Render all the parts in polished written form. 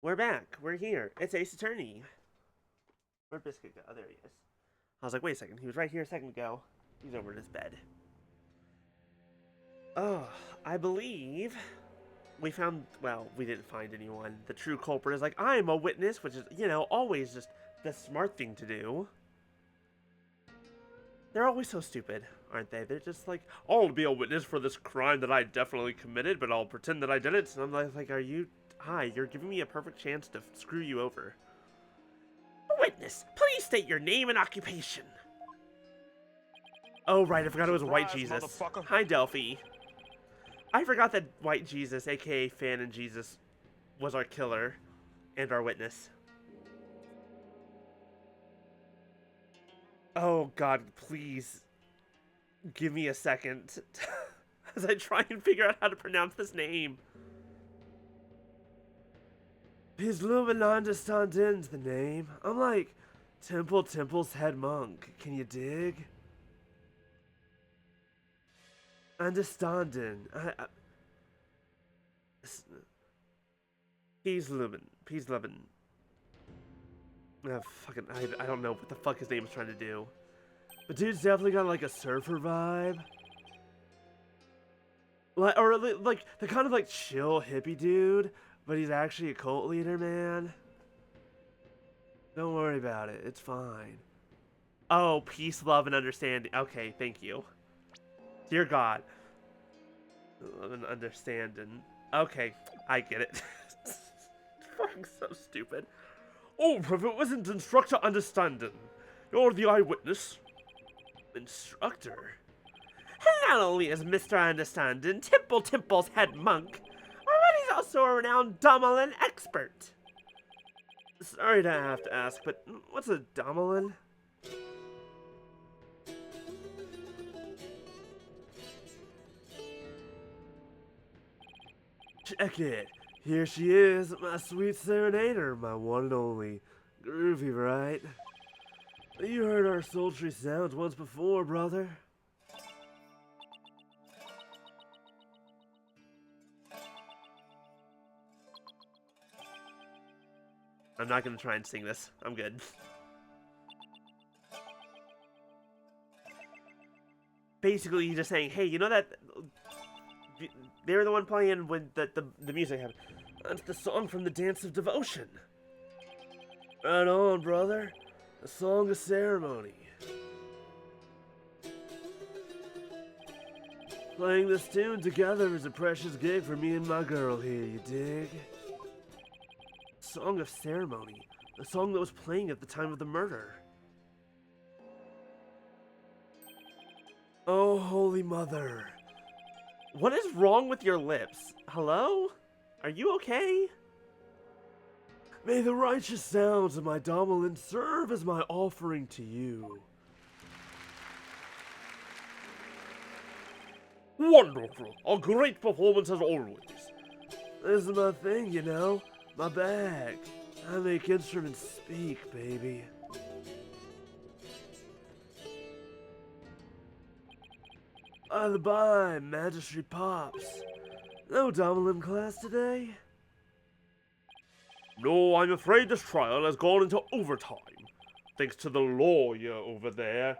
We're back. We're here. It's Ace Attorney. Where'd Biscuit go? Oh, there he is. I was like, wait a second. He was right here a second ago. He's over in his bed. Oh, I believe we found, well, we didn't find anyone. The true culprit is like, I'm a witness, which is, always just the smart thing to do. They're always so stupid, aren't they? They're just like, I'll be a witness for this crime that I definitely committed, but I'll pretend that I didn't. And I'm like, are you... Hi, you're giving me a perfect chance to screw you over. Witness, please state your name and occupation. Oh, right, I forgot it was White Jesus. Hi, Delphi. I forgot that White Jesus, aka Fan and Jesus, was our killer and our witness. Oh, God, please give me a second as I try and figure out how to pronounce this name. His Luminandestandin's the name. I'm like Temple's head monk. Can you dig? Understanding. He's Lumen. He's Levin. I don't know what the fuck his name is trying to do. But dude's definitely got like a surfer vibe. Like the kind of like chill hippie dude, but he's actually a cult leader, man. Don't worry about it. It's fine. Oh, peace, love, and understanding. Okay, thank you. Dear God. Love and understanding. Okay, I get it. Fucking so stupid. Oh, if it wasn't instructor understanding. You're the eyewitness. Instructor? Not only is Mr. Understanding Temple's head monk, but he's also a renowned Domelin expert. Sorry to have to ask, but what's a Domelin? Check it. Here she is, my sweet serenader, my one and only. Groovy, right? You heard our sultry sounds once before, brother. I'm not gonna try and sing this. I'm good. Basically, he's just saying, hey, you know that... They were the one playing when the music happened. That's the song from the Dance of Devotion. Right on, brother. A song of ceremony. Playing this tune together is a precious gig for me and my girl here, you dig? Song of ceremony. The song that was playing at the time of the murder. Oh, Holy Mother. What is wrong with your lips? Hello? Are you okay? May the righteous sounds of my Domelin serve as my offering to you. Wonderful. A great performance as always. This is my thing, you know. My bag. I make instruments speak, baby. By the by, Magistry Pops. No Domelin class today? No, I'm afraid this trial has gone into overtime, thanks to the lawyer over there.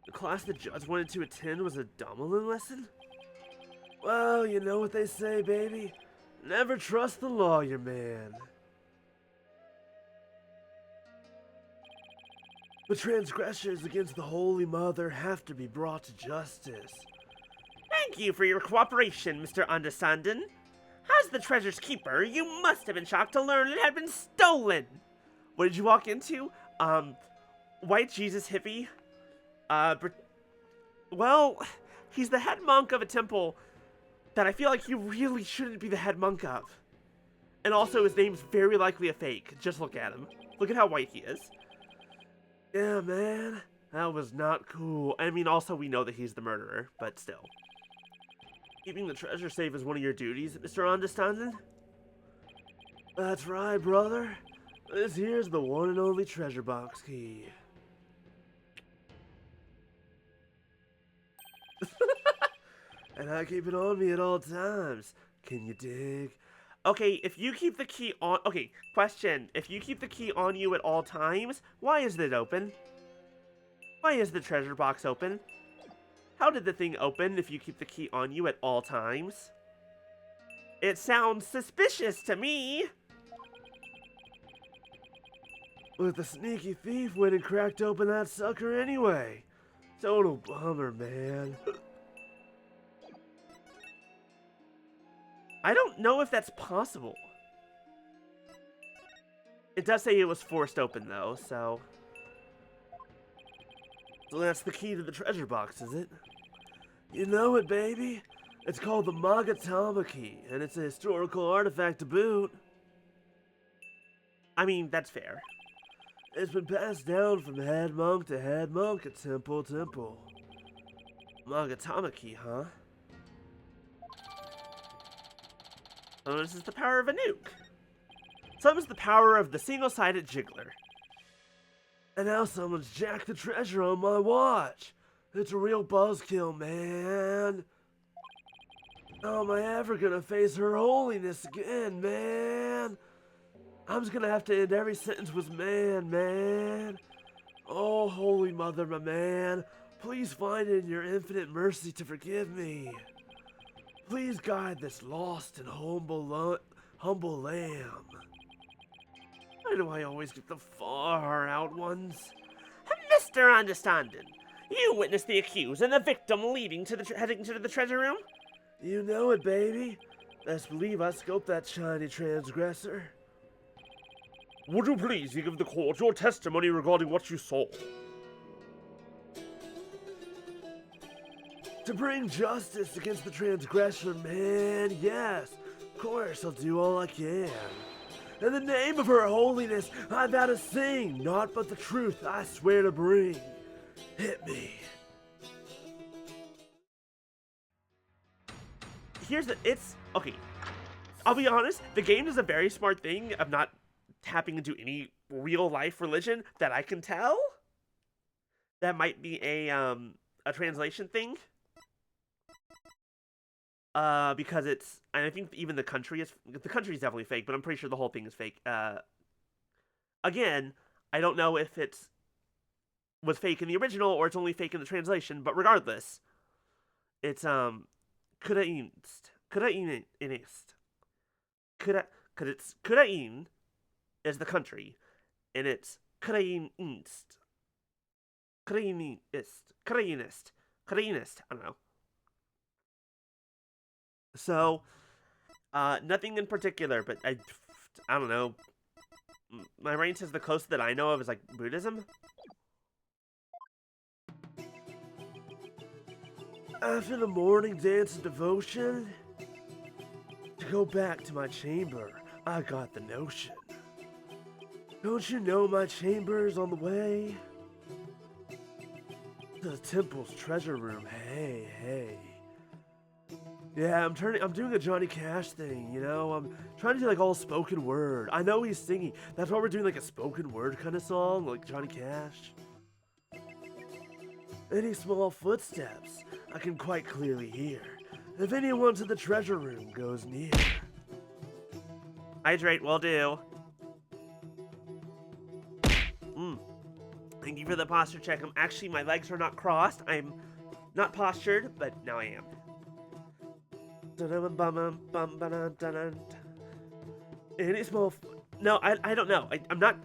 The class the judge wanted to attend was a Domelin lesson? Well, you know what they say, baby. Never trust the lawyer, man. The transgressors against the Holy Mother have to be brought to justice. Thank you for your cooperation, Mr. Understanding. As the treasure's keeper, you must have been shocked to learn it had been stolen. What did you walk into? White Jesus hippie? Well, he's the head monk of a temple that I feel like he really shouldn't be the head monk of. And also, his name's very likely a fake. Just look at him. Look at how white he is. Yeah, man. That was not cool. I mean, also, we know that he's the murderer, but still. Keeping the treasure safe is one of your duties, Mr. Understanding? That's right, brother. This here's the one and only treasure box key. And I keep it on me at all times. Can you dig? Okay, if you keep the key on... Okay, question. If you keep the key on you at all times, why is it open? Why is the treasure box open? How did the thing open if you keep the key on you at all times? It sounds suspicious to me. But the sneaky thief went and cracked open that sucker anyway. Total bummer, man. I don't know if that's possible. It does say it was forced open, though, so... So that's the key to the treasure box, is it? You know it, baby. It's called the Magatama key, and it's a historical artifact to boot. I mean, that's fair. It's been passed down from head monk to head monk at Temple Temple. Magatama key, huh? Oh, this is the power of a nuke. Some is the power of the single-sided jiggler. And now someone's jacked the treasure on my watch. It's a real buzzkill, man. How am I ever gonna face her holiness again, man? I'm just gonna have to end every sentence with man. Oh, Holy Mother, my man. Please find it in your infinite mercy to forgive me. Please guide this lost and humble lamb. Why do I always get the far out ones? Mr. Understanding, you witnessed the accused and the victim heading to the treasure room? You know it, baby. Best believe I scoped that shiny transgressor. Would you please give the court your testimony regarding what you saw? To bring justice against the transgressor, man, yes. Of course, I'll do all I can. In the name of her holiness, I vow to sing, naught but the truth I swear to bring. Hit me. Okay. I'll be honest, the game does a very smart thing of not tapping into any real life religion that I can tell. That might be a translation thing. Because and I think even the country is definitely fake, but I'm pretty sure the whole thing is fake. Again, I don't know if was fake in the original or it's only fake in the translation, but regardless, it's Kurain is the country, and it's Kurainist. I don't know. So, nothing in particular, but I don't know. My brain says the closest that I know of is like Buddhism. After the morning dance and devotion, to go back to my chamber, I got the notion. Don't you know my chamber is on the way? To the temple's treasure room, hey. Yeah, I'm doing a Johnny Cash thing, you know? I'm trying to do like all spoken word. I know he's singing. That's why we're doing like a spoken word kind of song, like Johnny Cash. Any small footsteps I can quite clearly hear if anyone to the treasure room goes near. Hydrate, will do. Thank you for the posture check. My legs are not crossed. I'm not postured, but now I am. Any small... No, I don't know. I'm not...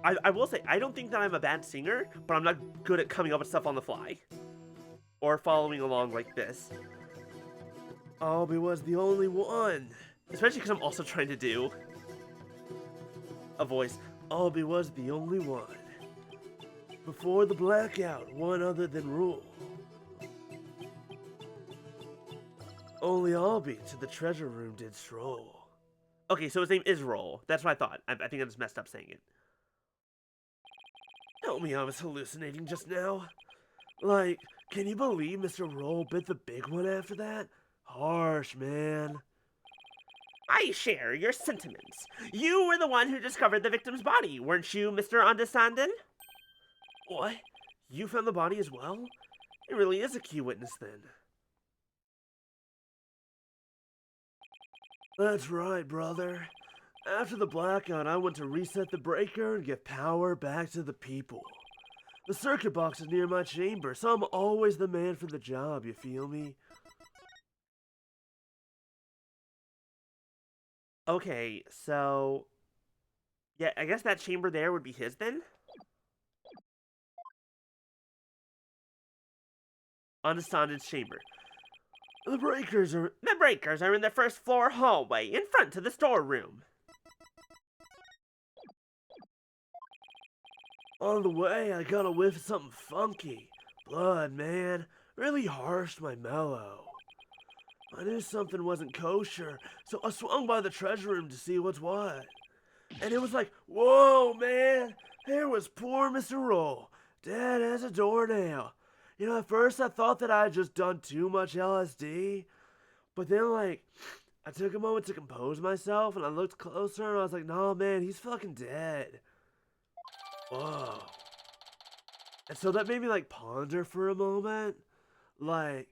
I will say, I don't think that I'm a bad singer, but I'm not good at coming up with stuff on the fly. Or following along like this. Albie was the only one. Especially because I'm also trying to do a voice. Albie was the only one. Before the blackout, one other than Rule. Only Albie to the treasure room did stroll. Okay, so his name is Roll. That's what I thought. I think I just messed up saying it. Tell me I was hallucinating just now. Like, can you believe Mr. Roll bit the big one after that? Harsh, man. I share your sentiments. You were the one who discovered the victim's body, weren't you, Mr. Understanding? What? You found the body as well? It really is a key witness then. That's right, brother. After the blackout, I went to reset the breaker and give power back to the people. The circuit box is near my chamber, so I'm always the man for the job, you feel me? Okay, so... yeah, I guess that chamber there would be his then? Understanded chamber. The breakers are in the first floor hallway, in front of the storeroom. On the way, I got a whiff of something funky. Blood, man. Really harshed my mellow. I knew something wasn't kosher, so I swung by the treasure room to see what's what. And it was like, whoa, man. There was poor Mr. Roll, dead as a doornail. You know, at first I thought that I had just done too much LSD. But then, like, I took a moment to compose myself, and I looked closer, and I was like, nah, man, he's fucking dead. Whoa. And so that made me, like, ponder for a moment. Like,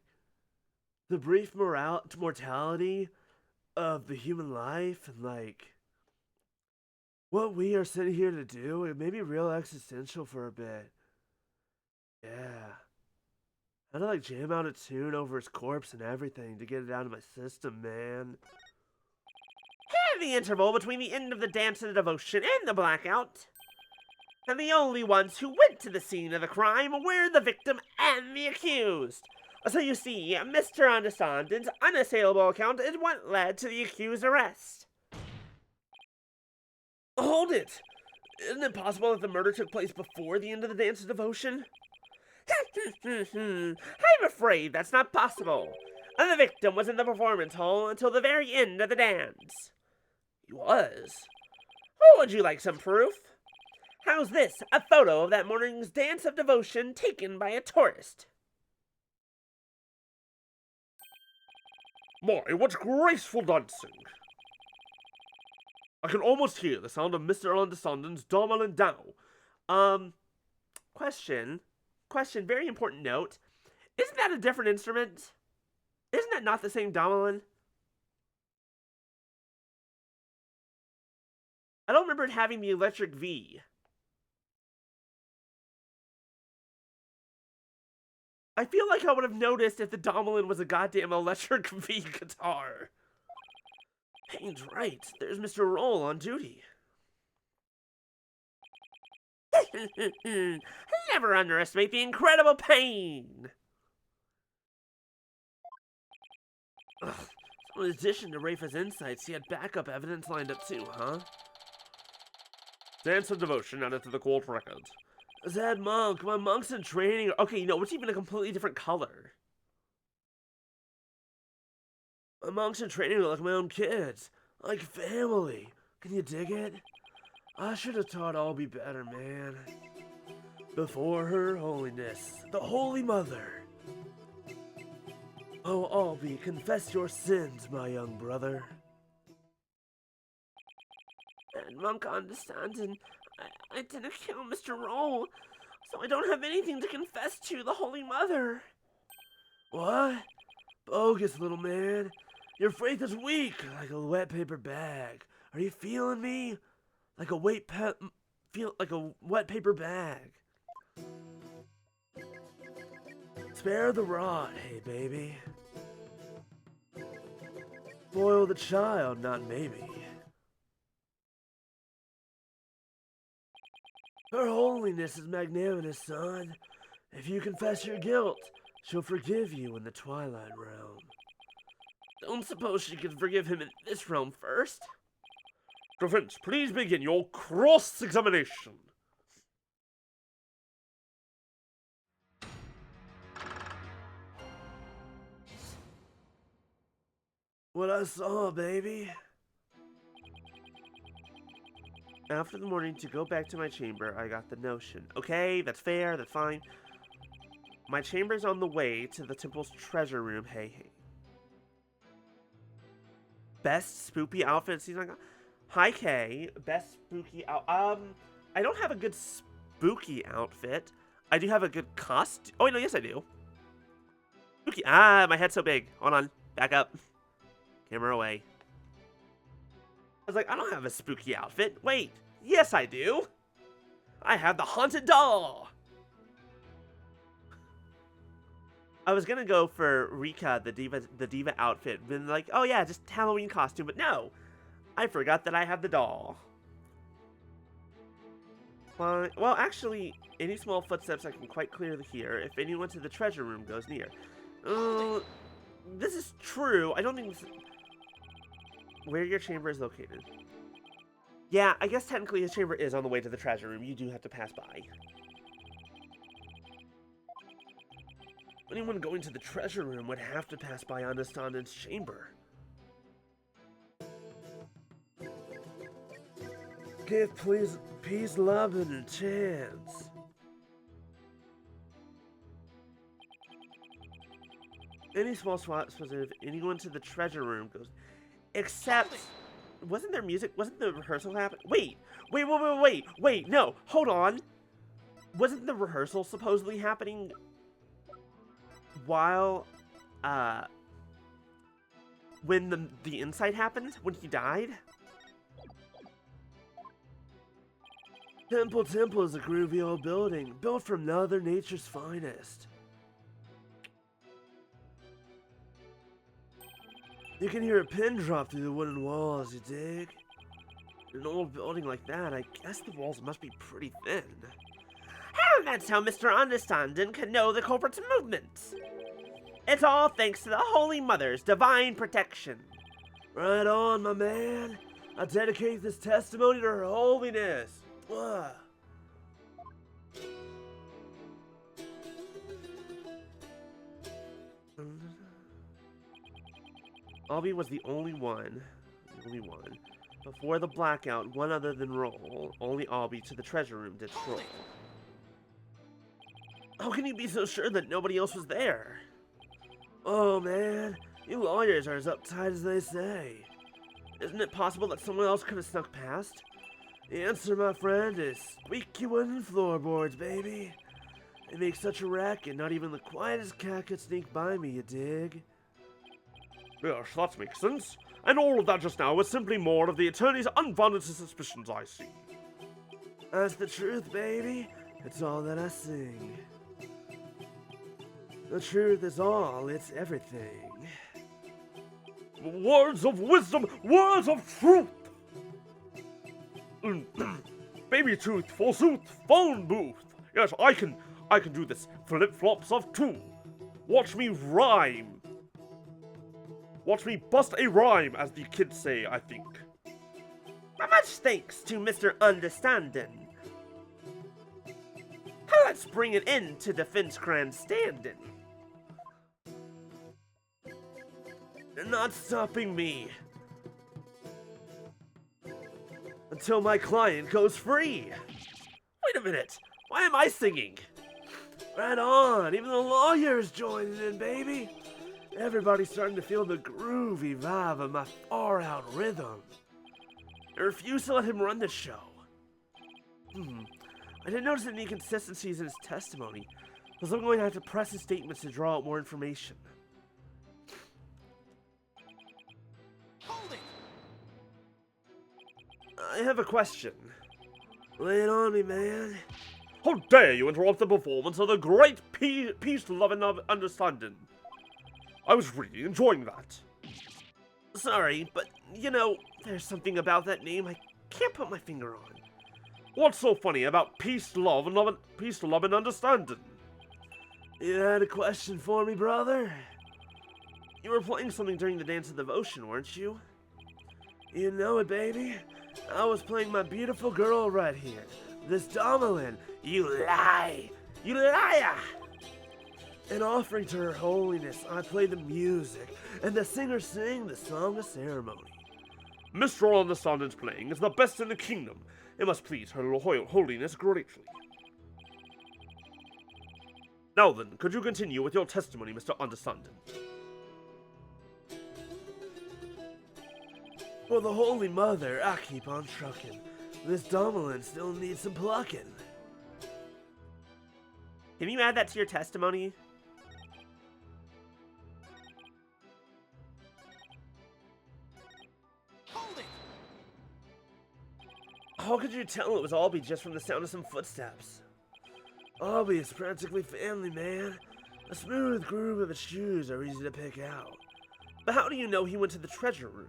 the brief mortality of the human life, and, like, what we are sitting here to do. It made me real existential for a bit. Yeah. I had to, like, jam out a tune over his corpse and everything to get it out of my system, man. The interval between the end of the dance of devotion and the blackout. And the only ones who went to the scene of the crime were the victim and the accused. So you see, Mr. Understanding's unassailable account is what led to the accused's arrest. Hold it! Isn't it possible that the murder took place before the end of the dance of devotion? I'm afraid that's not possible. The victim was in the performance hall until the very end of the dance. He was? Oh, would you like some proof? How's this? A photo of that morning's dance of devotion taken by a tourist. My, what graceful dancing! I can almost hear the sound of Mr. Understanding's Domelin Dow. Question, very important note. Isn't that a different instrument? Isn't that not the same Domelin? I don't remember it having the electric V. I feel like I would have noticed if the Domelin was a goddamn electric V guitar. Payne's right. There's Mr. Roll on duty. Never underestimate the incredible pain. Ugh. So in addition to Rafa's insights, he had backup evidence lined up too, huh? Dance of devotion added to the court record. Zed Monk, my monks in training. Okay, you know, it's even a completely different color. My monks in training are like my own kids. Like family. Can you dig it? I should have taught all be better, man. Before her holiness, the Holy Mother. Oh, Albie, confess your sins, my young brother. And Monk understanding, I didn't kill Mr. Roll, so I don't have anything to confess to the Holy Mother. What? Bogus, little man. Your faith is weak, like a wet paper bag. Are you feeling me? Like a wet paper bag. Spare the rod, hey baby. Spoil the child, not maybe. Her holiness is magnanimous, son. If you confess your guilt, she'll forgive you in the Twilight Realm. Don't suppose she could forgive him in this realm first? Defense, please begin your cross-examination. What I saw, baby. After the morning to go back to my chamber, I got the notion. Okay, that's fair, that's fine. My chamber's on the way to the temple's treasure room. Hey. Best spooky outfit season. Hi, Kay. Best spooky I don't have a good spooky outfit. I do have a good costume. Oh, no, yes, I do. Spooky. My head's so big. Hold on. Back up. Camera away. was like, I don't have a spooky outfit. Wait, yes I do. I have the haunted doll. I was gonna go for Rika, the diva outfit, been like, oh yeah, just Halloween costume, but no, I forgot that I have the doll. Fine. Well, actually, any small footsteps I can quite clearly hear if anyone to the treasure room goes near. This is true. I don't think this... Where your chamber is located. Yeah, I guess technically his chamber is on the way to the treasure room. You do have to pass by. Anyone going to the treasure room would have to pass by Understanding's chamber. Give peace, love, and a chance. Any small spots if anyone to the treasure room goes, except, wasn't there music? Wasn't the rehearsal happening? Wait, no, hold on. Wasn't the rehearsal supposedly happening while, when the insight happened? When he died? Temple is a groovy old building, built from Mother Nature's finest. You can hear a pin drop through the wooden walls, you dig? In an old building like that, I guess the walls must be pretty thin. And that's how Mr. Understanding can know the culprit's movements. It's all thanks to the Holy Mother's divine protection. Right on, my man. I dedicate this testimony to her holiness. Albie was the only one. Before the blackout, one other than Roll, only Albie to the treasure room did stroll. How can you be so sure that nobody else was there? Oh man, you lawyers are as uptight as they say. Isn't it possible that someone else could have snuck past? The answer, my friend, is squeaky wooden floorboards, baby. They make such a racket, not even the quietest cat could sneak by me, you dig? Yes, that makes sense. And all of that just now was simply more of the attorney's unfounded suspicions, I see. That's the truth, baby. It's all that I sing. The truth is all, it's everything. Words of wisdom, words of truth! Baby tooth, forsooth, phone booth. Yes, I can do this. Flip-flops of two. Watch me rhyme. Watch me bust a rhyme, as the kids say, I think. Much thanks to Mr. Understanding. Let's bring it in to defense grandstanding. You're not stopping me. Until my client goes free. Wait a minute, why am I singing? Right on, even the lawyer's joining in, baby. Everybody's starting to feel the groovy vibe of my far-out rhythm. I refuse to let him run this show. I didn't notice any inconsistencies in his testimony, because I'm going to have to press his statements to draw out more information. I have a question. Lay it on me, man. How dare you interrupt the performance of the great peace, love, and understanding? I was really enjoying that. Sorry, but, you know, there's something about that name I can't put my finger on. What's so funny about peace, love, and understanding? You had a question for me, brother? You were playing something during the Dance of Devotion, weren't you? You know it, baby. I was playing my beautiful girl right here. This Domelin. You lie! You liar! In offering to her holiness, I play the music, and the singers sing the song of ceremony. Mr. Understanding's playing is the best in the kingdom. It must please her holiness greatly. Now then, could you continue with your testimony, Mr. Understanding? For the Holy Mother, I keep on trucking. This Domelin still needs some plucking. Can you add that to your testimony? How could you tell it was Albie just from the sound of some footsteps? Albie is practically family, man. A smooth groove of his shoes are easy to pick out. But how do you know he went to the treasure room?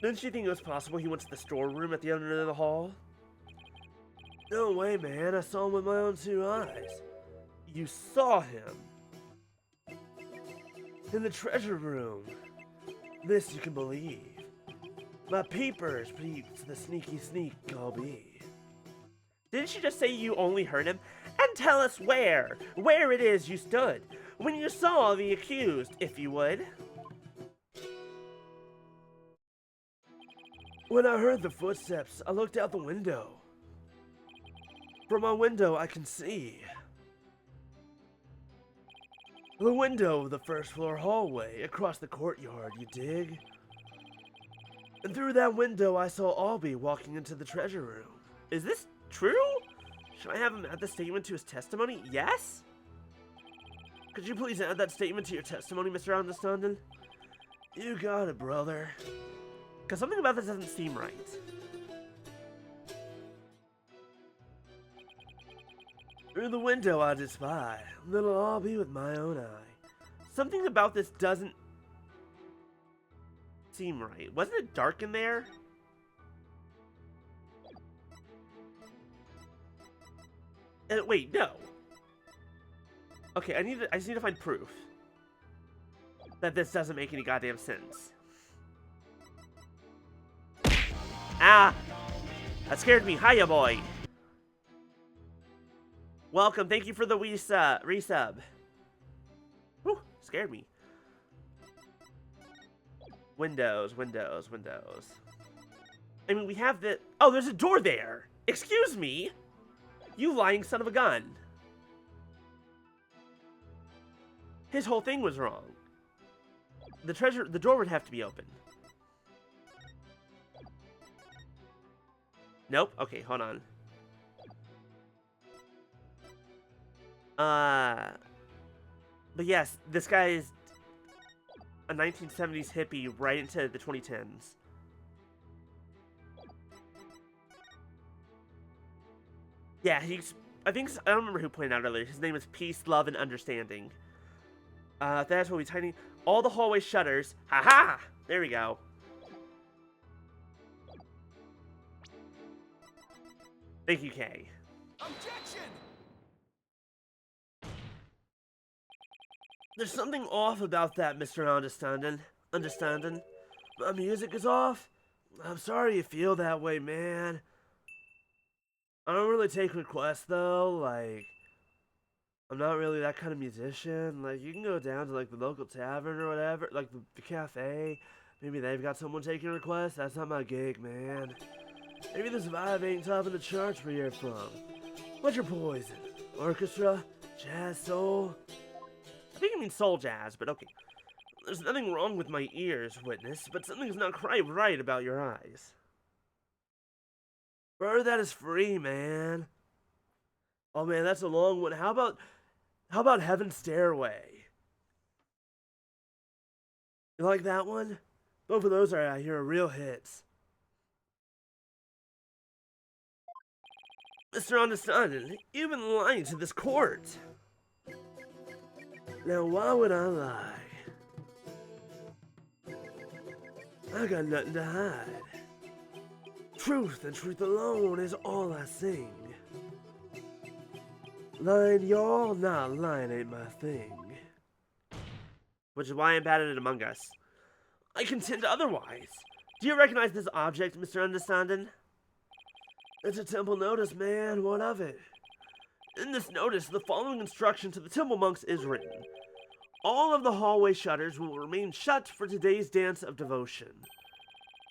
Didn't you think it was possible he went to the storeroom at the other end of the hall? No way, man. I saw him with my own 2 eyes. You saw him? In the treasure room. This you can believe. My peepers peeped the sneaky sneak, Albie. Didn't you just say you only heard him? And tell us where it is you stood, when you saw the accused, if you would. When I heard the footsteps, I looked out the window. From my window, I can see the window of the first floor hallway across the courtyard, you dig? And through that window, I saw Albie walking into the treasure room. Is this true? Should I have him add the statement to his testimony? Yes? Could you please add that statement to your testimony, Mr. Understanding? You got it, brother. Because something about this doesn't seem right. Through the window I did spy, little Albie with my own eye. Something about this doesn't seem right. Wasn't it dark in there? Wait, no. Okay, I just need to find proof that this doesn't make any goddamn sense. Ah! That scared me. Hiya, boy. Welcome. Thank you for the resub. Whew, scared me. Windows. I mean, we have the... Oh, there's a door there! Excuse me! You lying son of a gun. His whole thing was wrong. The door would have to be open. Nope. Okay, hold on. But yes, this guy is a 1970s hippie right into the 2010s. Yeah, I don't remember who pointed out earlier. His name is Peace, Love, and Understanding. That's what we tiny. All the hallway shutters. Haha! There we go. Thank you, Kay. Objection! There's something off about that, Mr. Understanding? My music is off? I'm sorry you feel that way, man. I don't really take requests, though. Like, I'm not really that kind of musician. Like, you can go down to, like, the local tavern or whatever. Like, the cafe. Maybe they've got someone taking requests. That's not my gig, man. Maybe this vibe ain't top of the charts where you're from. What's your poison? Orchestra? Jazz? Soul? I think it means soul jazz, but okay. There's nothing wrong with my ears, witness, but something's not quite right about your eyes. Bird, that is free, man. Oh man, that's a long one. How about Heaven's Stairway? You like that one? Both of those are, I hear, real hits. Mr. Understanding, you've been lying to this court. Now, why would I lie? I got nothing to hide. Truth and truth alone is all I sing. Lying, y'all? Nah, lying ain't my thing. Which is why I'm bad at it Among Us. I contend otherwise. Do you recognize this object, Mr. Understanding? It's a temple notice, man. What of it? In this notice, the following instruction to the temple monks is written. All of the hallway shutters will remain shut for today's dance of devotion.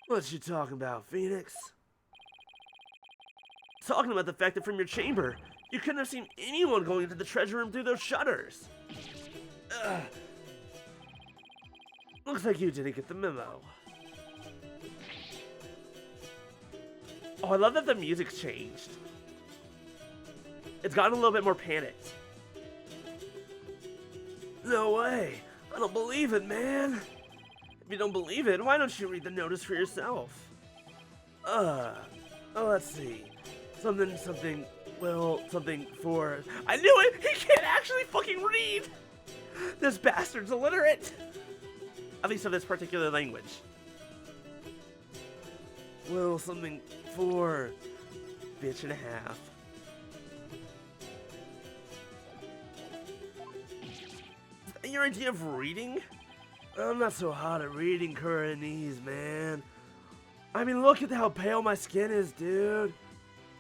What you talking about, Phoenix? Talking about the fact that from your chamber, you couldn't have seen anyone going into the treasure room through those shutters. Ugh. Looks like you didn't get the memo. Oh, I love that the music's changed. It's gotten a little bit more panicked. No way. I don't believe it, man. If you don't believe it, why don't you read the notice for yourself? Oh, let's see. Something, well, something for... I knew it! He can't actually fucking read! This bastard's illiterate! At least of this particular language. Well, something for... bitch and a half. Is that your idea of reading? I'm not so hot at reading Koreanese, man. I mean, look at how pale my skin is, dude.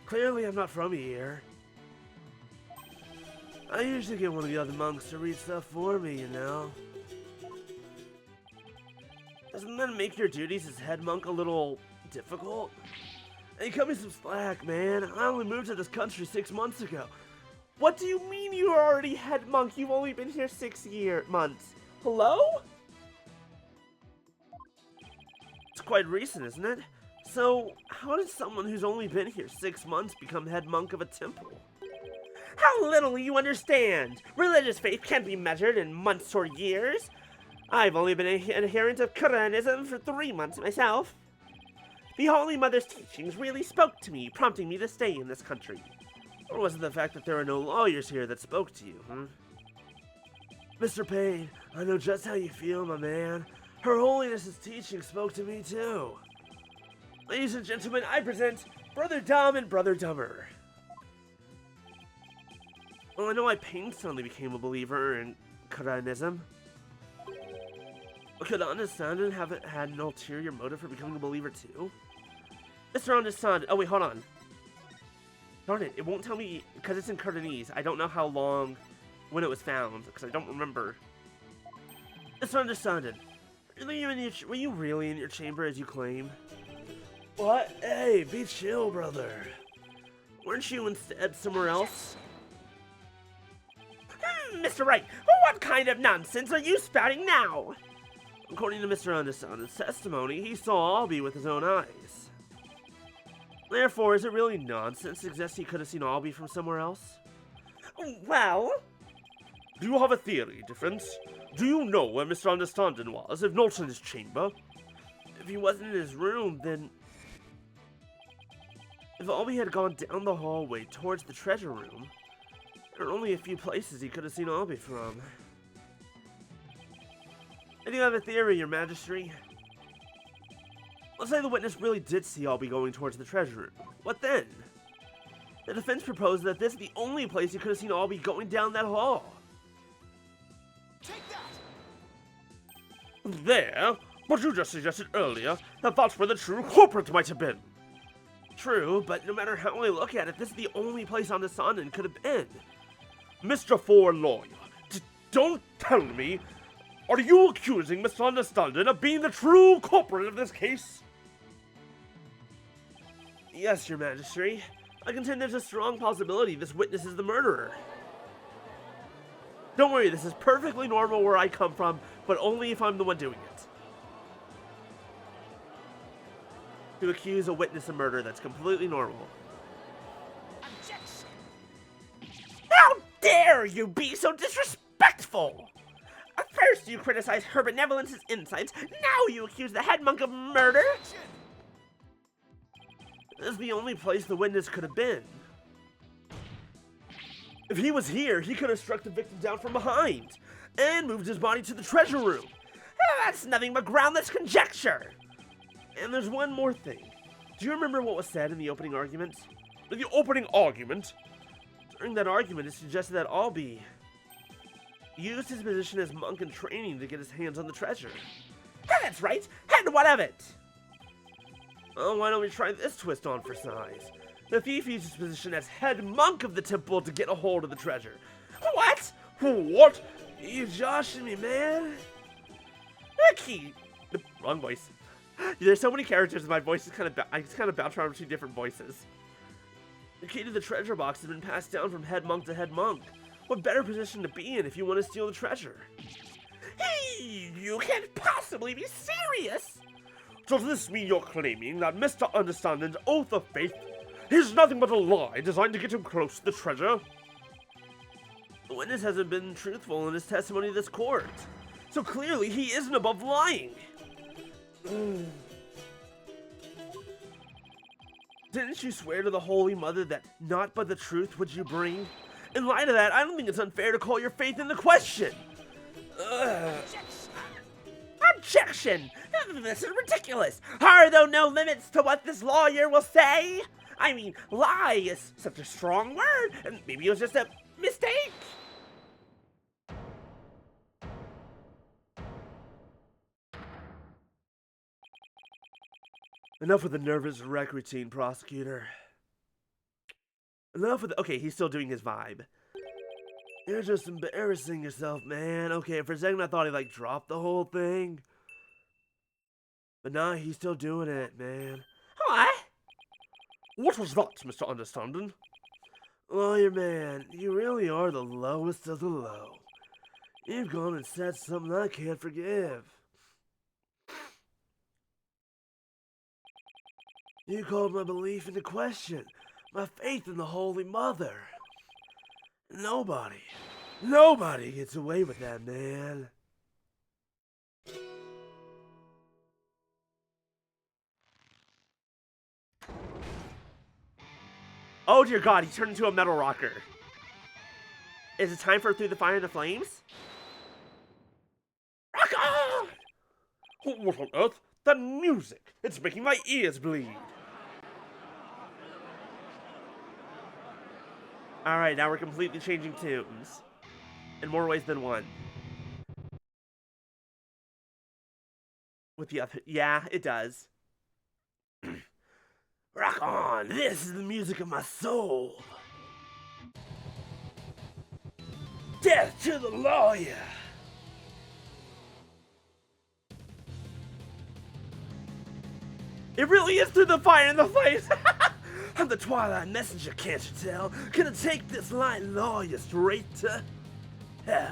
Clearly, I'm not from here. I usually get one of the other monks to read stuff for me, you know. Doesn't that make your duties as head monk a little difficult? Hey, cut me some slack, man. I only moved to this country 6 months ago. What do you mean you are already head monk? You've only been here 6 months. Hello? It's quite recent, isn't it? So, how did someone who's only been here 6 months become head monk of a temple? How little you understand! Religious faith can't be measured in months or years. I've only been an adherent of Koreanism for 3 months myself. The Holy Mother's teachings really spoke to me, prompting me to stay in this country. Or was it the fact that there are no lawyers here that spoke to you, huh? Mr. Payne, I know just how you feel, my man. Her Holiness's teaching spoke to me too. Ladies and gentlemen, I present Brother Dumb and Brother Dumber. Well, I know I suddenly became a believer in Koreanism. Could understanding have it had an ulterior motive for becoming a believer too? Mr. Understand. Oh wait, hold on. Darn it, it won't tell me because it's in Koreanese. I don't know how long when it was found because I don't remember. Mr. Understanding. Were you really in your chamber as you claim? What? Hey, be chill, brother. Weren't you instead somewhere else? Mr. Wright, what kind of nonsense are you spouting now? According to Mr. Understanding's testimony, he saw Albie with his own eyes. Therefore, is it really nonsense to suggest he could have seen Albie from somewhere else? Well... Do you have a theory, Difference? Do you know where Mr. Understanding was, if not in his chamber? If he wasn't in his room, then... If Albie had gone down the hallway towards the treasure room, there are only a few places he could have seen Albie from. I do have a theory, Your Majesty. Let's say the witness really did see Albie going towards the treasure room. What then? The defense proposed that this is the only place he could have seen Albie going down that hall. Take that! There? But you just suggested earlier that that's where the true culprit might have been. True, but no matter how I look at it, this is the only place on the Sonnen could have been. Mr. Fore Lawyer, don't tell me. Are you accusing Mr. Understanding of being the true culprit of this case? Yes, Your Majesty. I contend there's a strong possibility this witness is the murderer. Don't worry, this is perfectly normal where I come from, but only if I'm the one doing it. To accuse a witness of murder, that's completely normal. Objection! How dare you be so disrespectful! At first you criticize her benevolence's insights, now you accuse the head monk of murder? This is the only place the witness could have been. If he was here, he could have struck the victim down from behind and moved his body to the treasure room. That's nothing but groundless conjecture. And there's one more thing. Do you remember what was said in the opening argument? The opening argument? During that argument, it suggested that Albie used his position as monk in training to get his hands on the treasure. That's right, and what of it? Oh, why don't we try this twist on for size? The thief used his position as head monk of the temple to get a hold of the treasure. What? What? You joshing me, man? Key. Wrong voice. There's so many characters in my voice, I just kind of bounce around between different voices. The key to the treasure box has been passed down from head monk to head monk. What better position to be in if you want to steal the treasure? Hey, you can't possibly be serious. Does this mean you're claiming that Mr. Understanding's oath of faith is nothing but a lie designed to get him close to the treasure? The witness hasn't been truthful in his testimony to this court, so clearly he isn't above lying. Didn't you swear to the Holy Mother that not but the truth would you bring? In light of that, I don't think it's unfair to call your faith into question. Objection! This is ridiculous. Are there no limits to what this lawyer will say? I mean, lie is such a strong word, and maybe it was just a mistake. Enough with the nervous wreck routine, prosecutor. Enough with the— okay, he's still doing his vibe. You're just embarrassing yourself, man. Okay, for a second I thought he, like, dropped the whole thing. But nah, he's still doing it, man. What? What was that, Mr. Understanding? Lawyer man, you really are the lowest of the low. You've gone and said something I can't forgive. You called my belief into question, my faith in the Holy Mother. Nobody gets away with that, man. Oh dear God, he turned into a metal rocker. Is it time for Through the Fire and the Flames? Rock on! What on earth? That music! It's making my ears bleed. Alright, now we're completely changing tunes. In more ways than one. With the other— yeah, it does. Rock on! This is the music of my soul! Death to the lawyer! It really is Through the Fire and the Flames! I'm the Twilight Messenger, can't you tell? Gonna take this light lawyer straight to hell.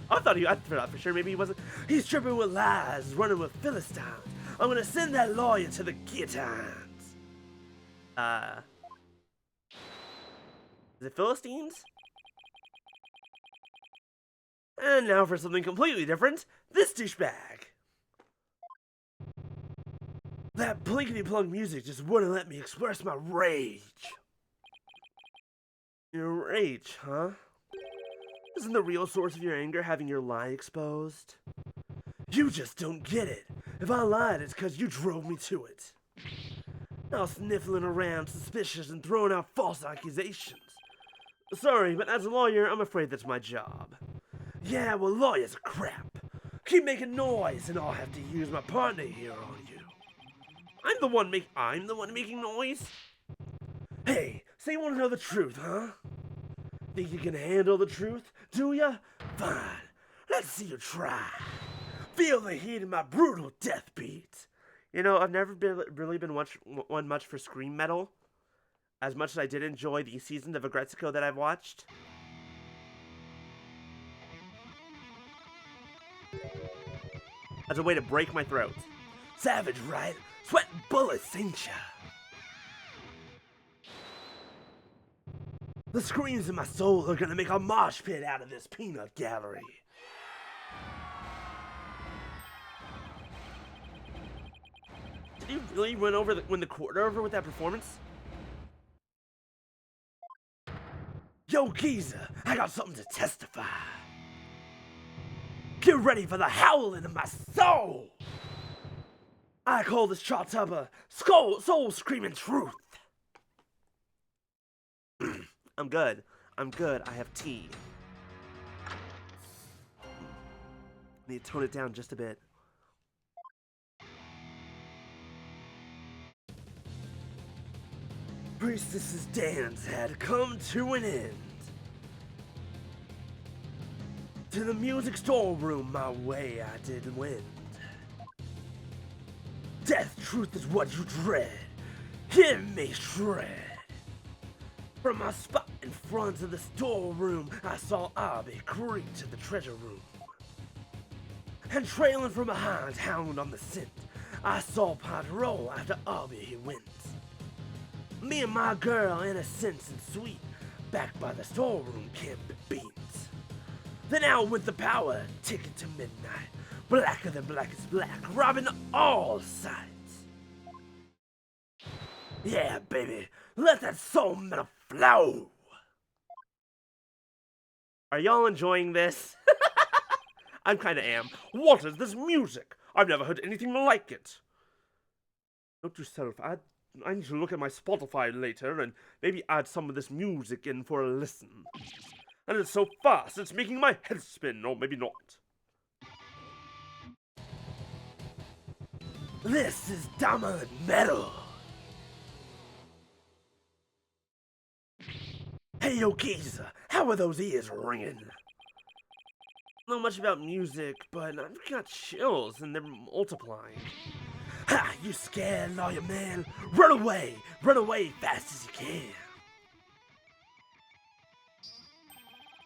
I thought for sure maybe he wasn't. He's tripping with lies, running with Philistines. I'm gonna send that lawyer to the guillotines. Is it Philistines? And now for something completely different. This douchebag. That blinkety-plunk music just wouldn't let me express my rage. Your rage, huh? Isn't the real source of your anger having your lie exposed? You just don't get it. If I lied, it's because you drove me to it. Now sniffling around suspicious and throwing out false accusations. Sorry, but as a lawyer, I'm afraid that's my job. Yeah, well, lawyers are crap. Keep making noise, and I'll have to use my partner here on you. I'm the one making noise? Hey, so you want to know the truth, huh? Think you can handle the truth, do ya? Fine, let's see you try. Feel the heat of my brutal death beat. You know, I've never really been one much for scream metal. As much as I did enjoy the seasons of Agretsuko that I've watched. As a way to break my throat. Savage, right? Sweat bullets, ain't ya? The screams in my soul are gonna make a mosh pit out of this peanut gallery. Did he really win the quarter over with that performance? Yo, geezer, I got something to testify. Get ready for the howling of my soul. I call this Chartubber soul screaming truth. I'm good. I have tea. Need to tone it down just a bit. Priestess's dance had come to an end. To the music storeroom my way I did wend. Death, truth is what you dread. Hear me shred. From my spot in front of the storeroom, I saw Abby creep to the treasure room. And trailing from behind, hound on the scent, I saw Pod roll after Abby he went. Me and my girl, innocent and sweet, back by the storeroom camp beans. Then out with the power, ticket to midnight, blacker than blackest black, robbing all sides. Yeah, baby, let that soul metal flow. Are y'all enjoying this? I'm kinda am. What is this music? I've never heard anything like it. Note to self, I need to look at my Spotify later and maybe add some of this music in for a listen. And it's so fast, it's making my head spin, or maybe not. This is dominant metal. Hey, yo, geezer, how are those ears ringing? Not much about music, but I've got chills and they're multiplying. Ha! You scared, lawyer man? Run away! Run away fast as you can!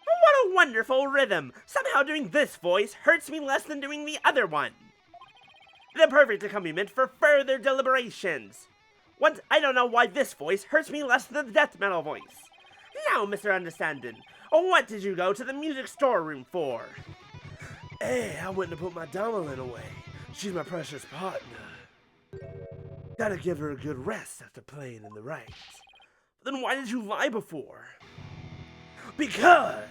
What a wonderful rhythm! Somehow doing this voice hurts me less than doing the other one. The perfect accompaniment for further deliberations. I don't know why this voice hurts me less than the death metal voice. Now, Mr. Understanding, what did you go to the music storeroom for? Hey, I went to put my Domelin away. She's my precious partner. Gotta give her a good rest after playing in the ranks. Then why did you lie before? Because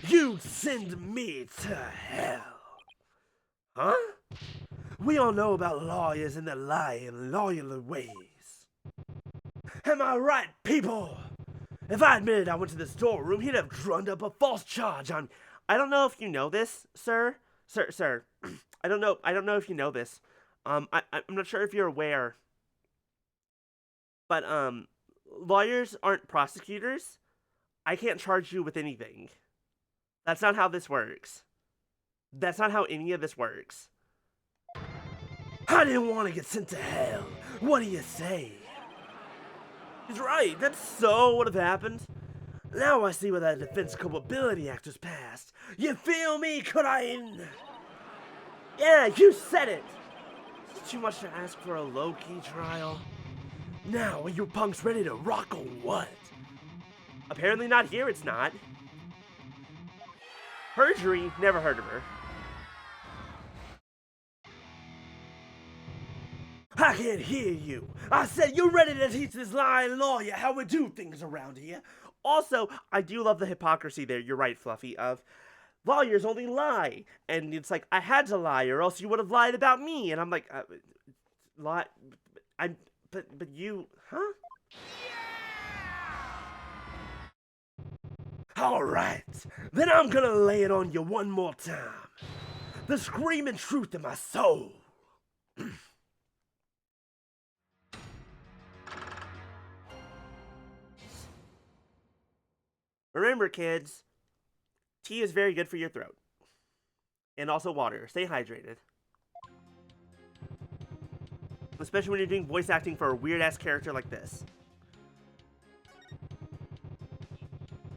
you'd send me to hell. Huh? We all know about lawyers and their lying, lawyer ways. Am I right, people? If I admitted I went to the storeroom, he'd have drummed up a false charge on... I don't know if you know this, sir. Sir. I don't know if you know this. I'm not sure if you're aware. But, lawyers aren't prosecutors. I can't charge you with anything. That's not how this works. That's not how any of this works. I didn't want to get sent to hell. What do you say? He's right. That's so what have happened. Now I see why that Defense Culpability Act was passed. You feel me, Corain? Yeah, you said it. Is it too much to ask for a low-key trial? Now, are you punks ready to rock or what? Apparently not here, it's not. Perjury, never heard of her. I can't hear you. I said you're ready to teach this lying lawyer how we do things around here. Also, I do love the hypocrisy there, you're right, Fluffy, of lawyers only lie. And it's like, I had to lie or else you would have lied about me. And I'm like, lie, but you, huh? Alright, then I'm gonna lay it on you one more time. The screaming truth in my soul. Remember, kids, tea is very good for your throat. And also water. Stay hydrated. Especially when you're doing voice acting for a weird-ass character like this.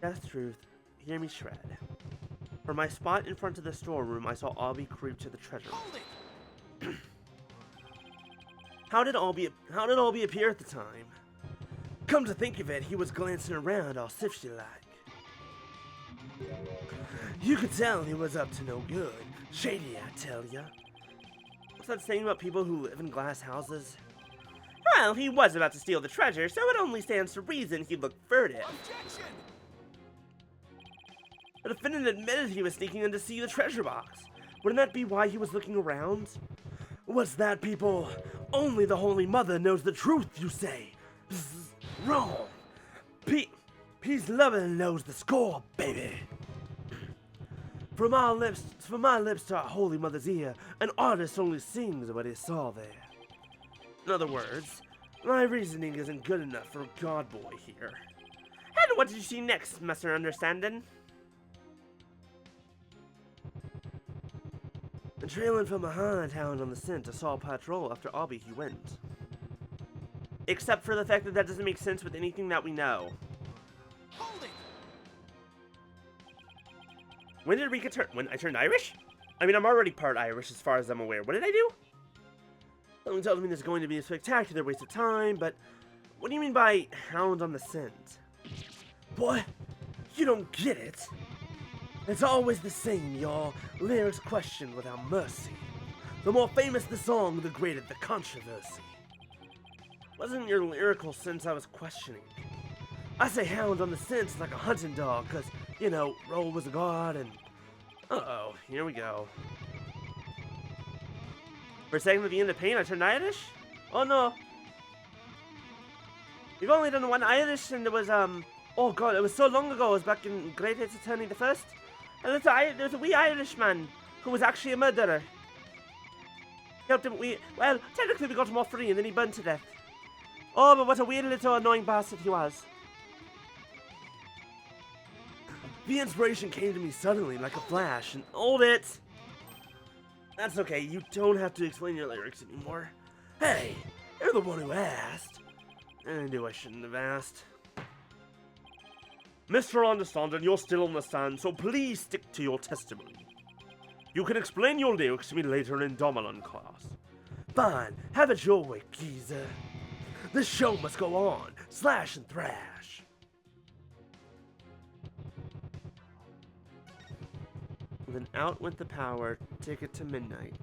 Death Truth, hear me shred. From my spot in front of the storeroom, I saw Albie creep to the treasure room. How did Albie appear at the time? Come to think of it, he was glancing around all sifty-like. You could tell he was up to no good. Shady, I tell ya. What's that saying about people who live in glass houses? Well, he was about to steal the treasure, so it only stands to reason he'd look furtive. Objection! The defendant admitted he was sneaking in to see the treasure box. Wouldn't that be why he was looking around? What's that, people? Only the Holy Mother knows the truth, you say. Wrong. Peace loving knows the score, baby. From my lips to our Holy Mother's ear, an artist only sings what he saw there. In other words, my reasoning isn't good enough for a god boy here. And what did you see next, Mr. Understanding? And trailing from behind, hound on the scent, I saw a patrol after Albie he went. Except for the fact that that doesn't make sense with anything that we know. Hold it! When did Rika turn? When I turned Irish? I mean, I'm already part Irish as far as I'm aware. What did I do? Someone tells me there's going to be a spectacular waste of time, but what do you mean by hound on the scent? What? You don't get it? It's always the same, y'all. Lyrics questioned without mercy. The more famous the song, the greater the controversy. Wasn't your lyrical sense I was questioning. I say hound on the sense like a hunting dog, cause, you know, Roll was a god and... Uh-oh, here we go. For a second at the end of pain, I turned Irish? Oh no. You've only done one Irish and it was, oh god, it was so long ago, it was back in Great Hits Attorney the First. And there was a wee Irishman who was actually a murderer. Helped him, well, technically we got him off free and then he burned to death. Oh, but what a weird little annoying bastard he was. The inspiration came to me suddenly like a flash and hold it. That's okay, you don't have to explain your lyrics anymore. Hey, you're the one who asked. I knew I shouldn't have asked. Mr. Understanding, you're still on the stand, so please stick to your testimony. You can explain your lyrics to me later in Dominant class. Fine, have it your way, geezer. The show must go on. Slash and thrash. Then out went the power, ticket to midnight.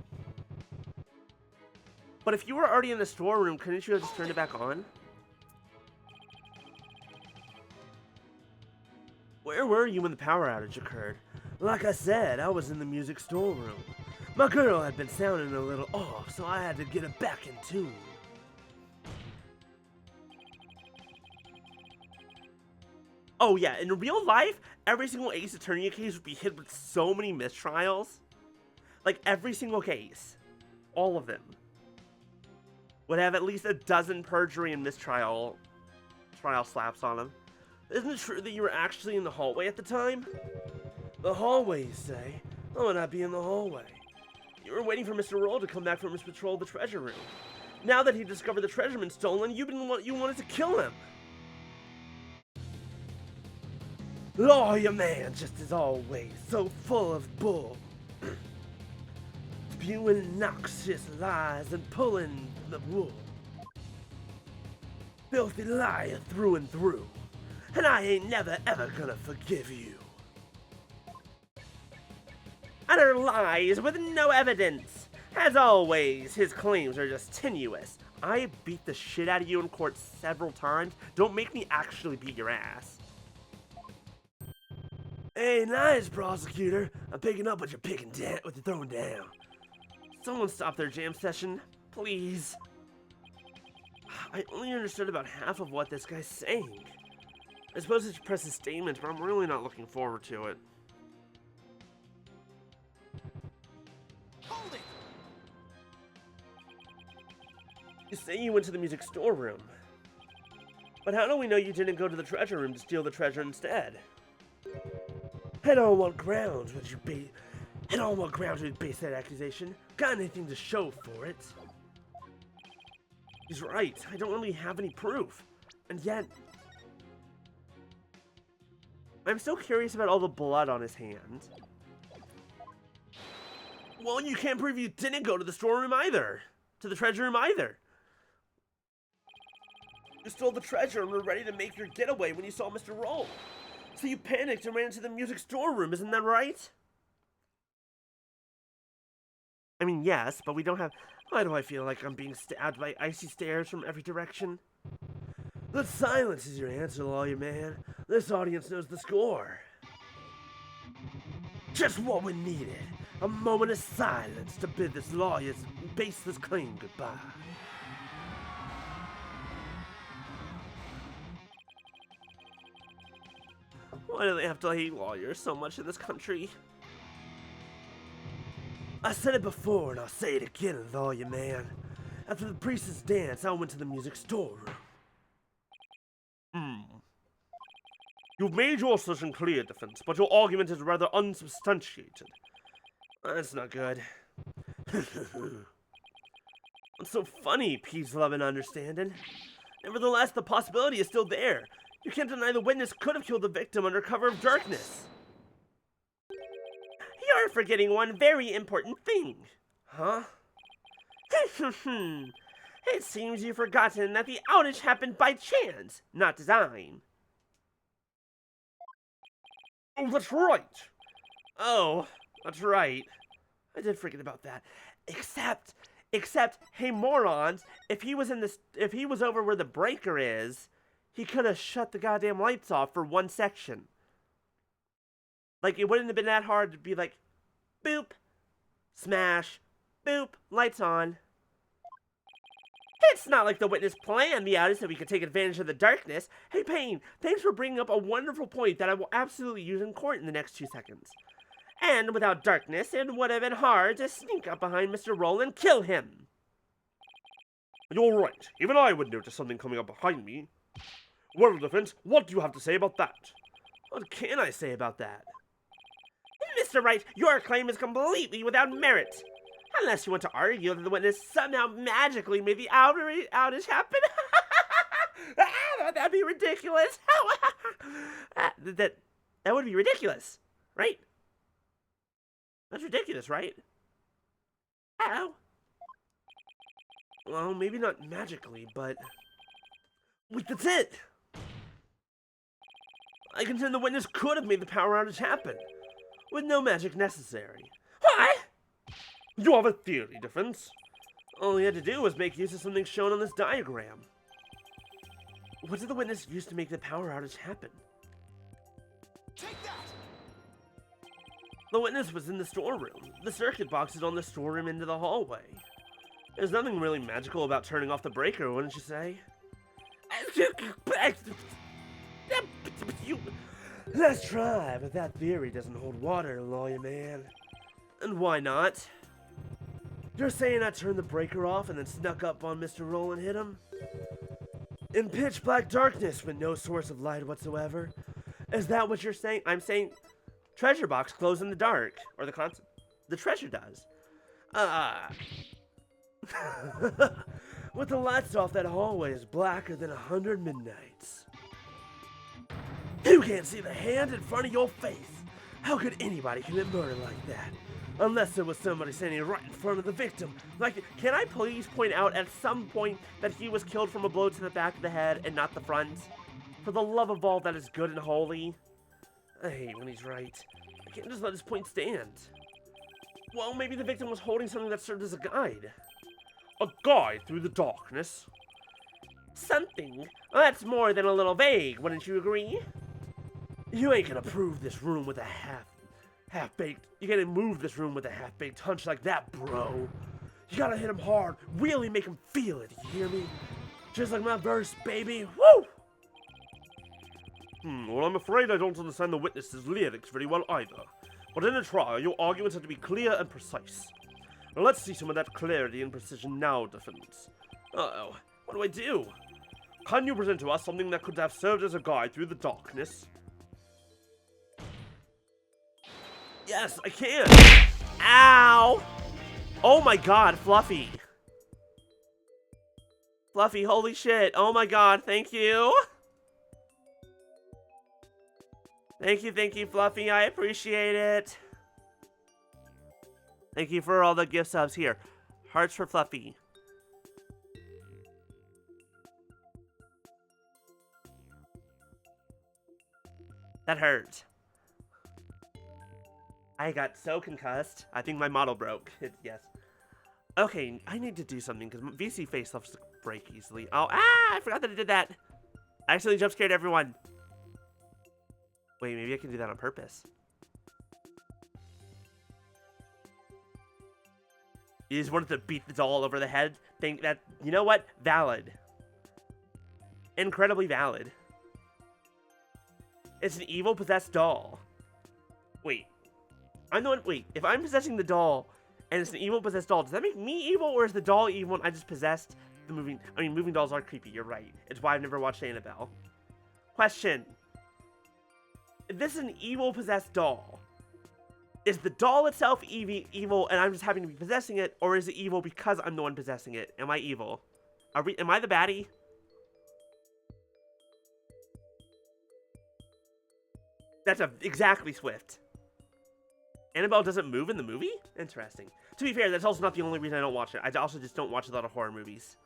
But if you were already in the storeroom, couldn't you have just turned it back on? Where were you when the power outage occurred? Like I said, I was in the music storeroom. My girl had been sounding a little off, so I had to get her back in tune. Oh yeah, in real life, every single Ace Attorney case would be hit with so many mistrials. Like, every single case. All of them. Would have at least a dozen perjury and mistrial slaps on them. Isn't it true that you were actually in the hallway at the time? The hallway, you say? I would not be in the hallway. You were waiting for Mr. Roll to come back from his patrol of the treasure room. Now that he discovered the treasure been stolen, you wanted to kill him. Lawyer man, just as always, so full of bull. Spewing noxious lies and pulling the wool. Filthy liar through and through. And I ain't never ever gonna forgive you. Utter lies with no evidence. As always, his claims are just tenuous. I beat the shit out of you in court several times. Don't make me actually beat your ass. Hey, nice, prosecutor. I'm picking up what you're throwing down. Someone stop their jam session, please. I only understood about half of what this guy's saying. I suppose I should press his statement, but I'm really not looking forward to it. Hold it! You say you went to the music storeroom. But how do we know you didn't go to the treasure room to steal the treasure instead? And on what grounds would you base that accusation? Got anything to show for it? He's right. I don't really have any proof. And yet... I'm still curious about all the blood on his hand. Well, you can't prove you didn't go to the storeroom either. To the treasure room either. You stole the treasure and were ready to make your getaway when you saw Mr. Roll. So you panicked and ran into the music storeroom, isn't that right? I mean, yes, but we don't have... Why do I feel like I'm being stabbed by icy stares from every direction? The silence is your answer, lawyer man. This audience knows the score. Just what we needed. A moment of silence to bid this lawyer's baseless claim goodbye. Why do they have to hate lawyers so much in this country? I said it before and I'll say it again, lawyer man. After the priest's dance, I went to the music storeroom. You've made your assertion clear, defense, but your argument is rather unsubstantiated. That's not good. What's so funny, peace, love, and understanding? Nevertheless, the possibility is still there. You can't deny the witness could have killed the victim under cover of darkness. You're forgetting one very important thing. Huh? It seems you've forgotten that the outage happened by chance, not design. Oh, that's right. Oh, that's right. I did forget about that. Except, Except, hey morons, if he was over where the breaker is, he could have shut the goddamn lights off for one section. Like, it wouldn't have been that hard to be like, boop, smash, boop, lights on. It's not like the witness planned the outage so we could take advantage of the darkness. Hey Payne, thanks for bringing up a wonderful point that I will absolutely use in court in the next 2 seconds. And without darkness, it would have been hard to sneak up behind Mr. Roll and kill him. You're right. Even I would notice something coming up behind me. Well, defense, what do you have to say about that? What can I say about that? Mr. Wright, your claim is completely without merit. Unless you want to argue that the witness somehow magically made the outage happen. That'd be ridiculous. that would be ridiculous, right? That's ridiculous, right? Ow. Well, maybe not magically, but... Wait, that's it! I contend the witness could have made the power outage happen, with no magic necessary. What? You have a theory, defense. All he had to do was make use of something shown on this diagram. What did the witness use to make the power outage happen? Take that! The witness was in the storeroom. The circuit box is on the storeroom into the hallway. There's nothing really magical about turning off the breaker, wouldn't you say? Let's try, but that theory doesn't hold water, lawyer man. And why not? You're saying I turned the breaker off and then snuck up on Mr. Roll and hit him? In pitch black darkness with no source of light whatsoever? Is that what you're saying? I'm saying treasure box glows in the dark. Or the treasure does. With the lights off, that hallway is blacker than 100 midnights. You can't see the hand in front of your face. How could anybody commit murder like that? Unless there was somebody standing right in front of the victim. Like, can I please point out at some point that he was killed from a blow to the back of the head and not the front? For the love of all that is good and holy. I hate when he's right. I can't just let his point stand. Well, maybe the victim was holding something that served as a guide. A guide through the darkness? Something? Well, that's more than a little vague, wouldn't you agree? You ain't gonna prove this room with a half-baked. You can't move this room with a half-baked hunch like that, bro. You gotta hit him hard, really make him feel it, you hear me? Just like my verse, baby, woo! Well, I'm afraid I don't understand the witness's lyrics very well either. But in a trial, your arguments have to be clear and precise. Now, let's see some of that clarity and precision now, defense. Uh-oh, what do I do? Can you present to us something that could have served as a guide through the darkness? Yes, I can! Ow! Oh my god, Fluffy! Fluffy, holy shit, oh my god, thank you! Thank you, Fluffy, I appreciate it! Thank you for all the gift subs here. Hearts for Fluffy. That hurt. I got so concussed. I think my model broke. Yes. Okay, I need to do something because VC face loves to break easily. Oh, I forgot that I did that. I accidentally jump scared everyone. Wait, maybe I can do that on purpose. You just wanted to beat the doll over the head? Think that, you know what? Valid. Incredibly valid. It's an evil possessed doll. Wait. Wait, if I'm possessing the doll and it's an evil possessed doll, does that make me evil or is the doll evil and I just possessed the moving dolls are creepy, you're right. It's why I've never watched Annabelle. Question. If this is an evil possessed doll, is the doll itself evil and I'm just having to be possessing it, or is it evil because I'm the one possessing it? Am I evil? Am I the baddie? That's exactly Swift. Annabelle doesn't move in the movie? Interesting. To be fair, that's also not the only reason I don't watch it. I also just don't watch a lot of horror movies.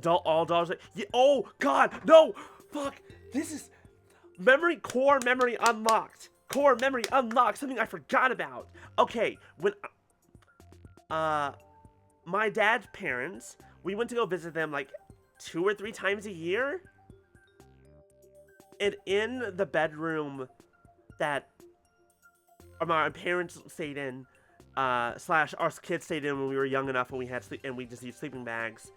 All dolls are... Yeah, oh, God, no! Fuck! This is... Core memory unlocked. Core memory unlocked. Something I forgot about. Okay, my dad's parents, we went to go visit them like 2 or 3 times a year. And in the bedroom that my parents stayed in, slash our kids stayed in when we were young enough when we had sleep and we just used sleeping bags.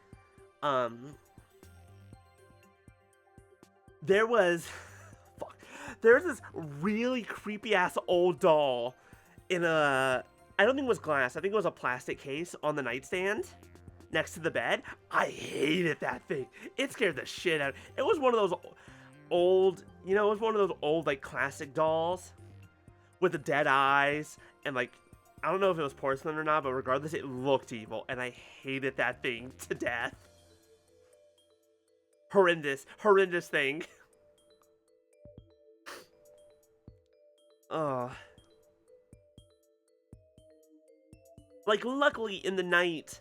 There was this really creepy ass old doll in a, I don't think it was glass, I think it was a plastic case on the nightstand next to the bed. I hated that thing. It scared the shit out. It was one of those old, you know, it was one of those old like classic dolls with the dead eyes and like, I don't know if it was porcelain or not, but regardless, it looked evil, and I hated that thing to death. Horrendous thing. Like, luckily in the night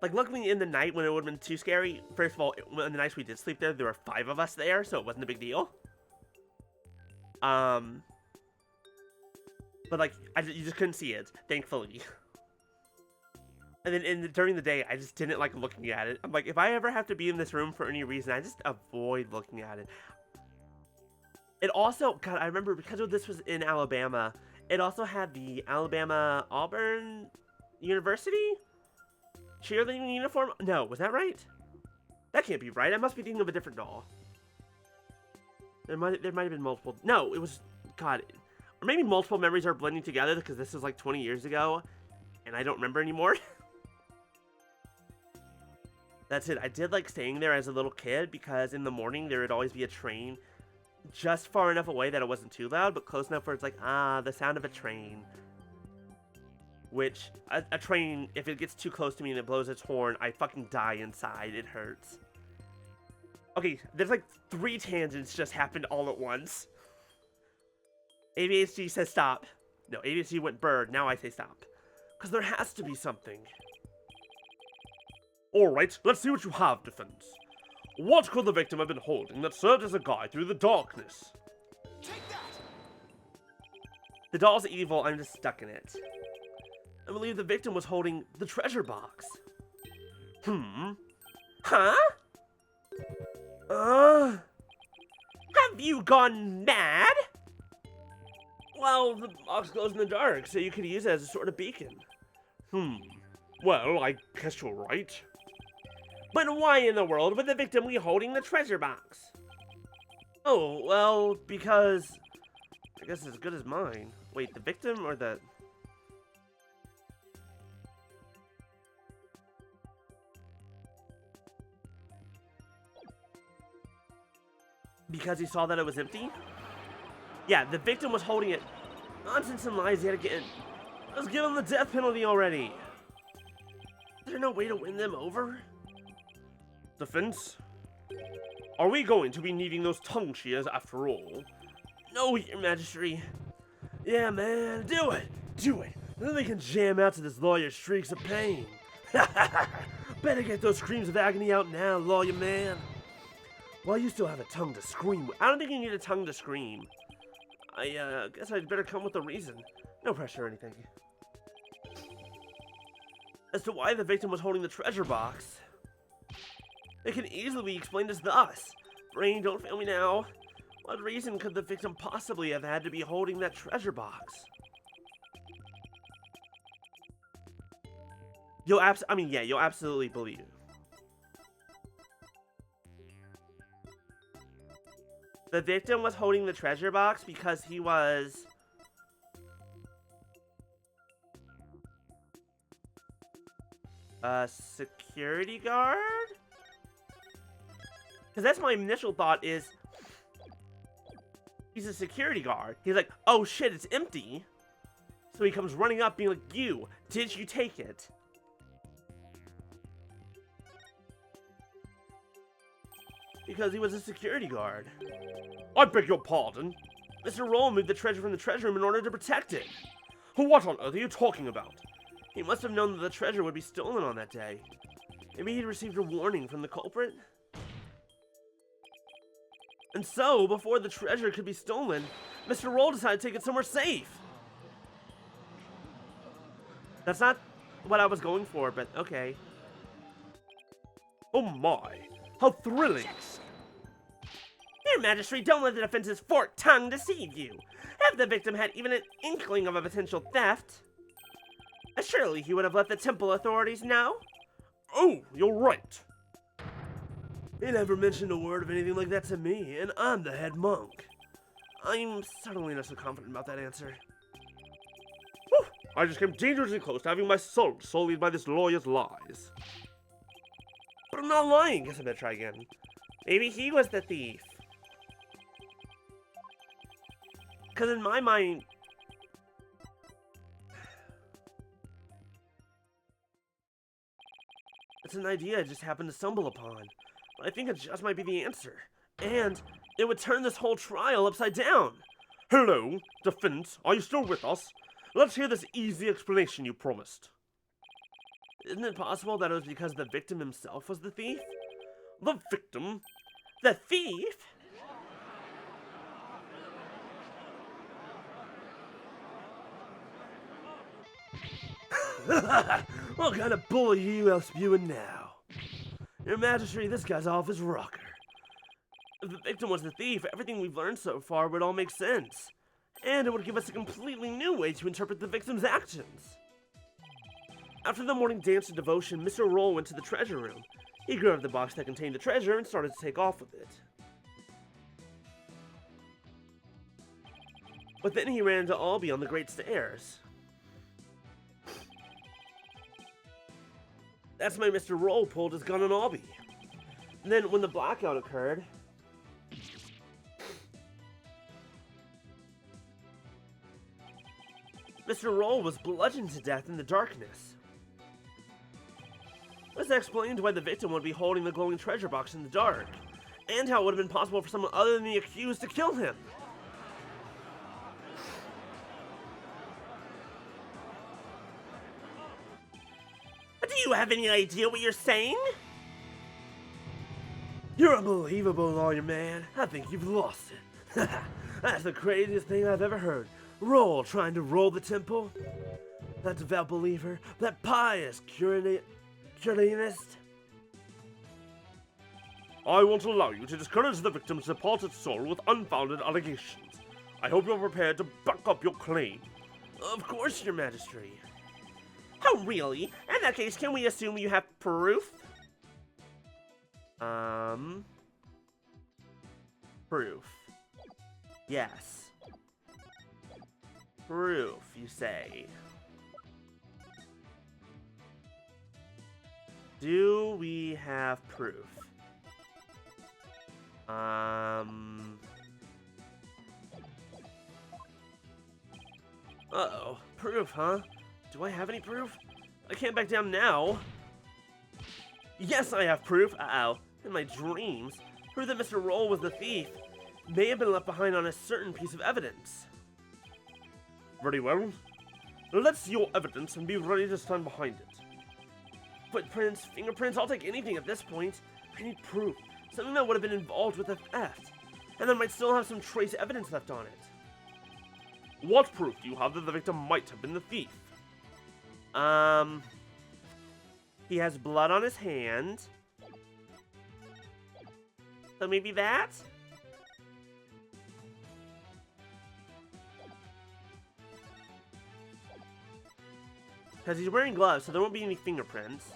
when it would have been too scary, first of all, in the nights we did sleep there were 5 of us there, so it wasn't a big deal. But like, you just couldn't see it, thankfully. And then during the day, I just didn't like looking at it. I'm like, if I ever have to be in this room for any reason, I just avoid looking at it. It also, God, I remember because this was in Alabama, it also had the Alabama Auburn University cheerleading uniform. No, was that right? That can't be right. I must be thinking of a different doll. There might have been multiple. No, it was, God, or maybe multiple memories are blending together because this was like 20 years ago, and I don't remember anymore. That's it. I did like staying there as a little kid because in the morning there would always be a train just far enough away that it wasn't too loud, but close enough where it's like, the sound of a train. Which, a train, if it gets too close to me and it blows its horn, I fucking die inside. It hurts. Okay, there's like 3 tangents just happened all at once. ADHD says stop. No, ADHD went bird. Now I say stop. Because there has to be something. Alright, let's see what you have, Defense. What could the victim have been holding that served as a guide through the darkness? Take that! The doll's evil, I'm just stuck in it. I believe the victim was holding the treasure box. Huh? Have you gone mad? Well, the box glows in the dark, so you could use it as a sort of beacon. Well, I guess you're right. But why in the world would the victim be holding the treasure box? Oh, well, because I guess it's as good as mine. Wait, the victim or the... Because he saw that it was empty? Yeah, the victim was holding it. Nonsense and lies yet again. Let's give him the death penalty already. Is there no way to win them over? Defense? Are we going to be needing those tongue shears after all? No, Your Majesty. Yeah, man, do it. Do it. Then we can jam out to this lawyer's shrieks of pain. Better get those screams of agony out now, lawyer man. Well, you still have a tongue to scream with. I don't think you need a tongue to scream. I guess I'd better come with a reason. No pressure or anything. As to why the victim was holding the treasure box, it can easily be explained as thus. Brain, don't fail me now. What reason could the victim possibly have had to be holding that treasure box? You'll absolutely believe it. The victim was holding the treasure box because he was... a security guard? Because that's my initial thought is... he's a security guard. He's like, oh shit, it's empty. So he comes running up being like, you, did you take it? Because he was a security guard. I beg your pardon? Mr. Roll moved the treasure from the treasure room in order to protect it. What on earth are you talking about? He must have known that the treasure would be stolen on that day. Maybe he'd received a warning from the culprit? And so, before the treasure could be stolen, Mr. Roll decided to take it somewhere safe. That's not what I was going for, but okay. Oh my, how thrilling! Your Majesty, don't let the defense's forked tongue deceive you. If the victim had even an inkling of a potential theft, surely he would have let the temple authorities know. Oh, you're right. He never mentioned a word of anything like that to me, and I'm the head monk. I'm certainly not so confident about that answer. Whew, I just came dangerously close to having my soul sullied by this lawyer's lies. But I'm not lying. Guess I better try again. Maybe he was the thief. Because in my mind... It's an idea I just happened to stumble upon. But I think it just might be the answer. And it would turn this whole trial upside down. Hello, defense, are you still with us? Let's hear this easy explanation you promised. Isn't it possible that it was because the victim himself was the thief? The victim? The thief? What kind of bull are you spewing now? Your Majesty, this guy's off his rocker. If the victim was the thief, everything we've learned so far would all make sense. And it would give us a completely new way to interpret the victim's actions. After the morning dance and devotion, Mr. Roll went to the treasure room. He grabbed the box that contained the treasure and started to take off with it. But then he ran into Albie on the great stairs. That's why Mr. Roll pulled his gun on Albie. And then when the blackout occurred, Mr. Roll was bludgeoned to death in the darkness. This explained why the victim would be holding the glowing treasure box in the dark, and how it would have been possible for someone other than the accused to kill him. Do you have any idea what you're saying? You're unbelievable, lawyer man. I think you've lost it. That's the craziest thing I've ever heard. Roll trying to roll the temple? That devout believer? That pious Curianist? I won't allow you to discourage the victim's departed soul with unfounded allegations. I hope you're prepared to back up your claim. Of course, Your Majesty. Oh, really? In that case, can we assume you have proof? Proof. Yes. Proof, you say. Do we have proof? Uh-oh. Proof, huh? Do I have any proof? I can't back down now. Yes, I have proof. Uh-oh. In my dreams, proof that Mr. Roll was the thief may have been left behind on a certain piece of evidence. Very well. Let's see your evidence and be ready to stand behind it. Footprints, fingerprints, I'll take anything at this point. I need proof. Something that would have been involved with the theft. And that might still have some trace evidence left on it. What proof do you have that the victim might have been the thief? He has blood on his hand. So maybe that? Because he's wearing gloves, so there won't be any fingerprints.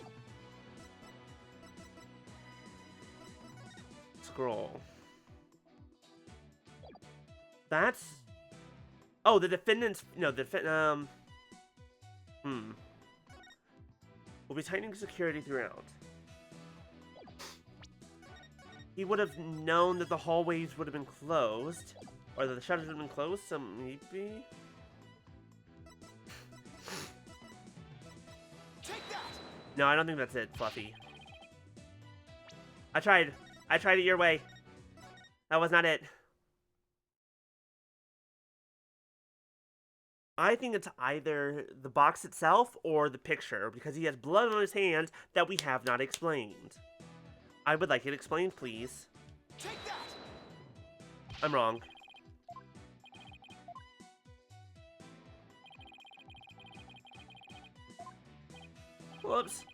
Scroll. That's... Oh, the defendant's... No, the We'll be tightening security throughout. He would have known that the hallways would have been closed. Or that the shutters would have been closed, so maybe... No, I don't think that's it, Fluffy. I tried it your way. That was not it. I think it's either the box itself or the picture, because he has blood on his hand that we have not explained. I would like it explained, please. Take that! I'm wrong. Whoops.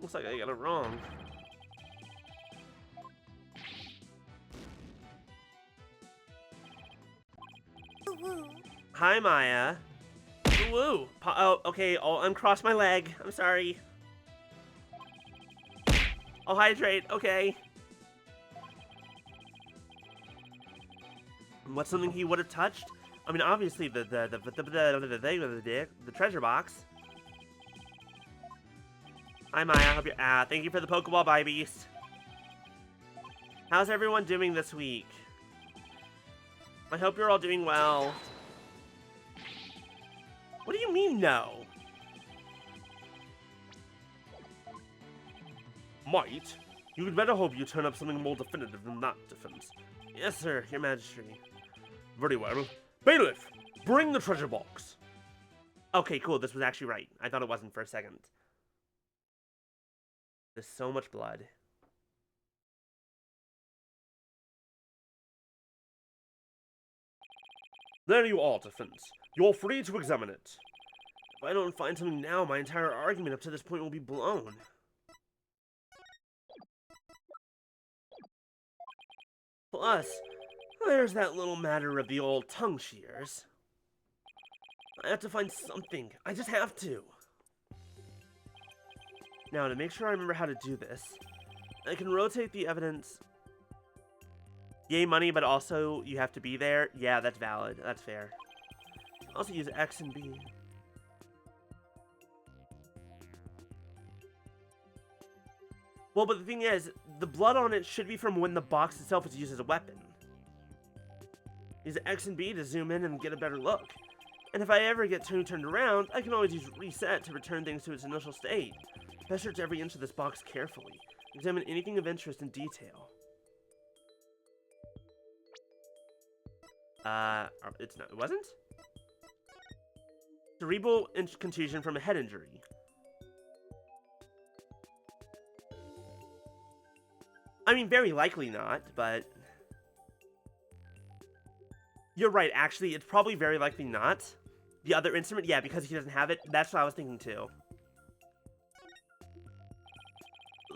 Looks like I got it wrong. Hi, Maya. Woo! Oh, okay, I'll uncross my leg. I'm sorry. I'll hydrate, okay. What's something he would have touched? I mean, obviously the treasure box. Hi, Maya. Hope you're. Thank you for the Pokeball, Bye Beast. How's everyone doing this week? I hope you're all doing well. What do you mean, no? Might, you'd better hope you turn up something more definitive than that defense. Yes, sir, Your Majesty. Very well. Bailiff, bring the treasure box. Okay, cool. This was actually right. I thought it wasn't for a second. There's so much blood. There you are, defense. You're free to examine it. If I don't find something now, my entire argument up to this point will be blown. Plus, there's that little matter of the old tongue shears. I have to find something. I just have to. Now, to make sure I remember how to do this, I can rotate the evidence. Yay, money, but also you have to be there. Yeah, that's valid. That's fair. Also use X and B. Well, but the thing is, the blood on it should be from when the box itself is used as a weapon. Use X and B to zoom in and get a better look. And if I ever get turned around, I can always use reset to return things to its initial state. I search every inch of this box carefully. Examine anything of interest in detail. It wasn't? Cerebral contusion from a head injury. I mean, very likely not, but... You're right, actually, it's probably very likely not. The other instrument, yeah, because he doesn't have it. That's what I was thinking, too.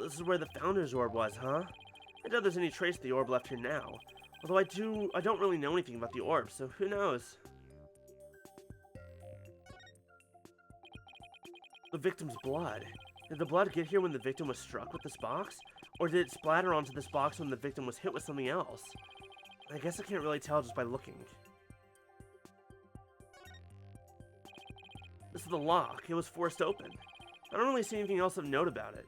This is where the Founder's Orb was, huh? I doubt there's any trace of the orb left here now. Although I don't really know anything about the orb, so who knows? The victim's blood. Did the blood get here when the victim was struck with this box? Or did it splatter onto this box when the victim was hit with something else? I guess I can't really tell just by looking. This is the lock. It was forced open. I don't really see anything else of note about it.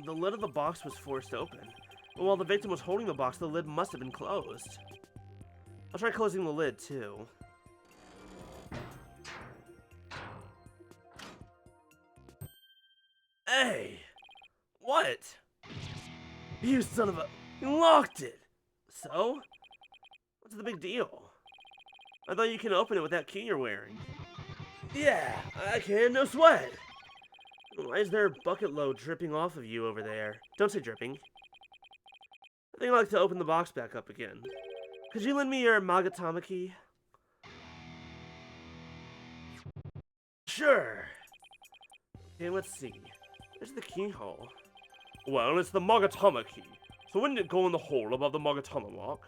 The lid of the box was forced open. But while the victim was holding the box, the lid must have been closed. I'll try closing the lid, too. Hey! What? You son of a... You locked it! So? What's the big deal? I thought you can open it with that key you're wearing. Yeah, I can, no sweat! Why is there a bucket load dripping off of you over there? Don't say dripping. I think I'd like to open the box back up again. Could you lend me your Magatama key? Sure. Okay, let's see. There's the keyhole. Well, it's the Magatama key. So wouldn't it go in the hole above the Magatama mark?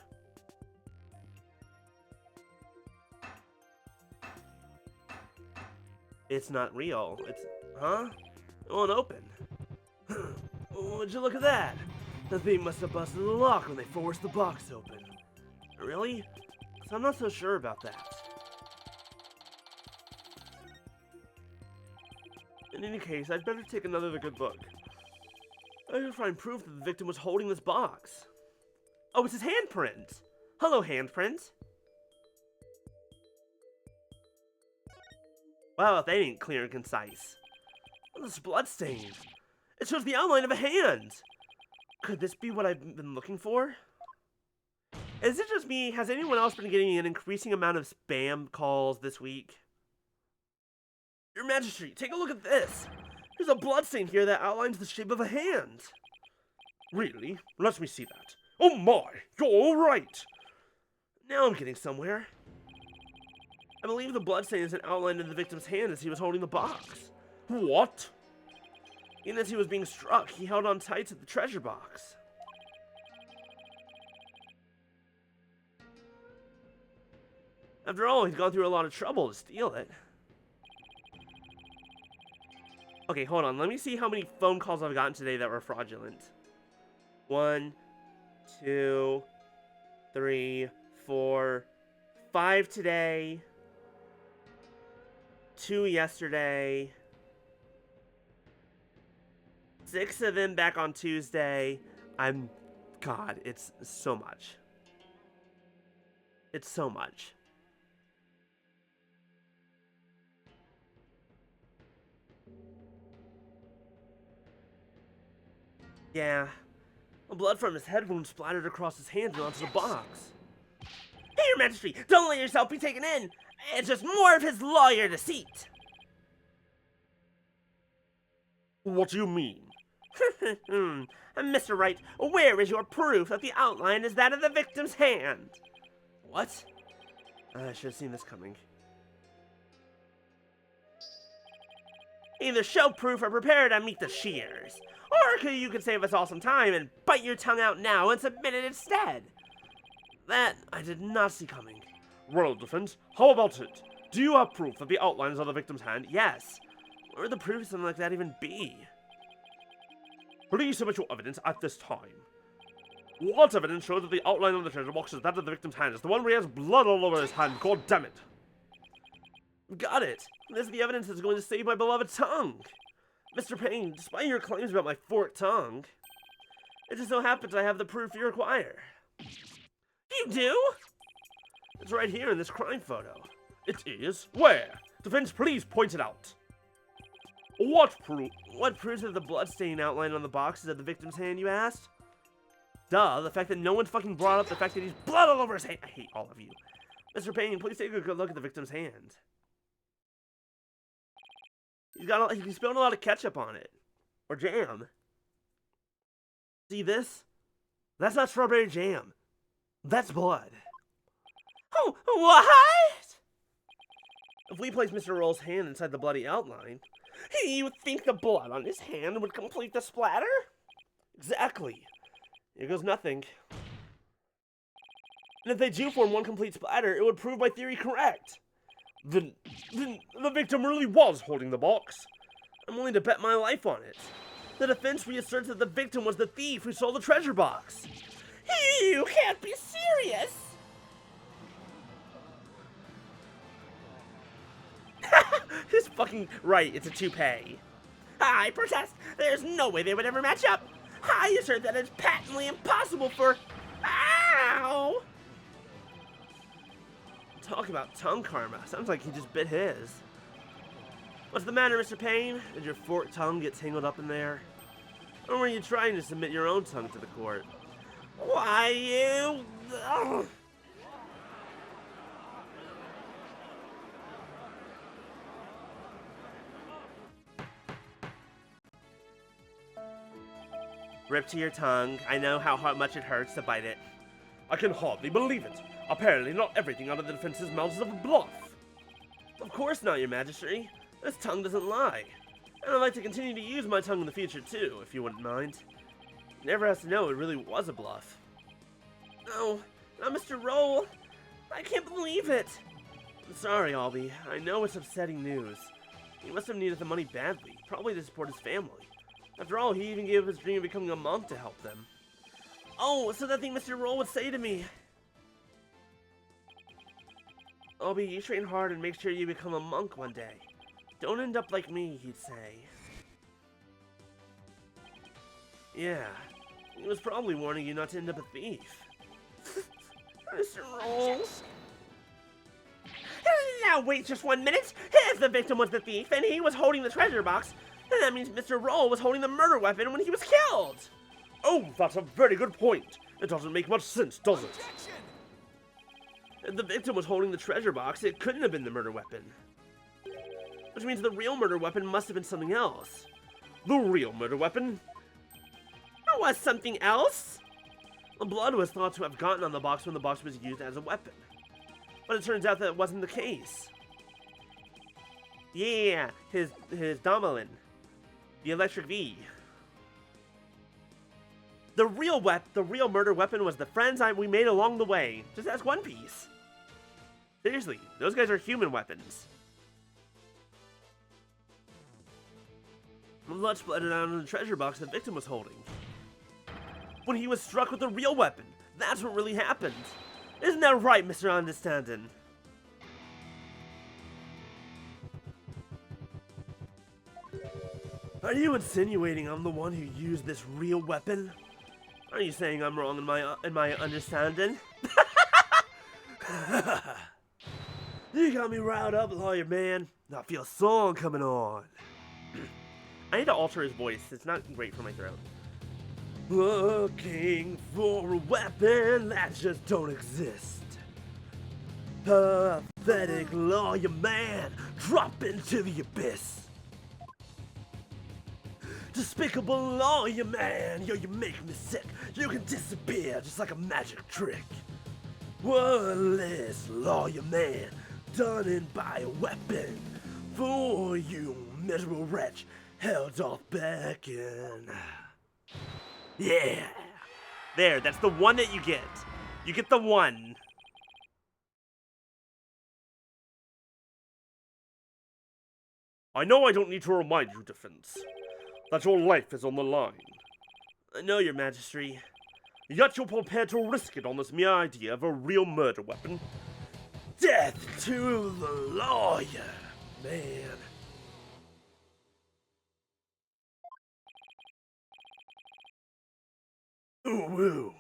It's not real. It's... Huh? It won't open. Would you look at that? The thief must have busted the lock when they forced the box open. Really? 'Cause I'm not so sure about that. In any case, I'd better take another good look. I can find proof that the victim was holding this box. Oh, it's his handprint! Hello, handprint! Wow, if that ain't clear and concise. This bloodstained. It shows the outline of a hand! Could this be what I've been looking for? Is it just me? Has anyone else been getting an increasing amount of spam calls this week? Your Majesty, take a look at this! There's a bloodstain here that outlines the shape of a hand! Really? Let me see that. Oh my! You're all right! Now I'm getting somewhere. I believe the bloodstain is an outline in the victim's hand as he was holding the box. What? Even as he was being struck, he held on tight to the treasure box. After all, he's gone through a lot of trouble to steal it. Okay, hold on. Let me see how many phone calls I've gotten today that were fraudulent. 1, 2, 3, 4, 5 today. 2 yesterday. 6 of them back on Tuesday. God, it's so much. It's so much. Yeah. Blood from his head wound splattered across his hands and onto the box. Hey, Your Majesty, don't let yourself be taken in. It's just more of his lawyer deceit. What do you mean? Mr. Wright, where is your proof that the outline is that of the victim's hand? What? I should have seen this coming. Either show proof or prepare to meet the shears. Or you could save us all some time and bite your tongue out now and submit it instead. That I did not see coming. Well, defense, how about it? Do you have proof that the outlines are the victim's hand? Yes. Where would the proof of something like that even be? Please submit your evidence at this time. What evidence shows that the outline on the treasure box is that of the victim's hand? It's the one where he has blood all over his hand. God damn it. Got it. This is the evidence that's going to save my beloved tongue. Mr. Payne, despite your claims about my forked tongue, it just so happens I have the proof you require. You do? It's right here in this crime photo. It is? Where? Defense, please point it out. What proof? What proves that the bloodstain outline on the box is of the victim's hand, you asked? Duh, the fact that no one fucking brought up the fact that he's blood all over his hand. I hate all of you. Mr. Payne, please take a good look at the victim's hand. He spilled a lot of ketchup on it. Or jam. See this? That's not strawberry jam. That's blood. Oh, what? If we place Mr. Roll's hand inside the bloody outline... You think the blood on his hand would complete the splatter? Exactly. Here goes nothing. And if they do form one complete splatter, it would prove my theory correct. Then the victim really was holding the box. I'm willing to bet my life on it. The defense reasserts that the victim was the thief who stole the treasure box. You can't be serious! He's fucking right, it's a toupee. I protest. There's no way they would ever match up. I assert that it's patently impossible for... Ow! Talk about tongue karma. Sounds like he just bit his. What's the matter, Mr. Payne? Did your forked tongue get tangled up in there? Or were you trying to submit your own tongue to the court? Why, you... Ugh. Rip to your tongue. I know how much it hurts to bite it. I can hardly believe it. Apparently not everything out of the defense's mouth is a bluff. Of course not, Your Majesty. This tongue doesn't lie. And I'd like to continue to use my tongue in the future, too, if you wouldn't mind. He never has to know it really was a bluff. No, not Mr. Roll. I can't believe it. I'm sorry, Albie. I know it's upsetting news. He must have needed the money badly, probably to support his family. After all, he even gave up his dream of becoming a monk to help them. Oh, so that thing Mr. Roll would say to me. Albie, you train hard and make sure you become a monk one day. Don't end up like me, he'd say. Yeah, he was probably warning you not to end up a thief. Mr. Roll. Now wait just 1 minute. If the victim was the thief and he was holding the treasure box, then that means Mr. Roll was holding the murder weapon when he was killed. Oh, that's a very good point. It doesn't make much sense, does it? Objection! If the victim was holding the treasure box, it couldn't have been the murder weapon. Which means the real murder weapon must have been something else. The real murder weapon? There was something else? The blood was thought to have gotten on the box when the box was used as a weapon. But it turns out that wasn't the case. Yeah, his Domelin. The Electric V. The real murder weapon was the friends we made along the way. Just ask One Piece. Seriously, those guys are human weapons. Blood splattered out on the treasure box the victim was holding. When he was struck with a real weapon. That's what really happened. Isn't that right, Mr. Understanding? Are you insinuating I'm the one who used this real weapon? Are you saying I'm wrong in my understanding? You got me riled up, lawyer man. I feel a song coming on. I need to alter his voice. It's not great for my throat. Looking for a weapon that just don't exist. Pathetic lawyer man, drop into the abyss. Despicable lawyer man, yo, you make me sick. You can disappear just like a magic trick. Worthless lawyer man, done in by a weapon. For you miserable wretch, held off beckon. Yeah. There, that's the one that you get. You get the one. I know I don't need to remind you, Defense, that your life is on the line. I know, Your Majesty. Yet you're prepared to risk it on this mere idea of a real murder weapon. Death to the lawyer, man. Ooh woo.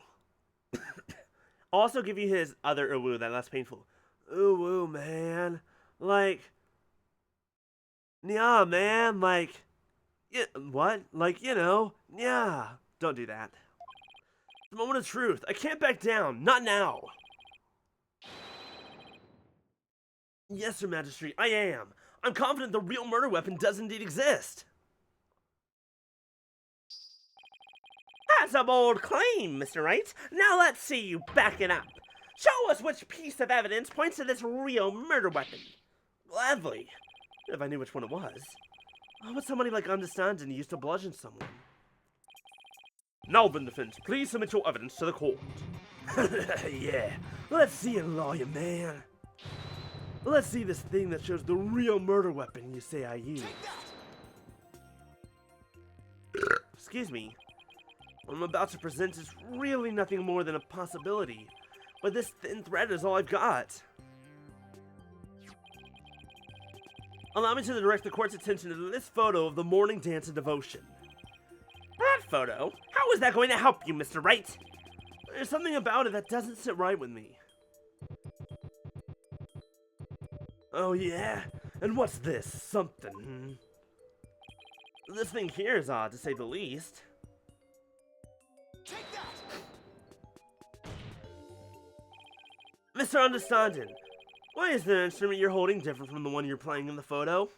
I'll also give you his other ooh woo, that less painful. Ooh woo, man. Like, yeah, man. Like, yeah, what? Like, you know, yeah. Don't do that. The moment of truth. I can't back down. Not now. Yes, Your Majesty, I am. I'm confident the real murder weapon does indeed exist. That's a bold claim, Mr. Wright. Now let's see you back it up. Show us which piece of evidence points to this real murder weapon. Gladly. If I knew which one it was. How would somebody like understanding use to bludgeon someone? Now then, Defense, please submit your evidence to the court. Yeah, let's see it, lawyer man. Let's see this thing that shows the real murder weapon you say I used. Excuse me. What I'm about to present is really nothing more than a possibility, but this thin thread is all I've got. Allow me to direct the court's attention to this photo of the morning dance of devotion. That photo? How is that going to help you, Mr. Wright? There's something about it that doesn't sit right with me. Oh yeah? And what's this? Something? This thing here is odd, to say the least. Take that! Mr. Understanding, why is the instrument you're holding different from the one you're playing in the photo?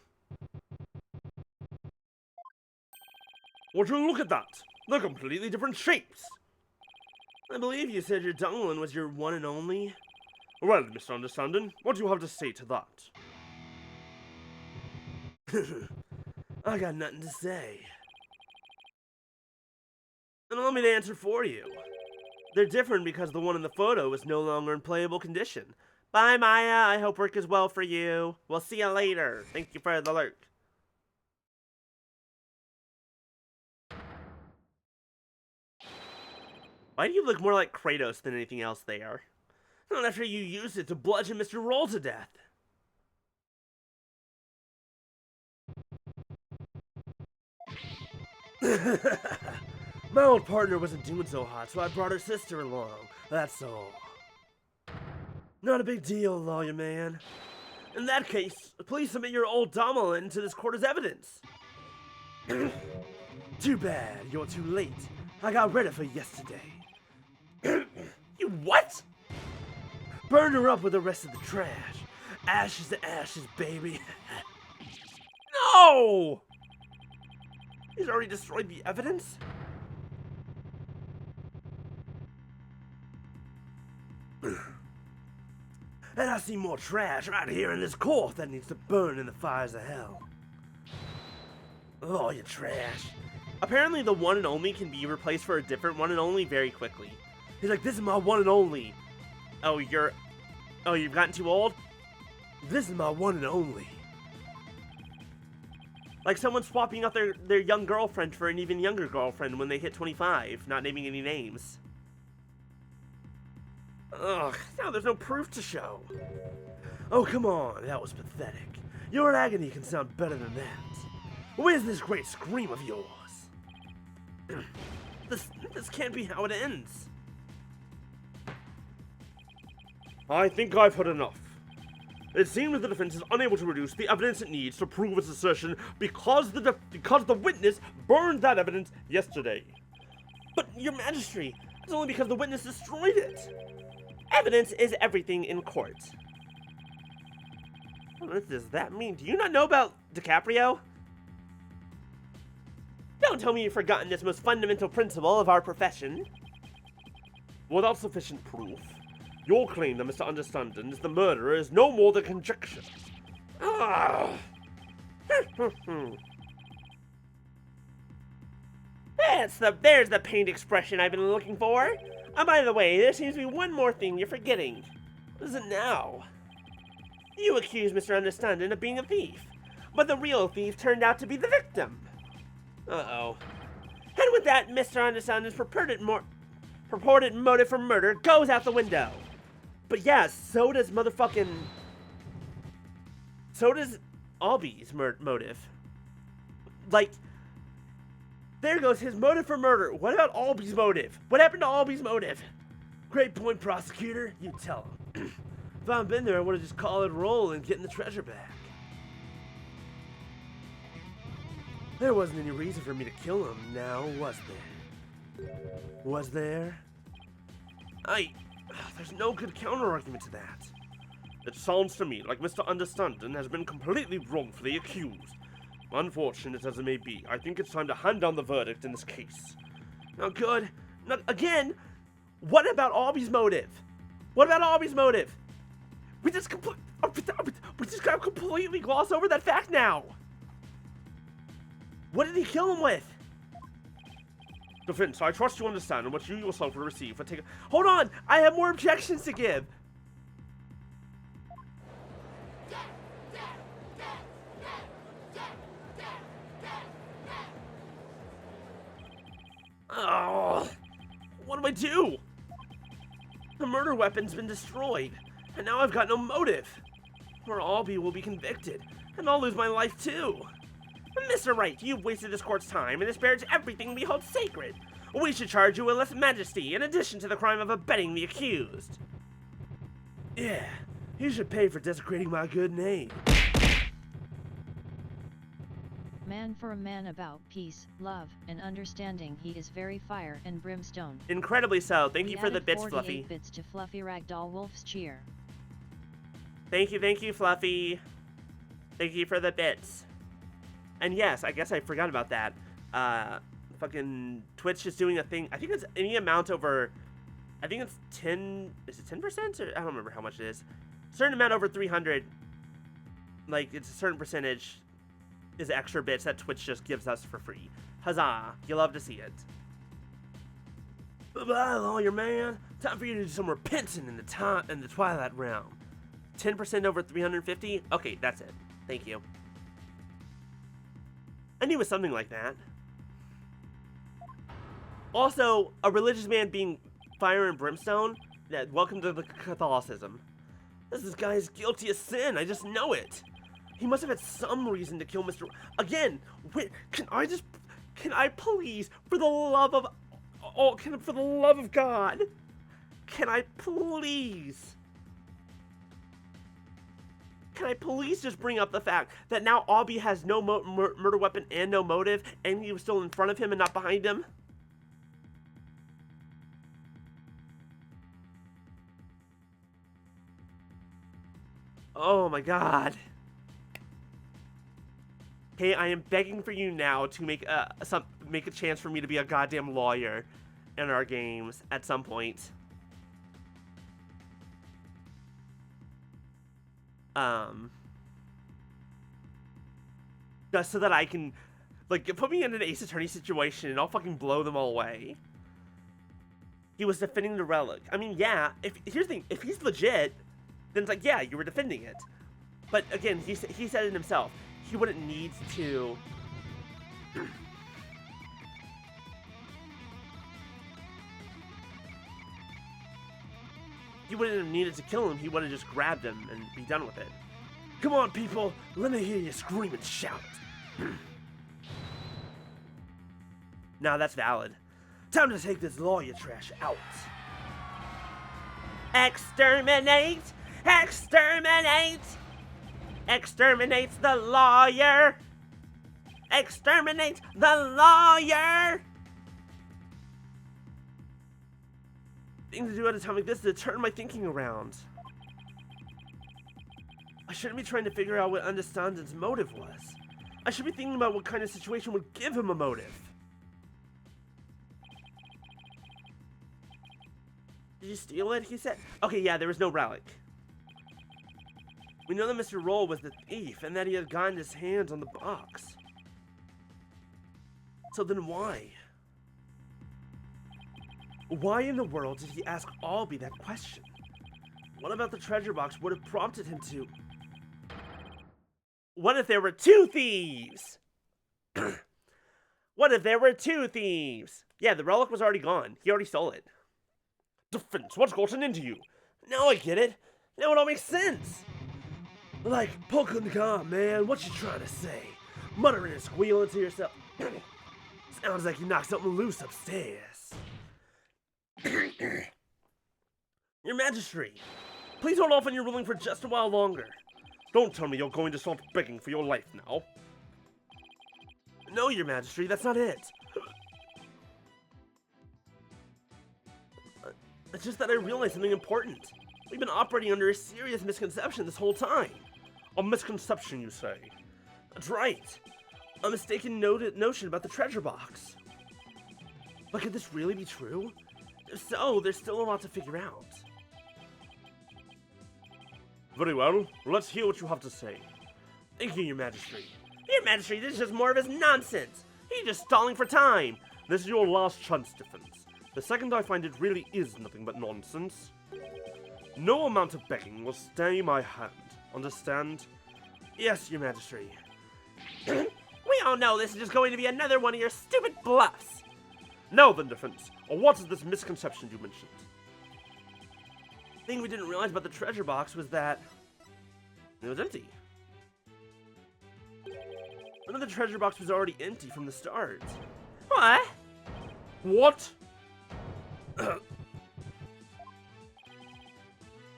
Would you look at that? They're completely different shapes. I believe you said your Dunglin was your one and only. Well, Mr. Understanding, what do you have to say to that? I got nothing to say. And allow me to answer for you. They're different because the one in the photo is no longer in playable condition. Bye, Maya. I hope work is well for you. We'll see you later. Thank you for the lurk. Why do you look more like Kratos than anything else there? Not after you used it to bludgeon Mr. Roll to death. My old partner wasn't doing so hot, so I brought her sister along. That's all. Not a big deal, lawyer man. In that case, please submit your old Domelin to this court as evidence. Too bad, you're too late. I got rid of her yesterday. You what? Burned her up with the rest of the trash. Ashes to ashes, baby. No! He's already destroyed the evidence? And I see more trash right here in this court that needs to burn in the fires of hell. Oh, you trash. Apparently the one and only can be replaced for a different one and only very quickly. He's like, this is my one and only. Oh, you've gotten too old? This is my one and only. Like someone swapping out their young girlfriend for an even younger girlfriend when they hit 25, not naming any names. Ugh, now there's no proof to show. Oh, come on, that was pathetic. Your agony can sound better than that. Where's this great scream of yours? This can't be how it ends. I think I've heard enough. It seems the defense is unable to produce the evidence it needs to prove its assertion because the witness burned that evidence yesterday. But, Your Majesty, it's only because the witness destroyed it. Evidence is everything in court. What does that mean? Do you not know about DiCaprio? Don't tell me you've forgotten this most fundamental principle of our profession. Without sufficient proof, your claim that Mr. Understanding is the murderer is no more than conjecture. Ah. There's the pained expression I've been looking for. By the way, there seems to be one more thing you're forgetting. What is it now? You accuse Mr. Understanding of being a thief, but the real thief turned out to be the victim. Uh-oh. And with that, Mr. Understanding's purported motive for murder goes out the window. But yeah, so does Albie's motive. Like, there goes his motive for murder. What about Albie's motive? What happened to Albie's motive? Great point, prosecutor. You tell him. If I'd been there, I would have just called it a roll and getting the treasure back. There wasn't any reason for me to kill him, now was there? Was there? There's no good counter-argument to that. It sounds to me like Mr. Understanding has been completely wrongfully accused. Unfortunate as it may be, I think it's time to hand down the verdict in this case. Oh, good. Not again. What about Albie's motive? What about Albie's motive? We just gotta completely gloss over that fact now. What did he kill him with? Defense, I trust you understand what you yourself will receive for taking— Hold on, I have more objections to give. Oh, what do I do? The murder weapon's been destroyed, and now I've got no motive. Or Albie will be convicted, and I'll lose my life too. Mr. Wright, you've wasted this court's time and disparaged everything we hold sacred. We should charge you with less majesty in addition to the crime of abetting the accused. Yeah, you should pay for desecrating my good name. Man for a man about peace, love, and understanding, he is very fire and brimstone. Incredibly so. Thank you for the added bits, 48 Fluffy. bits to Fluffy Ragdoll Wolf's cheer. Thank you, Fluffy. Thank you for the bits. And yes, I guess I forgot about that. Fucking Twitch is doing a thing. I think it's any amount over, I think it's 10, is it 10%? Or I don't remember how much it is. Certain amount over 300, like it's a certain percentage is extra bits that Twitch just gives us for free. Huzzah, you love to see it. Bye-bye, lawyer man. Time for you to do some repenting in the Twilight Realm. 10% over 350? Okay, that's it. Thank you. I knew it was something like that. Also, a religious man being fire and brimstone? Yeah, welcome to the Catholicism. This guy is guilty of sin, I just know it. He must have had some reason to kill Mr. Again, wait, can I please, for the love of God, can I please just bring up the fact that now Albie has no murder weapon and no motive, and he was still in front of him and not behind him? Oh my God. Hey, I am begging for you now to make a chance for me to be a goddamn lawyer in our games at some point. Just so that I can, like, put me in an Ace Attorney situation and I'll fucking blow them all away. He was defending the relic. I mean, yeah, here's the thing, if he's legit, then it's like, yeah, you were defending it. But again, he said it himself. He wouldn't need to... He wouldn't have needed to kill him, he would have just grabbed him and be done with it. Come on, people, let me hear you scream and shout. Now that's valid. Time to take this lawyer trash out. Exterminate! Exterminate! Exterminates the lawyer! Exterminate the lawyer! Thing to do at a time like this is to turn my thinking around. I shouldn't be trying to figure out what Understanding's motive was. I should be thinking about what kind of situation would give him a motive. Did you steal it? He said. Okay, yeah, there was no relic. We know that Mr. Roll was the thief and that he had gotten his hands on the box. So then why? Why in the world did he ask Albie that question? What about the treasure box would have prompted him to... What if there were two thieves? What if there were two thieves? Yeah, the relic was already gone. He already stole it. Defense, what's gotten into you? Now I get it. Now it all makes sense. Like, poke in the car, man. What you trying to say? Muttering and squealing to yourself. Sounds like you knocked something loose upstairs. Your Majesty, please hold off on your ruling for just a while longer. Don't tell me you're going to start begging for your life now. No, Your Majesty, that's not it. It's just that I realized something important. We've been operating under a serious misconception this whole time. A misconception, you say? That's right. A mistaken notion about the treasure box. But could this really be true? If so, there's still a lot to figure out. Very well, let's hear what you have to say. Thank you, Your Majesty. Your Majesty, this is just more of his nonsense. He's just stalling for time. This is your last chance, Defense. The second I find it really is nothing but nonsense, no amount of begging will stay my hand. Understand? Yes, Your Majesty. We all know this is just going to be another one of your stupid bluffs. Now then, Defense, or what is this misconception you mentioned? The thing we didn't realize about the treasure box was that it was empty. None of the treasure box was already empty from the start. What? What?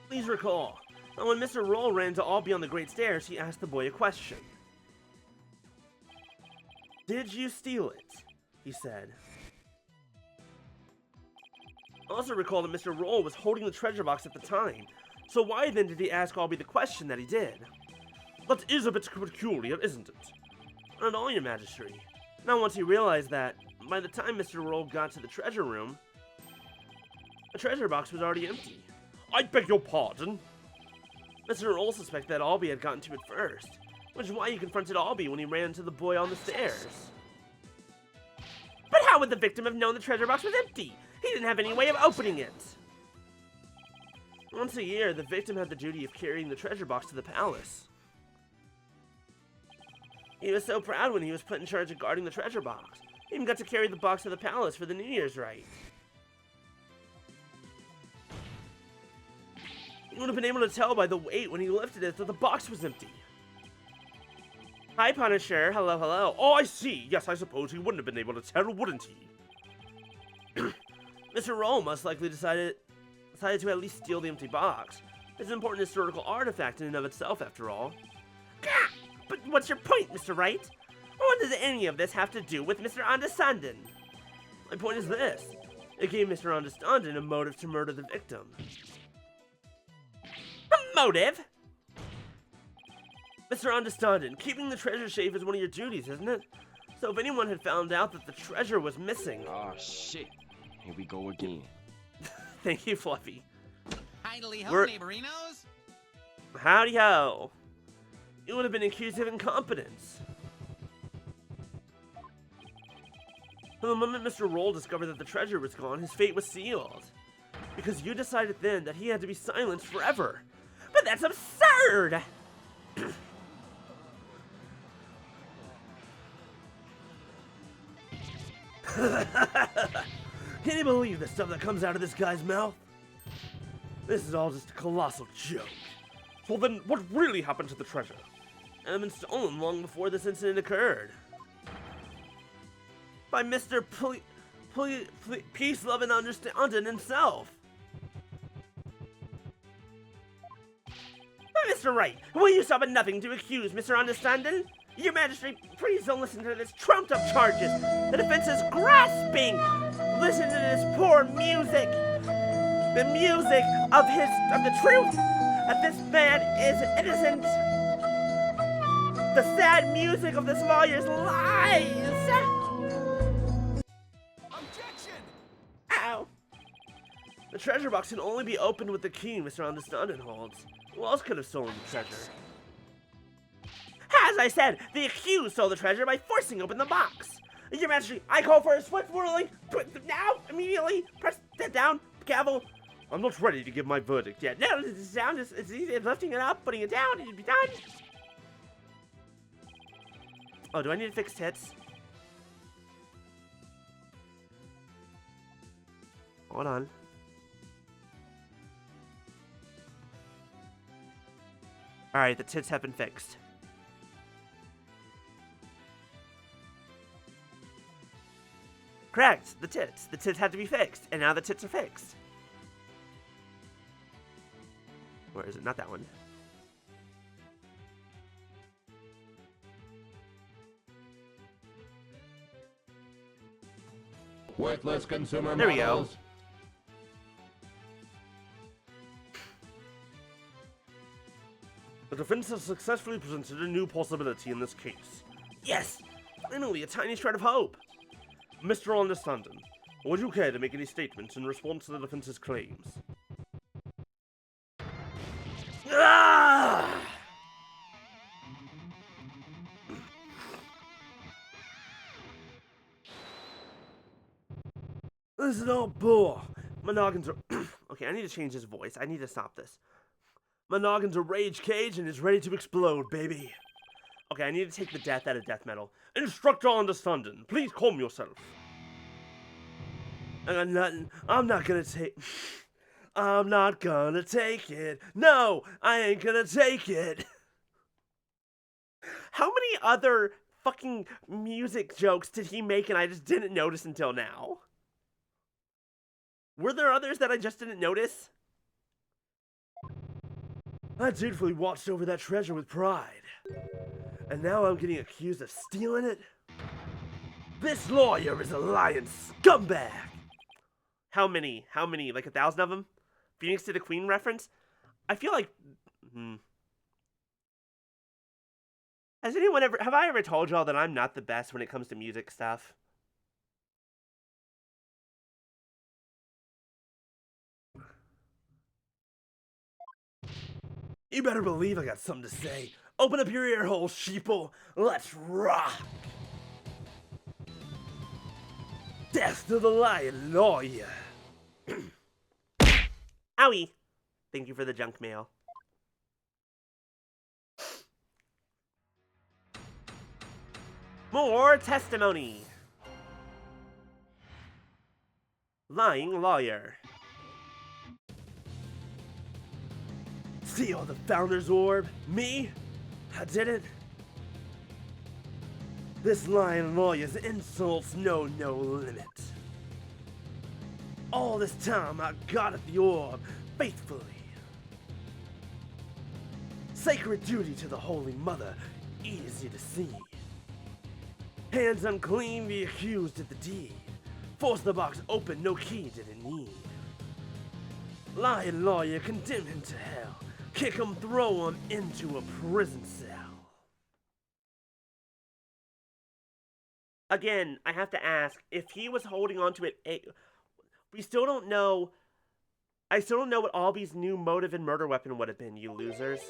Please recall, that when Mr. Roll ran to Albie on the Great Stairs, he asked the boy a question. Did you steal it? He said. Also recall that Mr. Roll was holding the treasure box at the time, so why then did he ask Albie the question that he did? That is a bit peculiar, isn't it? Not at all, Your Majesty. Not once he realized that, by the time Mr. Roll got to the treasure room, the treasure box was already empty. I beg your pardon? Mr. Roll suspected that Albie had gotten to it first, which is why he confronted Albie when he ran to the boy on the stairs. But how would the victim have known the treasure box was empty? He didn't have any way of opening it. Once a year, the victim had the duty of carrying the treasure box to the palace. He was so proud when he was put in charge of guarding the treasure box. He even got to carry the box to the palace for the New Year's rite. He would have been able to tell by the weight when he lifted it that the box was empty. Hi, Punisher. Hello, hello. Oh, I see. Yes, I suppose he wouldn't have been able to tell, wouldn't he? Mr. Roll most likely decided to at least steal the empty box. It's an important historical artifact in and of itself, after all. Gah! But what's your point, Mr. Wright? What does any of this have to do with Mr. Understanding? My point is this. It gave Mr. Understanding a motive to murder the victim. A motive? Mr. Understanding, keeping the treasure safe is one of your duties, isn't it? So if anyone had found out that the treasure was missing... Oh, shit. Here we go again. Thank you, Fluffy. Idly ho, We're- neighborinos. Howdy ho. You would have been accused of incompetence. From the moment Mr. Roll discovered that the treasure was gone, his fate was sealed. Because you decided then that he had to be silenced forever. But that's absurd! Can you believe the stuff that comes out of this guy's mouth? This is all just a colossal joke. So then, what really happened to the treasure? It had been stolen long before this incident occurred. By Mr. Peace, Love, and Understanding himself. Mr. Wright, will you stop at nothing to accuse Mr. Understanding? Your Majesty, please don't listen to this trumped-up charges. The defense is grasping. Listen to this poor music. The music of the truth. That this man is innocent. The sad music of this lawyer's lies. Objection! Ow. The treasure box can only be opened with the key Mr. Understanding holds. Who else could have stolen the treasure? As I said, the accused stole the treasure by forcing open the box. Your Majesty, I call for a swift ruling. Now, immediately. Press that down, gavel. I'm not ready to give my verdict yet. No, it's down. It's easy. Lifting it up, putting it down. It'd be done. Oh, do I need to fix tits? Hold on. Alright, the tits have been fixed. Correct, the tits. The tits had to be fixed, and now the tits are fixed. Where is it? Not that one. Worthless consumer There we go. models. The defense has successfully presented a new possibility in this case. Yes! Finally, a tiny shred of hope! Mr. Understanding, would you care to make any statements in response to the defense's claims? Ah! This is all bull. My noggins are... Okay, I need to change his voice. I need to stop this. My noggin's a rage cage and is ready to explode, baby. Okay, I need to take the death out of death metal. Instructor Understanding, please calm yourself. I got nothing. I'm not gonna take... I'm not gonna take it. No, I ain't gonna take it. How many other fucking music jokes did he make and I just didn't notice until now? Were there others that I just didn't notice? I dutifully watched over that treasure with pride. And now I'm getting accused of stealing it? This lawyer is a lying scumbag! How many? How many? Like 1,000 of them? Phoenix to the Queen reference? I feel like... Has anyone ever... Have I ever told y'all that I'm not the best when it comes to music stuff? You better believe I got something to say. Open up your ear hole, sheeple. Let's rock. Death to the lion lawyer. Owie. Thank you for the junk mail. More testimony. Lying lawyer. Steal the Founder's Orb? Me? I did it? This lying lawyer's insults know no limit. All this time I guarded the orb faithfully. Sacred duty to the Holy Mother, easy to see. Hands unclean, the accused did the deed. Force the box open, no key did it need. Lying lawyer, condemn him to hell. Kick him, throw him into a prison cell. Again, I have to ask, if he was holding on to it, we still don't know I still don't know what Albie's new motive and murder weapon would have been, you losers.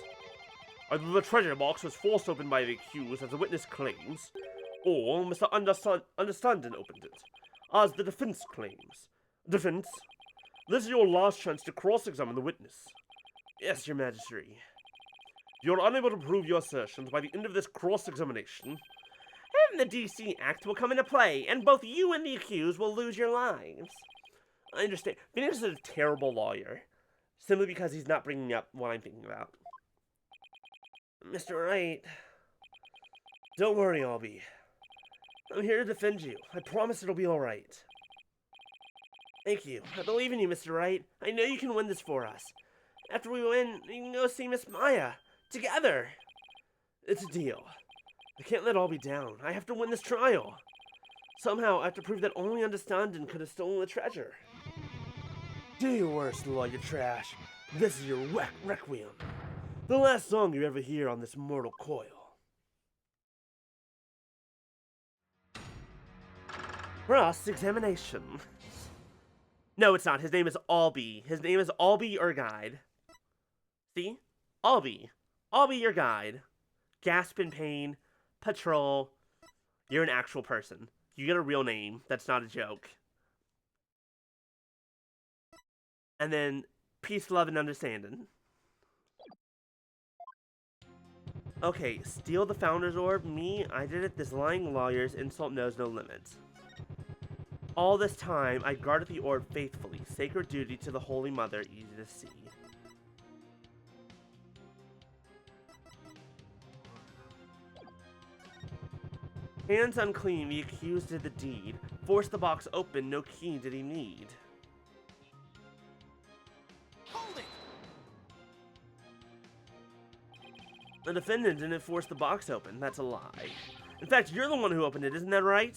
Either the treasure box was forced open by the accused, as the witness claims, or Mr. Understanding opened it, as the defense claims. Defense, this is your last chance to cross-examine the witness. Yes, your majesty. If you're unable to prove your assertions by the end of this cross-examination, And the DC Act will come into play, and both you and the accused will lose your lives. I understand. Phoenix is a terrible lawyer, simply because he's not bringing up what I'm thinking about. Mr. Wright, don't worry, Albie. I'm here to defend you. I promise it'll be alright. Thank you. I believe in you, Mr. Wright. I know you can win this for us. After we win, you can go see Miss Maya. Together. It's a deal. I can't let Albie down. I have to win this trial. Somehow, I have to prove that only Understanding could have stolen the treasure. Do your worst, lawyer trash. This is your requiem. The last song you ever hear on this mortal coil. Cross-examination. No, it's not. His name is Albie. His name is Albie, your guide. See? Albie. Albie, your guide. Gasp in pain. Patrol. You're an actual person. You get a real name. That's not a joke. And then, peace, love, and understanding. Okay, steal the Founder's Orb. Me, I did it. This lying lawyer's insult knows no limit. All this time, I guarded the orb faithfully. Sacred duty to the Holy Mother, easy to see. Hands unclean, the accused did the deed. Forced the box open, no key did he need. Hold it! The defendant didn't force the box open. That's a lie. In fact, you're the one who opened it, isn't that right?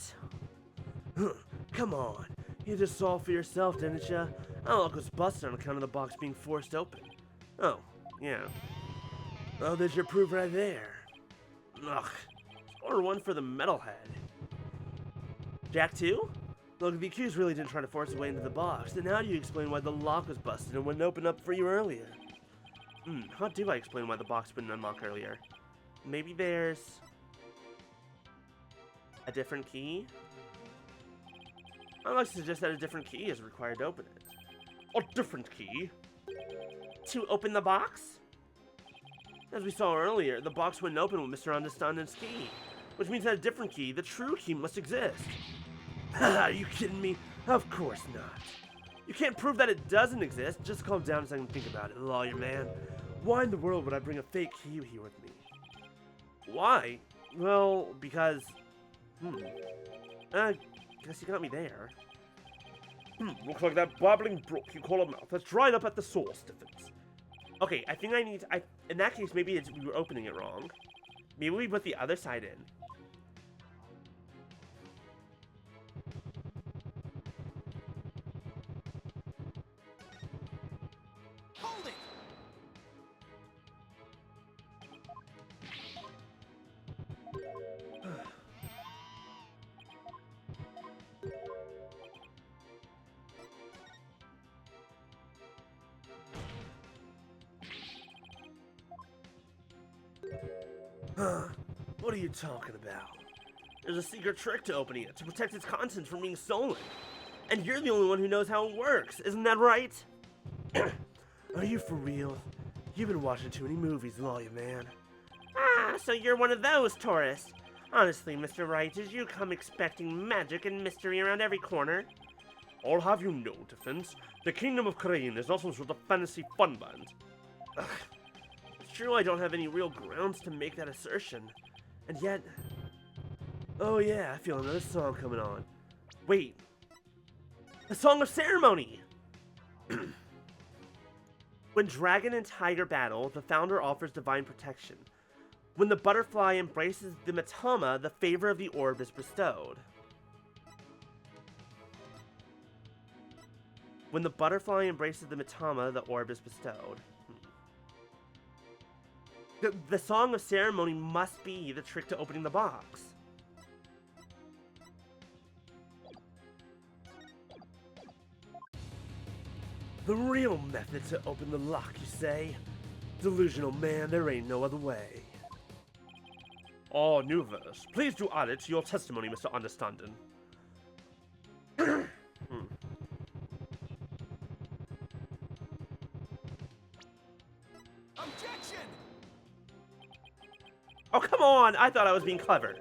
Come on. You just saw for yourself, didn't ya? Our luck was busted on account of the box being forced open. Oh, yeah. Oh, there's your proof right there. Ugh. Or one for the metalhead. Jack 2? Look, the accused really didn't try to force his way into the box. Then how do you explain why the lock was busted and wouldn't open up for you earlier? How do I explain why the box wouldn't unlock earlier? Maybe there's a different key? I'd like to suggest that a different key is required to open it. a different key. To open the box? As we saw earlier, the box wouldn't open with Mr. Understanding's key, which means that a different key, the true key, must exist. Are you kidding me? Of course not. You can't prove that it doesn't exist. Just calm down a second and think about it, lawyer man. Why in the world would I bring a fake key here with me? Why? Well, because... I guess you got me there. Looks like that babbling brook you call a mouth has dried up at the source, Diffins. Okay, I think I need to... in that case, maybe we were opening it wrong. Maybe we put the other side in. Hold it! What are you talking about? There's a secret trick to opening it, to protect its contents from being stolen. And you're the only one who knows how it works, isn't that right? Are you for real? You've been watching too many movies, lawyer man. Ah, so you're one of those tourists. Honestly, Mr. Wright, did you come expecting magic and mystery around every corner? I'll have you know, Diffins, the Kingdom of Crane is not some sort of fantasy funland. Ugh. It's true I don't have any real grounds to make that assertion. And yet... Oh yeah, I feel another song coming on. Wait. A song of ceremony! When dragon and tiger battle, the founder offers divine protection. When the butterfly embraces the Matama, the favor of the orb is bestowed. When the butterfly embraces the Matama, the orb is bestowed. The song of ceremony must be the trick to opening the box. The real method to open the lock, you say? Delusional man, there ain't no other way. Oh, new verse. Please do add it to your testimony, Mr. Understanding. Objection! Oh, come on! I thought I was being clever.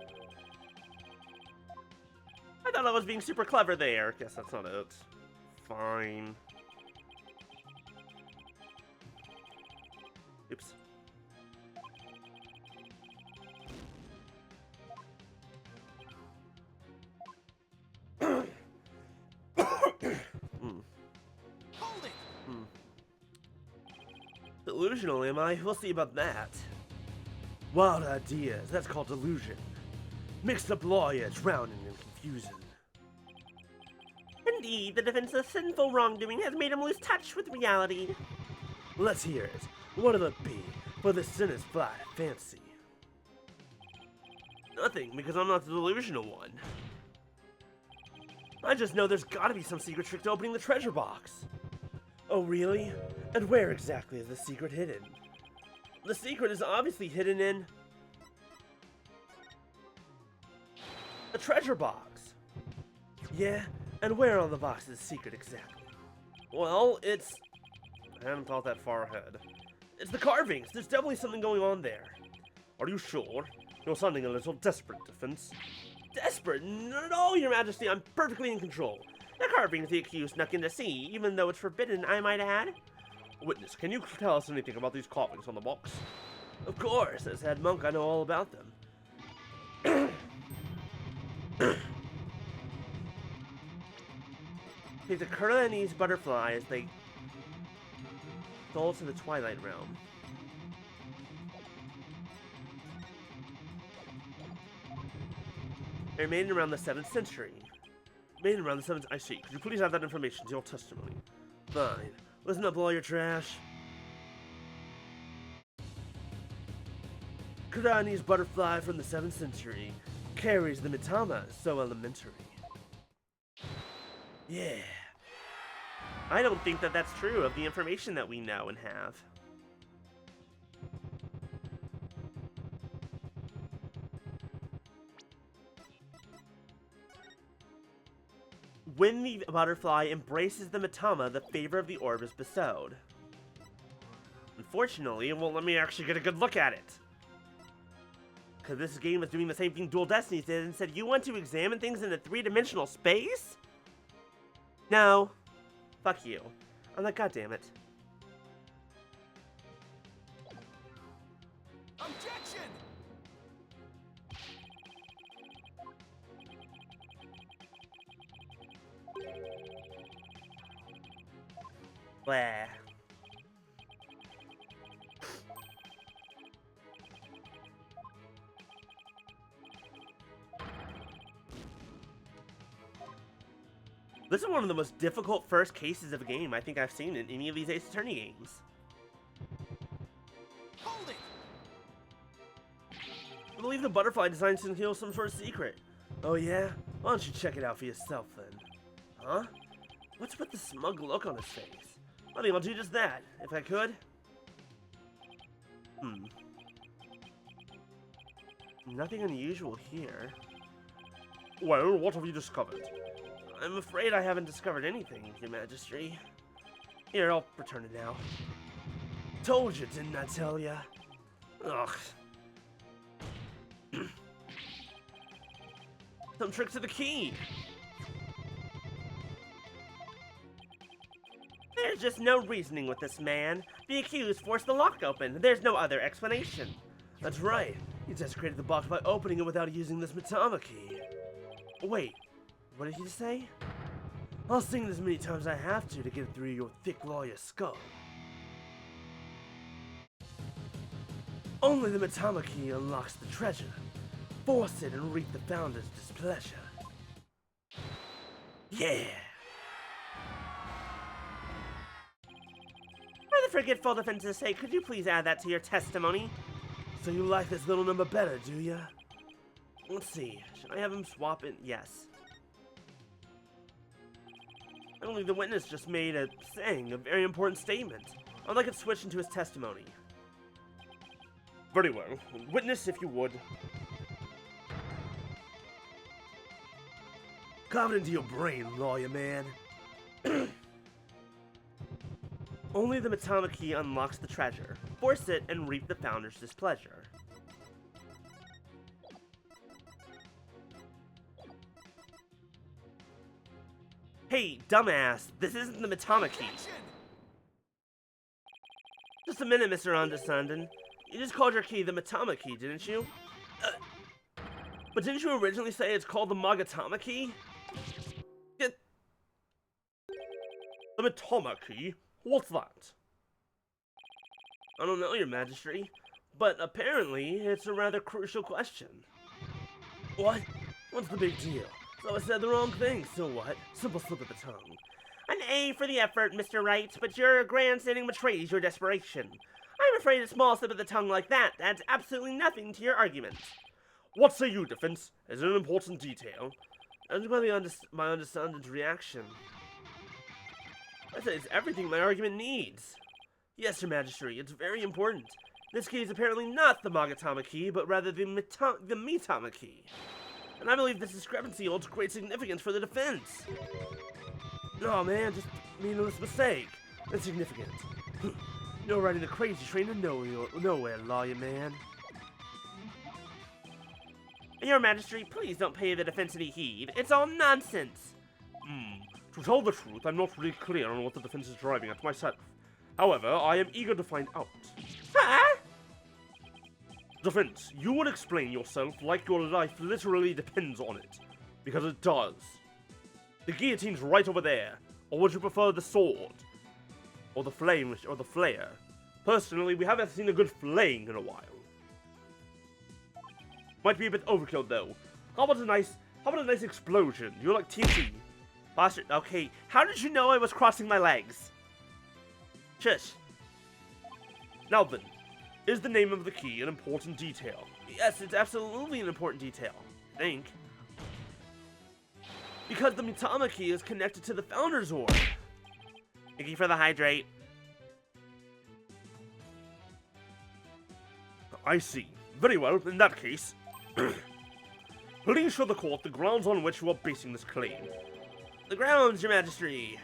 I thought I was being super clever there. Guess that's not it. Fine. Oops. Hold it! Delusional, am I? We'll see about that. Wild ideas, that's called delusion. Mixed up lawyer, drowning and confusing. Indeed, the defense of sinful wrongdoing has made him lose touch with reality. Let's hear it. What'll it be? For the sinner's fly fancy. Nothing, because I'm not the delusional one. I just know there's gotta be some secret trick to opening the treasure box. Oh, really? And where exactly is the secret hidden? The secret is obviously hidden in the treasure box. Yeah, and where on the box is the secret exactly? Well, it's... I hadn't thought that far ahead. It's the carvings. There's definitely something going on there. Are you sure? You're sounding a little desperate, Defense. Desperate? Not at all, Your Majesty. I'm perfectly in control. The carvings the accused snuck in to see, even though it's forbidden, I might add. Witness, can you tell us anything about these carvings on the box? Of course, as head monk, I know all about them. He's a Kurlanese butterfly as they stole to the Twilight Realm. They're made around the 7th century. Made around the 7th... I see. Could you please add that information to your testimony? Fine. Listen up, all your trash. Kurani's butterfly from the 7th century carries the mitama so elementary. Yeah. I don't think that that's true of the information that we know and have. When the butterfly embraces the mitama, the favor of the orb is bestowed. Unfortunately, it won't let me actually get a good look at it. Because this game is doing the same thing Dual Destinies did and said, you want to examine things in a 3-dimensional space? No. Fuck you. I'm like, God damn it. Objection! Blah. This is one of the most difficult first cases of a game I think I've seen in any of these Ace Attorney games. Hold it! I believe the butterfly design conceals some sort of secret. Oh yeah? Why don't you check it out for yourself then? Huh? What's with the smug look on his face? I think I'll do just that, if I could. Nothing unusual here. Well, what have you discovered? I'm afraid I haven't discovered anything, Your Majesty. Here, I'll return it now. Told you, didn't I tell ya? Ugh. Some trick to the key! There's just no reasoning with this man. The accused forced the lock open. There's no other explanation. That's right. You desecrated the box by opening it without using this mitama key. Wait, what did he just say? I'll sing it as many times as I have to get it through your thick lawyer skull. Only the mitama key unlocks the treasure. Force it and reap the founder's displeasure. Yeah! For the forgetful defense's sake, could you please add that to your testimony? So you like this little number better, do ya? Let's see, should I have him swap it? Yes. believe the witness just made a very important statement. I'd like it switched into his testimony. Very well. Witness, if you would. Carve it into your brain, lawyer man. Only the Matama key unlocks the treasure. Force it and reap the founder's displeasure. Hey, dumbass, this isn't the Matama key. Objection! Just a minute, Mr. Understanding. You just called your key the Matama key, didn't you? But didn't you originally say it's called the Magatama key? The Matama key? What's that? I don't know, Your Majesty, but apparently it's a rather crucial question. What? What's the big deal? So I said the wrong thing, so what? Simple slip of the tongue. An A for the effort, Mr. Wright, but your grandstanding betrays your desperation. I'm afraid a small slip of the tongue like that adds absolutely nothing to your argument. What say you, defense? Is it an important detail? Judging by my understanding's reaction, I say it's everything my argument needs. Yes, Your Majesty, it's very important. This key is apparently not the Magatama key, but rather the Mitama key. And I believe this discrepancy holds great significance for the defense. No, man, just a meaningless mistake. Insignificant. You're riding the crazy train to nowhere, lawyer man. Your Majesty, please don't pay the defense any heed. It's all nonsense. To tell the truth, I'm not really clear on what the defense is driving at myself. However, I am eager to find out. Huh? Defense, you would explain yourself like your life literally depends on it. Because it does. The guillotine's right over there. Or would you prefer the sword? Or the flame, or the flare? Personally, we haven't seen a good flaying in a while. Might be a bit overkill though. How about a nice explosion? You like TNT? Bastard, okay, how did you know I was crossing my legs? Shush. Now then, is the name of the key an important detail? Yes, it's absolutely an important detail. I think. Because the Mitama key is connected to the Founder's Orb. Thank you for the hydrate. I see. Very well, in that case. Please show the court the grounds on which you are basing this claim. The grounds, Your Majesty.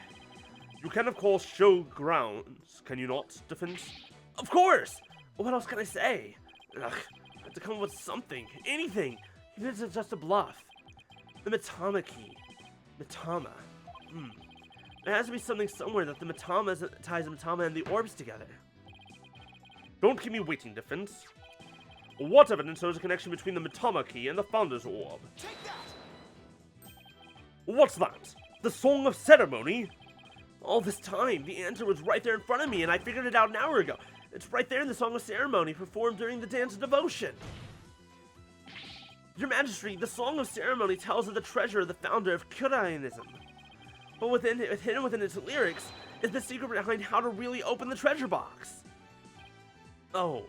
You can, of course, show grounds, can you not, defense? Of course! What else can I say? Ugh, I have to come up with something. Anything. This is just a bluff. The Mitama key. Mitama. There has to be something somewhere that the Mitama ties the Mitama and the orbs together. Don't keep me waiting, defense. What evidence shows a connection between the Mitama key and the Founder's Orb? Take that! What's that? The Song of Ceremony? All this time, the answer was right there in front of me, and I figured it out an hour ago. It's right there in the Song of Ceremony performed during the Dance of Devotion. Your Majesty, the Song of Ceremony tells of the treasure of the founder of Kurayanism. But hidden within its lyrics is the secret behind how to really open the treasure box. Oh.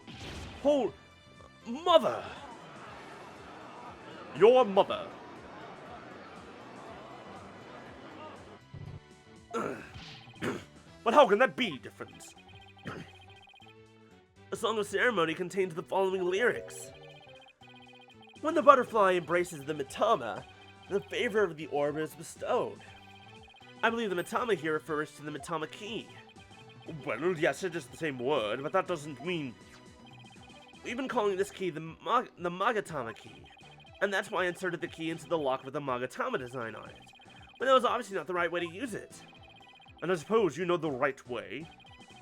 Mother! Your mother. But how can that be, difference? The Song of Ceremony contains the following lyrics. When the butterfly embraces the Mitama, the favor of the orb is bestowed. I believe the Mitama here refers to the Mitama key. Well, yes, it is the same word, but that doesn't mean... We've been calling this key the Magatama key, and that's why I inserted the key into the lock with the Magatama design on it. But that was obviously not the right way to use it. And I suppose you know the right way?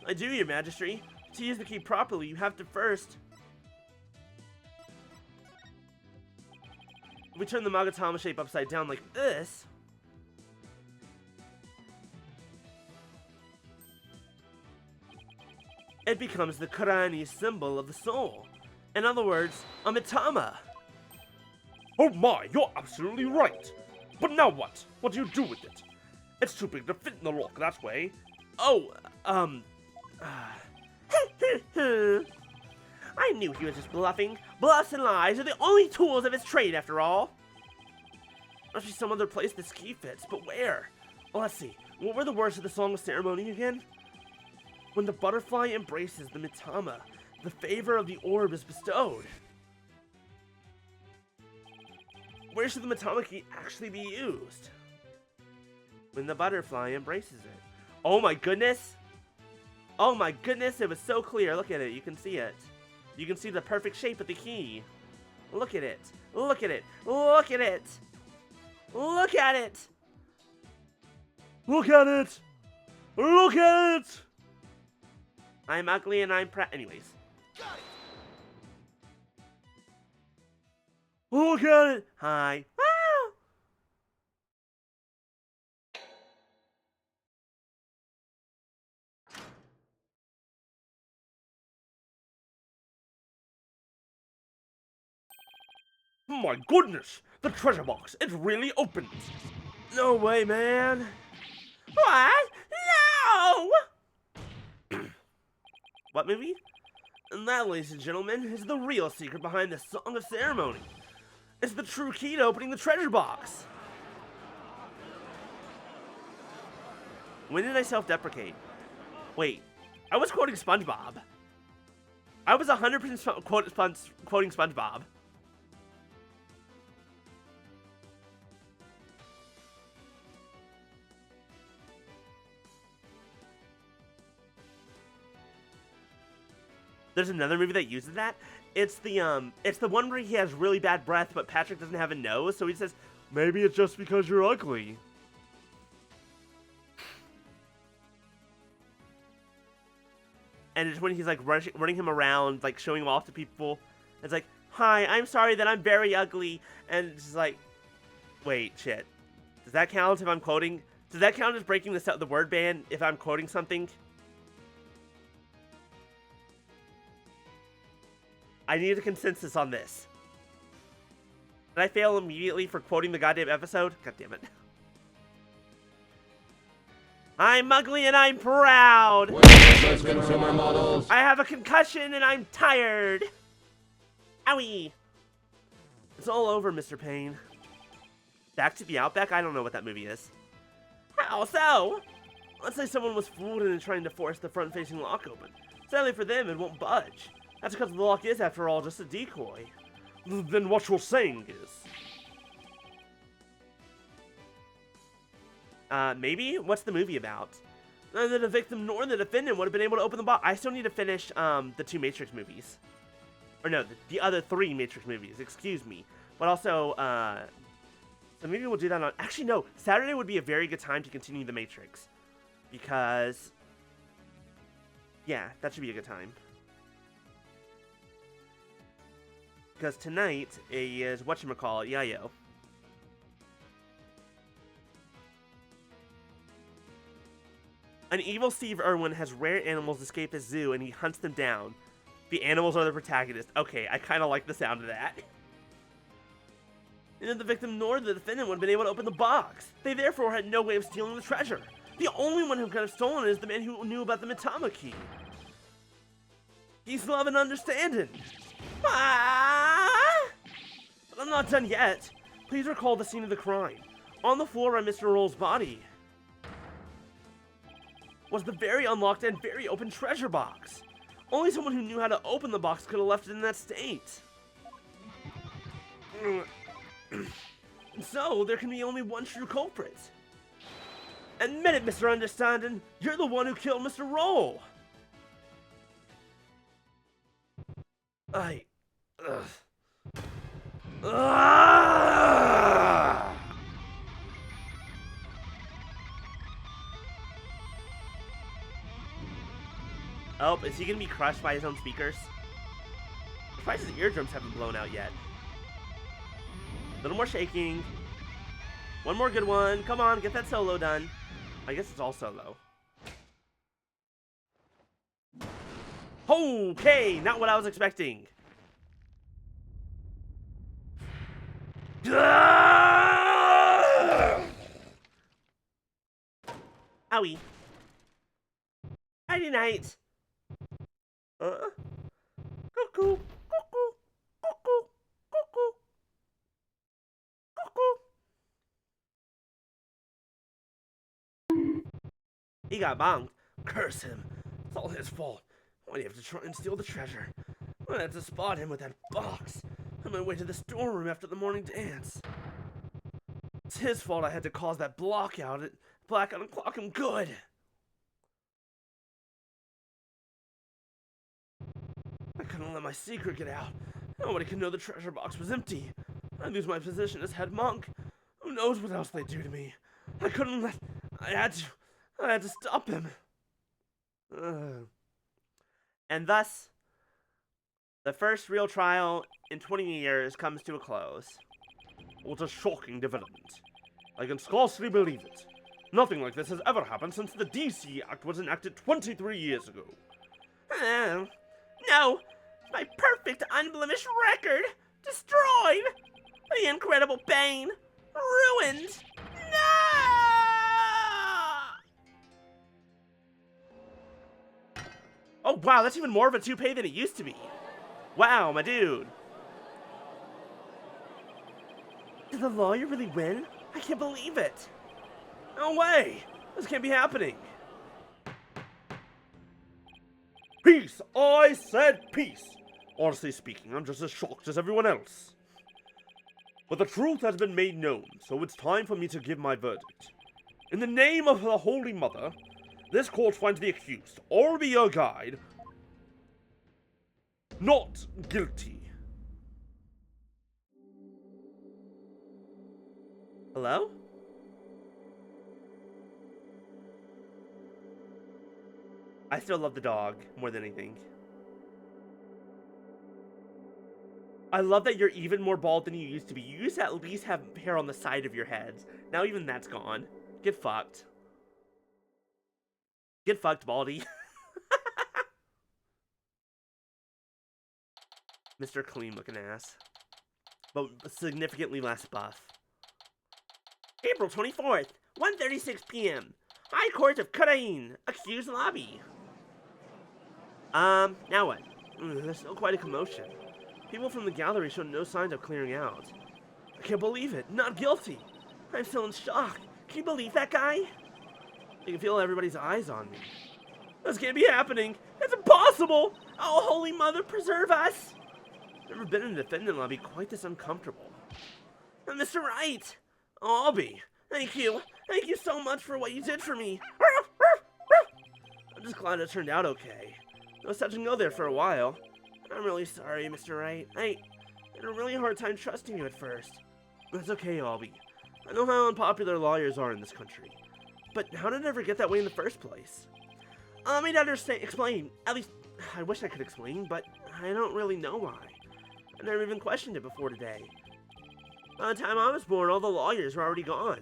I do, Your Majesty. To use the key properly, you have to first... If we turn the Magatama shape upside down like this... it becomes the Kurani symbol of the soul. In other words, a Mitama. Oh my, you're absolutely right! But now what? What do you do with it? It's too big to fit in the lock that way. Oh, I knew he was just bluffing. Bluffs and lies are the only tools of his trade, after all. Must be some other place this key fits, but where? Let's see. What were the words of the song of ceremony again? When the butterfly embraces the Mitama, the favor of the orb is bestowed. Where should the Mitama key actually be used? When the butterfly embraces it. Oh my goodness! Oh my goodness, it was so clear. Look at it, you can see it. You can see the perfect shape of the key. Look at it. Look at it. Look at it. Look at it. Look at it! Look at it! I'm ugly and I'm proud. Anyways. Got it. Look at it! Hi. Wow. My goodness! The treasure box! It really opens! No way, man. What? No! What movie? And that, ladies and gentlemen, is the real secret behind the Song of Ceremony. It's the true key to opening the treasure box. When did I self-deprecate? Wait, I was quoting SpongeBob. I was 100% quoting SpongeBob. There's another movie that uses that. It's the one where he has really bad breath, but Patrick doesn't have a nose, so he says, Maybe it's just because you're ugly. and it's when he's like running him around, like showing him off to people. It's like, hi, I'm sorry that I'm very ugly, and it's just like, wait, shit. Does that count if I'm quoting? Does that count as breaking the word ban if I'm quoting something? I need a consensus on this. Did I fail immediately for quoting the goddamn episode? God damn it. I'm ugly and I'm proud. I have a concussion and I'm tired. Owie. It's all over, Mr. Payne. Back to the Outback? I don't know what that movie is. How so? Let's say someone was fooled into trying to force the front-facing lock open. Sadly for them, it won't budge. That's because the lock is, after all, just a decoy. Then what you're saying is... Maybe? What's the movie about? Neither the victim nor the defendant would have been able to open the box. I still need to finish, the 2 Matrix movies. Or no, the other 3 Matrix movies, excuse me. But also, so maybe we'll do that on... Actually, no. Saturday would be a very good time to continue the Matrix. Because... yeah, that should be a good time. Because tonight is whatchamacallit, Yayo. An evil Steve Irwin has rare animals escape his zoo and he hunts them down. The animals are the protagonist. Okay, I kind of like the sound of that. Neither the victim nor the defendant would have been able to open the box. They therefore had no way of stealing the treasure. The only one who could have stolen it is the man who knew about the Mitama key. Peace, love, and understanding. Ah! But I'm not done yet. Please recall the scene of the crime. On the floor by Mr. Roll's body was the very unlocked and very open treasure box. Only someone who knew how to open the box could have left it in that state. So, there can be only one true culprit. Admit it, Mr. Understanding. You're the one who killed Mr. Roll. Ugh. Oh, is he gonna be crushed by his own speakers? I'm surprised his eardrums haven't blown out yet. A little more shaking. One more good one. Come on, get that solo done. I guess it's all solo. Okay, not what I was expecting. Owie. Nighty night. Cuckoo. He got bonked. Curse him. It's all his fault. Why do you have to try and steal the treasure? I had to spot him with that box on my way to the storeroom after the morning dance. It's his fault I had to cause that blackout and clock him good. I couldn't let my secret get out. Nobody could know the treasure box was empty. I'd lose my position as head monk. Who knows what else they'd do to me? I couldn't let... I had to stop him. And thus, the first real trial in 20 years comes to a close. What a shocking development. I can scarcely believe it. Nothing like this has ever happened since the DC Act was enacted 23 years ago. No! My perfect, unblemished record! Destroyed! The incredible Bane! Ruined! No! Oh wow, that's even more of a toupee than it used to be. Wow, my dude. Did the lawyer really win? I can't believe it. No way! This can't be happening. Peace! I said peace! Honestly speaking, I'm just as shocked as everyone else. But the truth has been made known, so it's time for me to give my verdict. In the name of the Holy Mother, this court finds the accused, or be your guide, not guilty. Hello? I still love the dog more than anything. I love that you're even more bald than you used to be. You used to at least have hair on the side of your heads. Now even that's gone. Get fucked. Get fucked, Baldy. Mr. Clean looking ass. But significantly less buff. April 24th, 1:36 p.m. High Court of Karain, accused lobby. Now what? There's still quite a commotion. People from the gallery showed no signs of clearing out. I can't believe it. Not guilty. I'm still in shock. Can you believe that guy? I can feel everybody's eyes on me. This can't be happening. It's impossible. Oh, Holy Mother, preserve us. Never been in a defendant lobby quite this uncomfortable. Mr. Wright. Oh, I'll be. Thank you. Thank you so much for what you did for me. I'm just glad it turned out okay. I was touch and go there for a while. I'm really sorry, Mr. Wright. I had a really hard time trusting you at first. That's okay, Albie. I know how unpopular lawyers are in this country. But how did it ever get that way in the first place? I mean, explain. At least, I wish I could explain, but I don't really know why. I never even questioned it before today. By the time I was born, all the lawyers were already gone.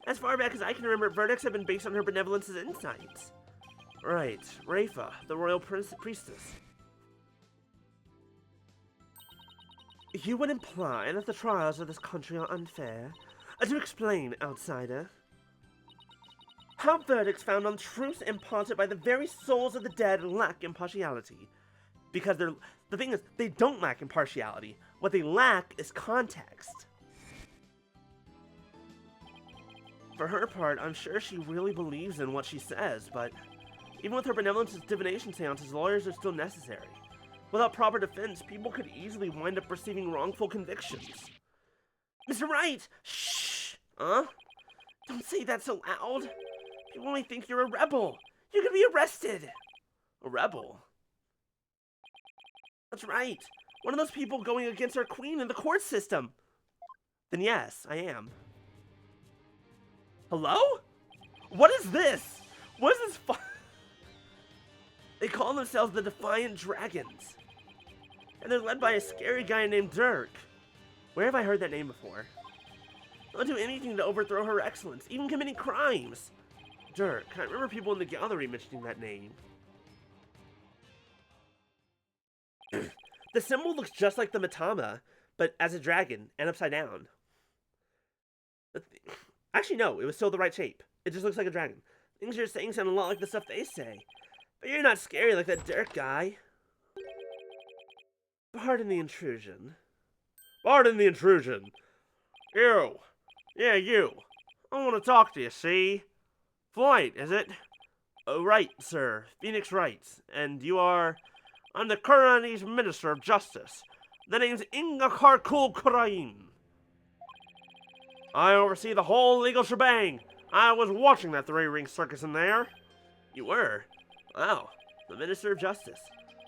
As far back as I can remember, verdicts have been based on her benevolence's insights. Right, Rafa, the royal priestess. You would imply that the trials of this country are unfair? To explain, outsider. How verdicts found on truth imparted by the very souls of the dead lack impartiality. Because the thing is, they don't lack impartiality. What they lack is context. For her part, I'm sure she really believes in what she says, but even with her benevolence's divination seances, lawyers are still necessary. Without proper defense, people could easily wind up receiving wrongful convictions. Mr. Wright! Shh! Huh? Don't say that so loud. People only think you're a rebel. You could be arrested. A rebel? That's right. One of those people going against our queen in the court system. Then yes, I am. Hello? What is this? What is this They call themselves the Defiant Dragons. And they're led by a scary guy named Dirk. Where have I heard that name before? They'll do anything to overthrow her excellence, even committing crimes. Dirk. I remember people in the gallery mentioning that name. The symbol looks just like the Matama, but as a dragon and upside down. Actually, no, it was still the right shape. It just looks like a dragon. Things you're saying sound a lot like the stuff they say. But you're not scary like that Dirk guy. Pardon the intrusion. Pardon the intrusion. You. Yeah, you. I want to talk to you, see? Flight, is it? Oh, right, sir. Phoenix Wright. And you are... I'm the Kurani's Minister of Justice. The name's Inga Karkul Kuraim. I oversee the whole legal shebang. I was watching that three-ring circus in there. You were? Wow. The Minister of Justice.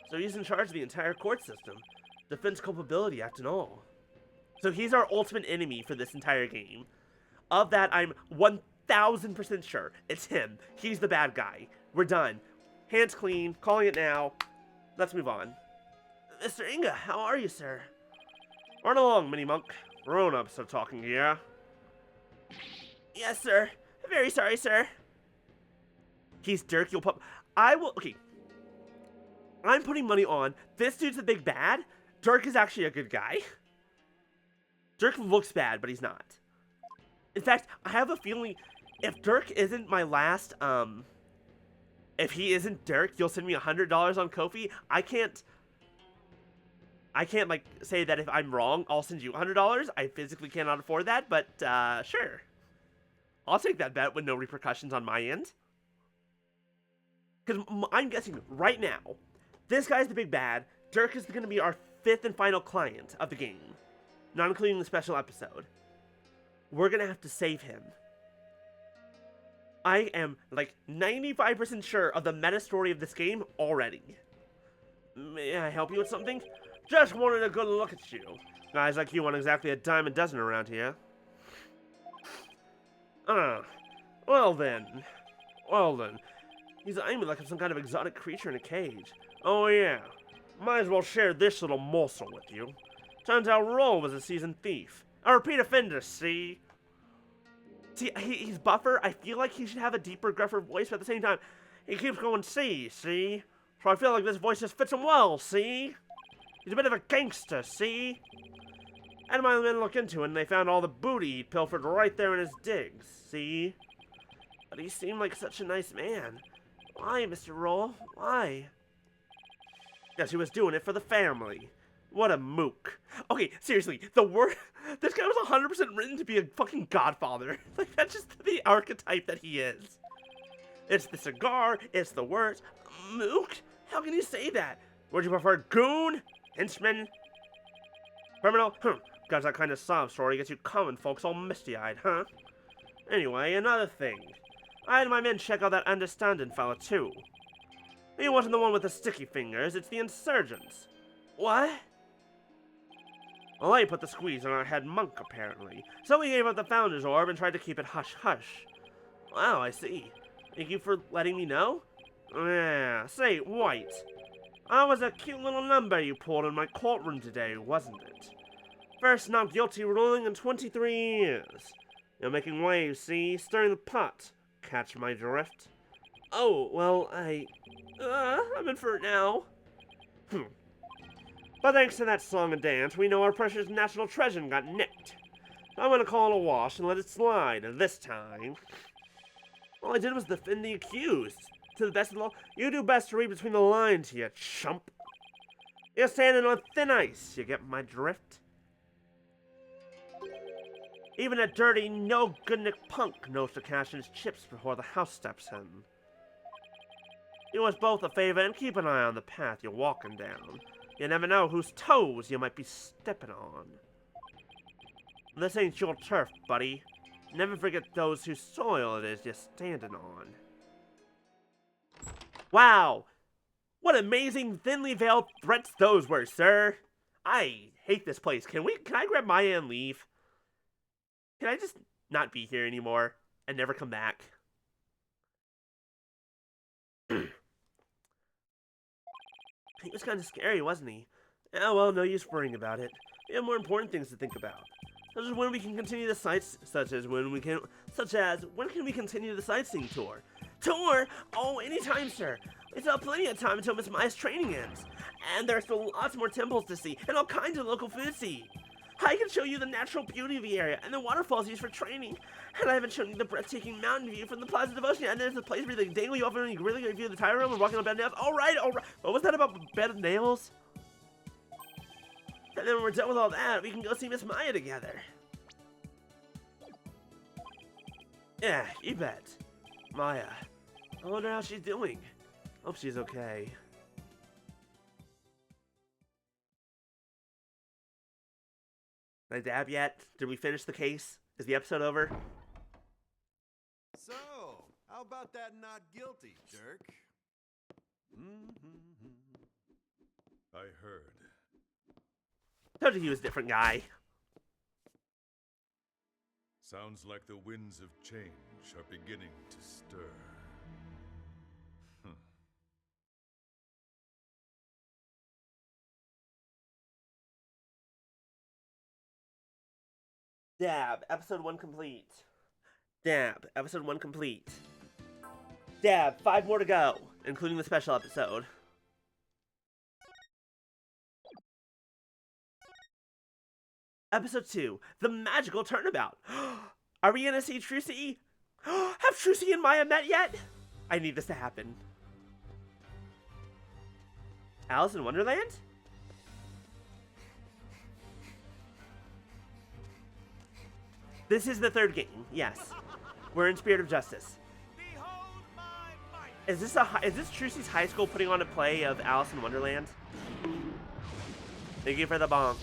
So he's in charge of the entire court system. Defense Culpability Act and all. So he's our ultimate enemy for this entire game. Of that, I'm 1000% sure. It's him. He's the bad guy. We're done. Hands clean. Calling it now. Let's move on. Mr. Inga, how are you, sir? Run along, mini-monk. Grown-ups are talking here. Yes, sir. Very sorry, sir. He's Dirk, you'll put... I will... Okay. I'm putting money on... This dude's the big bad. Dirk is actually a good guy. Dirk looks bad, but he's not. In fact, I have a feeling... If Dirk isn't my last, If he isn't Dirk, you'll send me $100 on Ko-fi. I can't, like, say that if I'm wrong, I'll send you $100. I physically cannot afford that, but, sure. I'll take that bet with no repercussions on my end. Because I'm guessing right now, this guy's the big bad. Dirk is going to be our 5th and final client of the game. Not including the special episode. We're going to have to save him. I am, like, 95% sure of the meta story of this game already. May I help you with something? Just wanted a good look at you. Guys like you aren't exactly a dime a dozen around here. Well then. He's eyeing me like I'm some kind of exotic creature in a cage. Oh yeah. Might as well share this little morsel with you. Turns out Roll was a seasoned thief. A repeat offender, see? See, he's buffer. I feel like he should have a deeper, gruffer voice, but at the same time, he keeps going, see? So I feel like this voice just fits him well, see? He's a bit of a gangster, see? And my men look into it, and they found all the booty he'd pilfered right there in his digs, see? But he seemed like such a nice man. Why, Mr. Roll? Why? Guess he was doing it for the family. What a mook. Okay, seriously, this guy was 100% written to be a fucking godfather. Like, that's just the archetype that he is. It's the cigar, it's the words. Mook? How can you say that? Would you prefer goon? Henchman? Criminal? Guys, that kind of sob story gets you common folks all misty-eyed, huh? Anyway, another thing. I had my men check out that understanding fella, too. He wasn't the one with the sticky fingers, it's the insurgents. What? Well, I put the squeeze on our head monk, apparently. So we gave up the Founder's Orb and tried to keep it hush-hush. Wow, I see. Thank you for letting me know? Yeah, say, White. That was a cute little number you pulled in my courtroom today, wasn't it? First not guilty ruling in 23 years. You're making waves, see? Stirring the pot. Catch my drift? Oh, well, I'm in for it now. But thanks to that song and dance, we know our precious national treasure got nicked. I'm gonna call it a wash and let it slide, this time. All I did was defend the accused. To the best of the law, you do best to read between the lines here, chump. You're standing on thin ice, you get my drift? Even a dirty, no-good punk knows to cash in his chips before the house steps in. Do us both a favor and keep an eye on the path you're walking down. You never know whose toes you might be stepping on. This ain't your turf, buddy. Never forget those whose soil it is you're standing on. Wow! What amazing thinly veiled threats those were, sir! I hate this place. Can I grab Maya and leave? Can I just not be here anymore and never come back? He was kind of scary, wasn't he? Yeah, well, no use worrying about it. We have more important things to think about. Such as when we can continue the when can we continue the sightseeing tour? Tour? Oh, anytime, sir. We still have plenty of time until Miss Maya's training ends. And there are still lots more temples to see, and all kinds of local food to see. I can show you the natural beauty of the area, and the waterfalls used for training. And I haven't shown you the breathtaking mountain view from the Plaza Devotion, and there's a place where they dangle you off and you really view the tire room and walking on bed nails. Alright. What was that about bed of nails? And then when we're done with all that, we can go see Miss Maya together. Yeah, you bet. Maya. I wonder how she's doing. Hope she's okay. Did I dab yet? Did we finish the case? Is the episode over? So, how about that not guilty, jerk? I heard. Told you he was a different guy. Sounds like the winds of change are beginning to stir. Dab, episode 1 complete. Dab, episode 1 complete. Dab, 5 more to go, including the special episode. Episode 2, the magical turnabout. Are we gonna see Trucy? Have Trucy and Maya met yet? I need this to happen. Alice in Wonderland? This is the 3rd game, yes. We're in Spirit of Justice. Behold my might! Is this Trucy's high school putting on a play of Alice in Wonderland? Thank you for the bonk.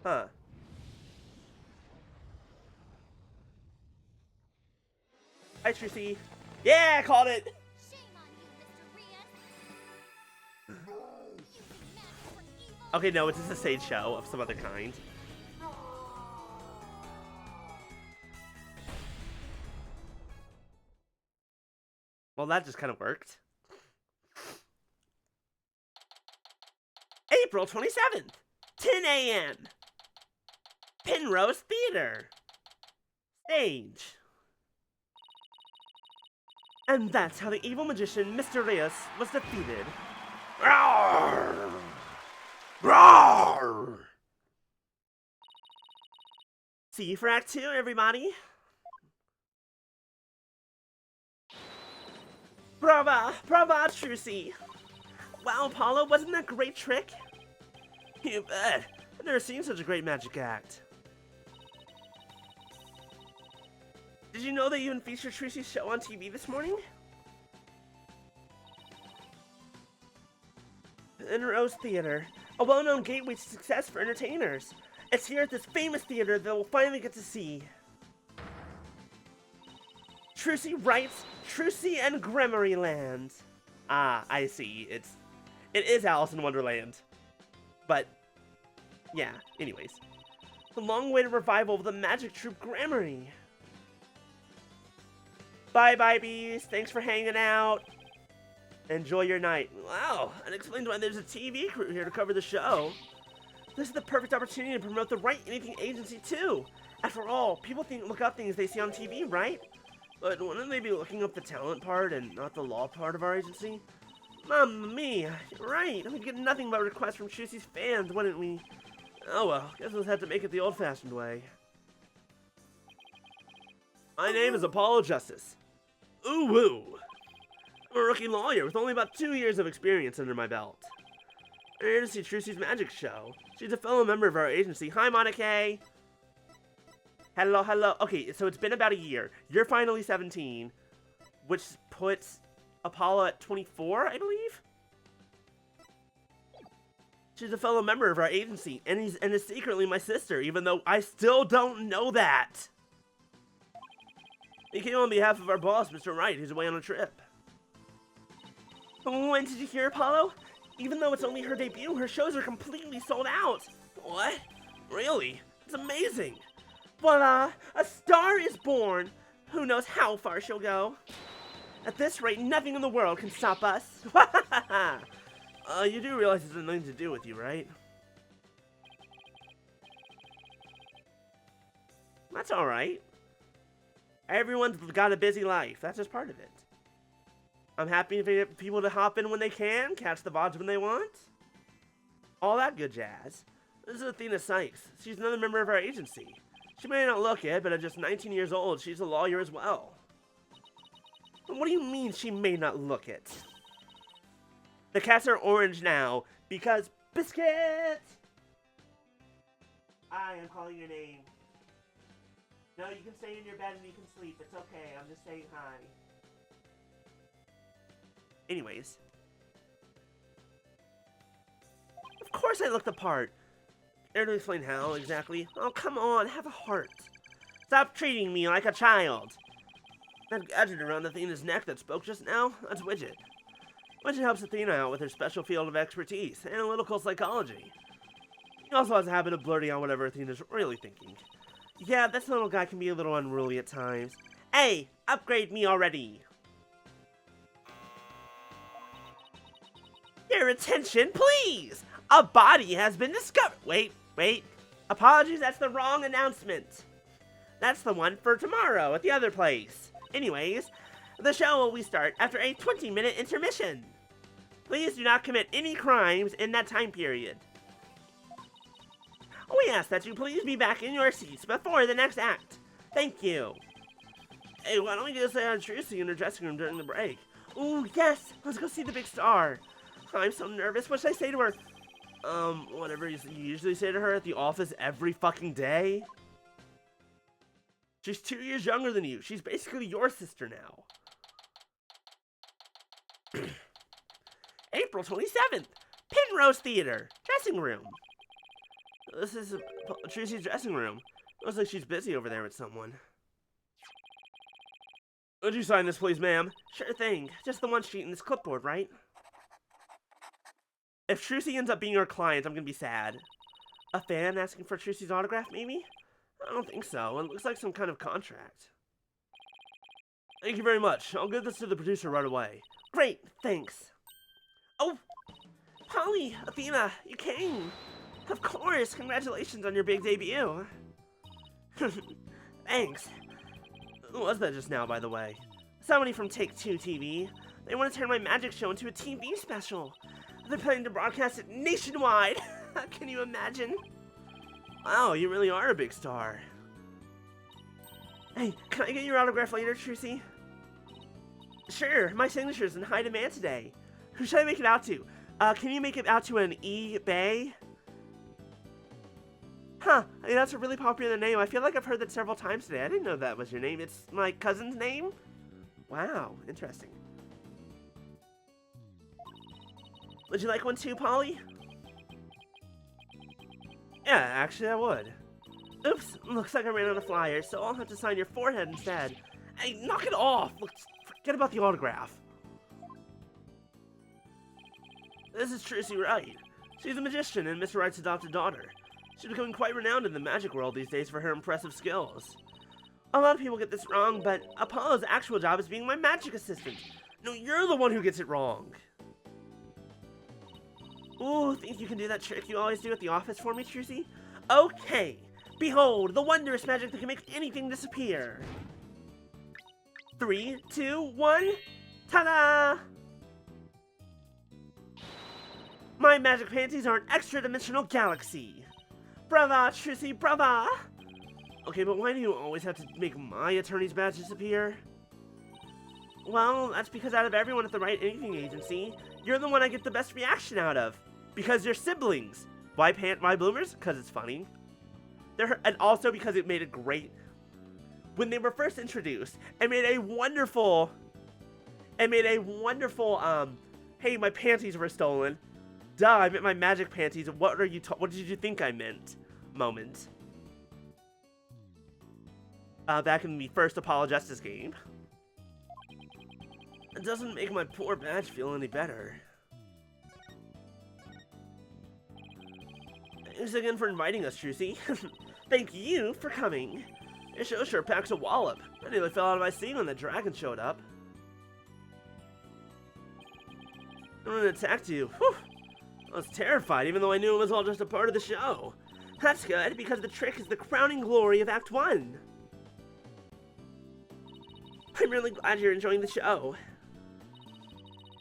Huh. Hi, Trucy. Yeah, I called it! Shame on you, Mr. Rias. You meant for evil. Okay, no, it's just a stage show of some other kind. Well, that just kind of worked. April 27th, 10 a.m. Penrose Theater. Stage. And that's how the evil magician, Mr. Rias, was defeated. Roar! Roar! See you for Act 2, everybody. Brava! Brava, Trucy! Wow, Apollo, wasn't that a great trick? You bet. I've never seen such a great magic act. Did you know they even featured Trucy's show on TV this morning? Penrose Theater, a well-known gateway to success for entertainers. It's here at this famous theater that we'll finally get to see. Trucy writes, Trucy and Gramarye Land. Ah, I see. It is Alice in Wonderland. But, yeah, anyways. The long-awaited revival of the magic troupe Gramarye. Bye, bees. Thanks for hanging out. Enjoy your night. Wow, that explains why there's a TV crew here to cover the show. This is the perfect opportunity to promote the Write Anything agency, too. After all, people look up things they see on TV, right? But wouldn't they be looking up the talent part and not the law part of our agency? Mamma mia, you're right. We'd get nothing but requests from Trucy's fans, wouldn't we? Oh well, guess we'll have to make it the old-fashioned way. My name is Apollo Justice. Ooh woo! I'm a rookie lawyer with only about 2 years of experience under my belt. I'm here to see Trucy's magic show. She's a fellow member of our agency. Hi, Monica! Hello, hello. Okay, so it's been about a year. You're finally 17, which puts Apollo at 24, I believe? She's a fellow member of our agency, and is secretly my sister, even though I still don't know that. He came on behalf of our boss, Mr. Wright, who's away on a trip. When did you hear, Apollo? Even though it's only her debut, her shows are completely sold out. What? Really? It's amazing. Voila! A star is born! Who knows how far she'll go? At this rate, nothing in the world can stop us. You do realize it's nothing to do with you, right? That's alright. Everyone's got a busy life. That's just part of it. I'm happy for people to hop in when they can, catch the VODs when they want. All that good jazz. This is Athena Sykes. She's another member of our agency. She may not look it, but at just 19 years old, she's a lawyer as well. What do you mean she may not look it? The cats are orange now, because Biscuit! I am calling your name. No, you can stay in your bed and you can sleep. It's okay. I'm just saying hi. Anyways. Of course I looked the part. Care to explain how, exactly? Oh, come on. Have a heart. Stop treating me like a child. That gadget around Athena's neck that spoke just now? That's Widget. Widget helps Athena out with her special field of expertise, analytical psychology. He also has a habit of blurting out whatever Athena's really thinking. Yeah, this little guy can be a little unruly at times. Hey, upgrade me already! Your attention, please! A body has been discovered! Wait. Apologies, that's the wrong announcement. That's the one for tomorrow at the other place. Anyways, the show will restart after a 20-minute intermission. Please do not commit any crimes in that time period. We ask that you please be back in your seats before the next act. Thank you. Hey, why don't we go say hi to Tracy in her dressing room during the break? Ooh, yes! Let's go see the big star. I'm so nervous. What should I say to her? Whatever you usually say to her at the office every fucking day. She's 2 years younger than you. She's basically your sister now. April 27th. Penrose Theater. Dressing room. This is Tracy's dressing room. Looks like she's busy over there with someone. Would you sign this, please, ma'am? Sure thing. Just the one sheet in this clipboard, right? If Trucy ends up being our client, I'm gonna be sad. A fan asking for Trucy's autograph, maybe? I don't think so. It looks like some kind of contract. Thank you very much. I'll give this to the producer right away. Great, thanks. Oh! Polly, Athena, you came! Of course, congratulations on your big debut. Thanks. Who was that just now, by the way? Somebody from Take-Two TV. They want to turn my magic show into a TV special. They're planning to broadcast it nationwide. Can you imagine? Wow, you really are a big star. Hey, can I get your autograph later, Trucy? Sure, my signature's in high demand today. Who should I make it out to? Can you make it out to an eBay? Huh, I mean, that's a really popular name. I feel like I've heard that several times today. I didn't know that was your name. It's my cousin's name? Wow, interesting. Would you like one too, Polly? Yeah, actually I would. Oops, looks like I ran out of flyers, so I'll have to sign your forehead instead. Hey, knock it off! Look, forget about the autograph. This is Tracy Wright. She's a magician and Mr. Wright's adopted daughter. She's becoming quite renowned in the magic world these days for her impressive skills. A lot of people get this wrong, but Apollo's actual job is being my magic assistant. No, you're the one who gets it wrong. Ooh, think you can do that trick you always do at the office for me, Trucy? Okay. Behold, the wondrous magic that can make anything disappear. 3, 2, 1. Ta-da! My magic panties are an extra-dimensional galaxy. Brava, Trucy, brava! Okay, but why do you always have to make my attorney's badge disappear? Well, that's because out of everyone at the Right Anything Agency, you're the one I get the best reaction out of. Because you're siblings. Why bloomers? Because it's funny. And also because it made a great... When they were first introduced, it made a wonderful... hey, my panties were stolen. Duh, I meant my magic panties. What did you think I meant? Moment. Back in the first Apollo Justice game. It doesn't make my poor badge feel any better. Thanks again for inviting us, Trucy. Thank you for coming. Your show sure packs a wallop. I nearly fell out of my seat when the dragon showed up. And when it attacked you, whew, I was terrified, even though I knew it was all just a part of the show. That's good, because the trick is the crowning glory of Act 1. I'm really glad you're enjoying the show.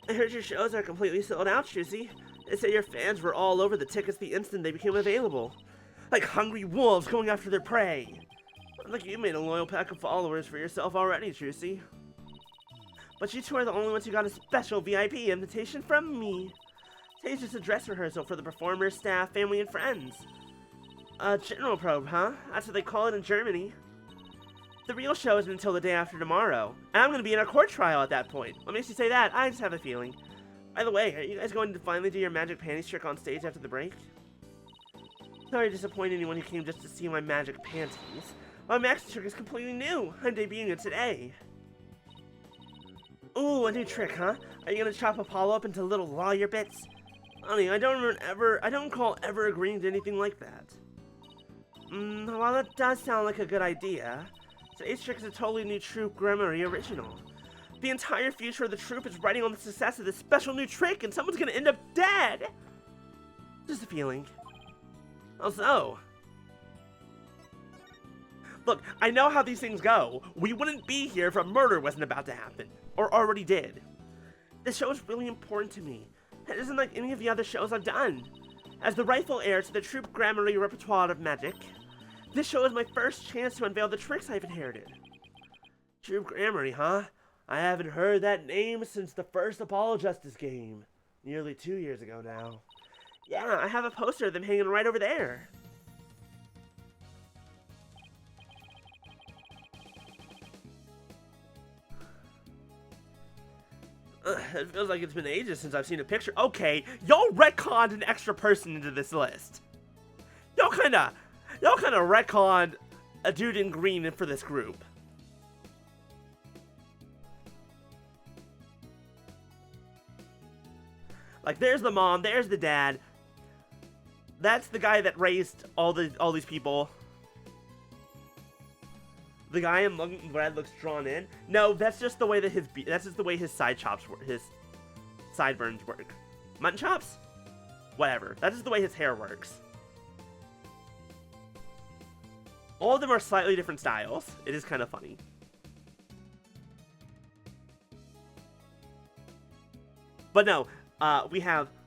I heard your shows are completely sold out, Trucy. They say your fans were all over the tickets the instant they became available. Like hungry wolves going after their prey. Like you made a loyal pack of followers for yourself already, Trucy. But you two are the only ones who got a special VIP invitation from me. Today's just a dress rehearsal for the performers, staff, family, and friends. General probe, huh? That's what they call it in Germany. The real show isn't until the day after tomorrow, and I'm gonna be in a court trial at that point. What makes you say that? I just have a feeling. By the way, are you guys going to finally do your magic panties trick on stage after the break? Sorry to disappoint anyone who came just to see my magic panties. My magic trick is completely new. I'm debuting it today. Ooh, a new trick, huh? Are you gonna chop Apollo up into little lawyer bits? Honey, I don't recall ever agreeing to anything like that. Well, that does sound like a good idea. Today's trick is a totally new troop Gramarye original. The entire future of the troop is riding on the success of this special new trick, and someone's gonna end up dead! Just a feeling. Also, look, I know how these things go. We wouldn't be here if a murder wasn't about to happen, or already did. This show is really important to me. It isn't like any of the other shows I've done. As the rightful heir to the troop Gramarye repertoire of magic, this show is my first chance to unveil the tricks I've inherited. Troop Gramarye, huh? I haven't heard that name since the first Apollo Justice game. Nearly 2 years ago now. Yeah, I have a poster of them hanging right over there. It feels like it's been ages since I've seen a picture. Okay, y'all retconned an extra person into this list. Y'all kinda retconned a dude in green for this group. Like, there's the mom, there's the dad. That's the guy that raised all these people. The guy in red looks drawn in. No, that's just the way that his side chops work. His sideburns work. Mutton chops? Whatever. That's just the way his hair works. All of them are slightly different styles. It is kind of funny. But no,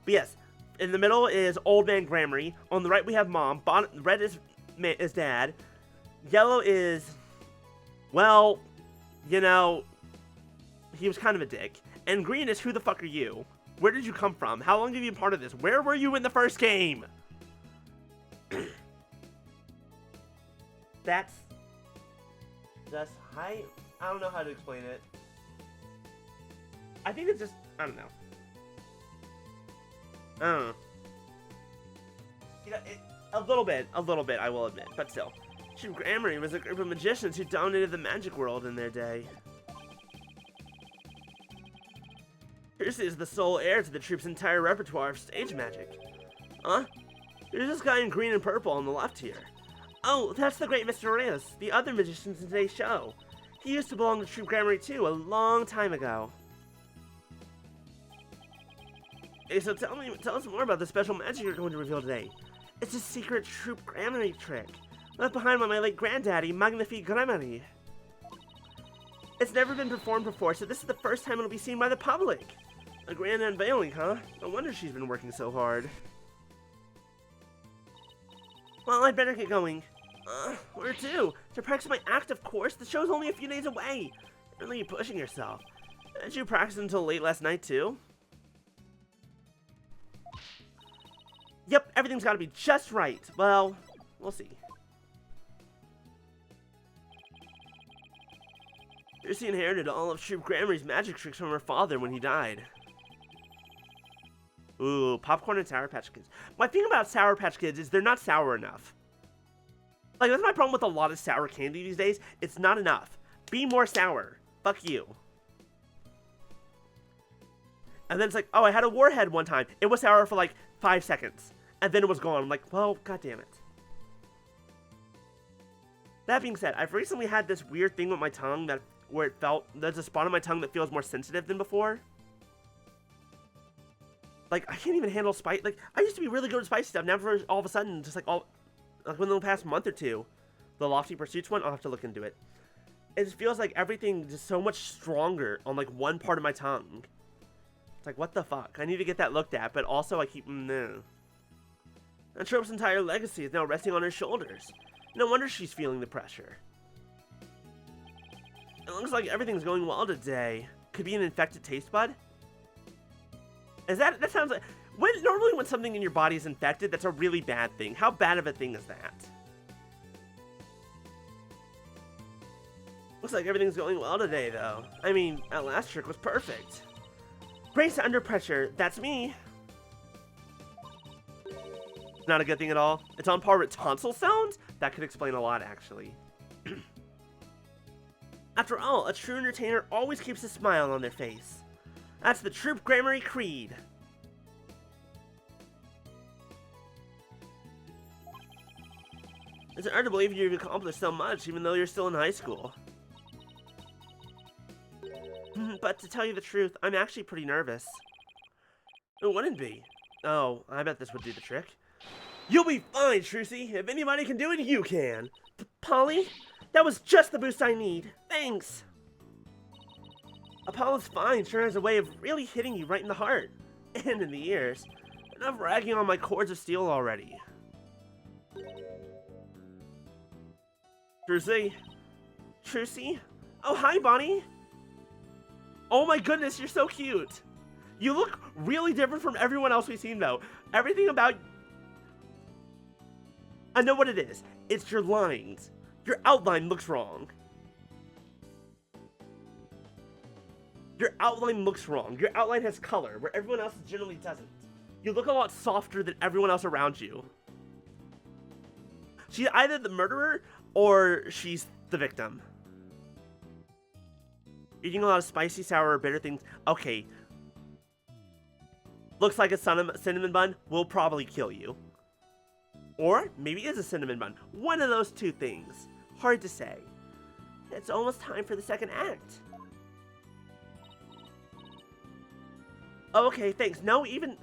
yes, in the middle is Old Man Gramarye. On the right we have Mom. Red is Dad. Yellow is, well, you know, he was kind of a dick. And green is who the fuck are you? Where did you come from? How long have you been part of this? Where were you in the first game? That's just, I don't know how to explain it. I think it's just, I don't know. You know, a little bit, I will admit, but still. Troop Gramarye was a group of magicians who dominated the magic world in their day. Percy is the sole heir to the troop's entire repertoire of stage magic. Huh? There's this guy in green and purple on the left here. Oh, that's the great Mr. Reyes, the other magician in today's show. He used to belong to Troop Gramarye too, a long time ago. Hey, so tell us more about the special magic you're going to reveal today. It's a secret Troop Gramarye trick, left behind by my late granddaddy, Magnifique Gramarye. It's never been performed before, so this is the first time it'll be seen by the public. A grand unveiling, huh? No wonder she's been working so hard. Well, I'd better get going. Where to? To practice my act, of course. The show's only a few days away. Really pushing yourself. Didn't you practice until late last night, too? Yep, everything's gotta be just right. Well, we'll see. Percy inherited all of Troop Gramarye's magic tricks from her father when he died. Ooh, popcorn and Sour Patch Kids. My thing about Sour Patch Kids is they're not sour enough. Like, that's my problem with a lot of sour candy these days. It's not enough. Be more sour. Fuck you. And then it's like, oh, I had a Warhead one time. It was sour for like 5 seconds. And then it was gone. I'm like, well, god damn it. That being said, I've recently had this weird thing with my tongue there's a spot on my tongue that feels more sensitive than before. Like, I can't even handle spice. Like, I used to be really good at spicy stuff. Now, all of a sudden, just like within the past month or two, the Lofty Pursuits one, I'll have to look into it. It just feels like everything is so much stronger on like one part of my tongue. It's like, what the fuck? I need to get that looked at, but also I keep, no. And Trope's entire legacy is now resting on her shoulders. No wonder she's feeling the pressure. It looks like everything's going well today. Could be an infected taste bud? That sounds like... Normally when something in your body is infected, that's a really bad thing. How bad of a thing is that? Looks like everything's going well today, though. I mean, that last trick was perfect. Brace under pressure, that's me. Not a good thing at all. It's on par with tonsil sounds? That could explain a lot, actually. After all, a true entertainer always keeps a smile on their face. That's the Troop Gramarye Creed. It's hard to believe you've accomplished so much, even though you're still in high school. But to tell you the truth, I'm actually pretty nervous. It wouldn't be. Oh, I bet this would do the trick. You'll be fine, Trucy. If anybody can do it, you can. Polly, that was just the boost I need. Thanks. Apollo's fine. Sure has a way of really hitting you right in the heart. And in the ears. Enough ragging on my cords of steel already. Trucy? Trucy? Oh, hi, Bonnie. Oh my goodness, you're so cute. You look really different from everyone else we've seen, though. Everything about... I know what it is. It's your lines. Your outline looks wrong. Your outline looks wrong. Your outline has color, where everyone else generally doesn't. You look a lot softer than everyone else around you. She's either the murderer, or she's the victim. Eating a lot of spicy, sour, or bitter things. Okay. Looks like a cinnamon bun will probably kill you. Or maybe it's a cinnamon bun. One of those two things. Hard to say. It's almost time for the second act. Oh, okay, thanks. No, even...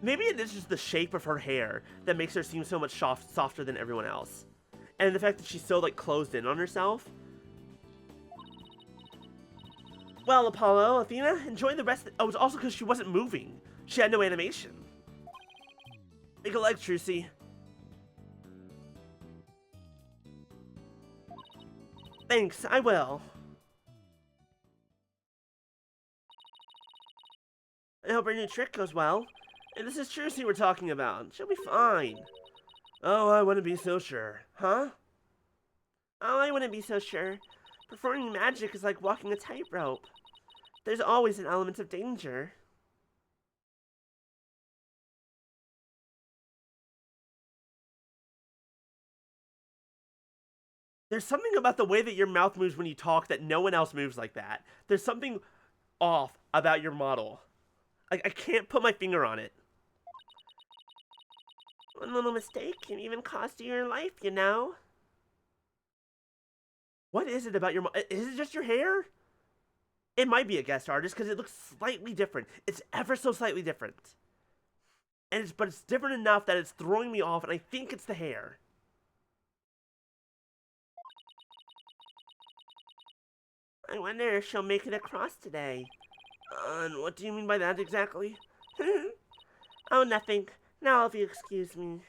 Maybe it is just the shape of her hair that makes her seem so much softer than everyone else. And the fact that she's so, like, closed in on herself. Well, Apollo, Athena, enjoy the rest of oh, it was also because she wasn't moving. She had no animation. Make a leg, Trucy. Thanks, I will. I hope our new trick goes well. And this is Trucy we're talking about. She'll be fine. Oh, I wouldn't be so sure. Huh? Oh, I wouldn't be so sure. Performing magic is like walking a tightrope. There's always an element of danger. There's something about the way that your mouth moves when you talk that no one else moves like that. There's something off about your model. Like, I can't put my finger on it. One little mistake can even cost you your life, you know? What is it about your is it just your hair? It might be a guest artist because it looks slightly different. It's ever so slightly different. And but it's different enough that it's throwing me off, and I think it's the hair. I wonder if she'll make it across today. And what do you mean by that exactly? Oh, nothing. Now if you excuse me.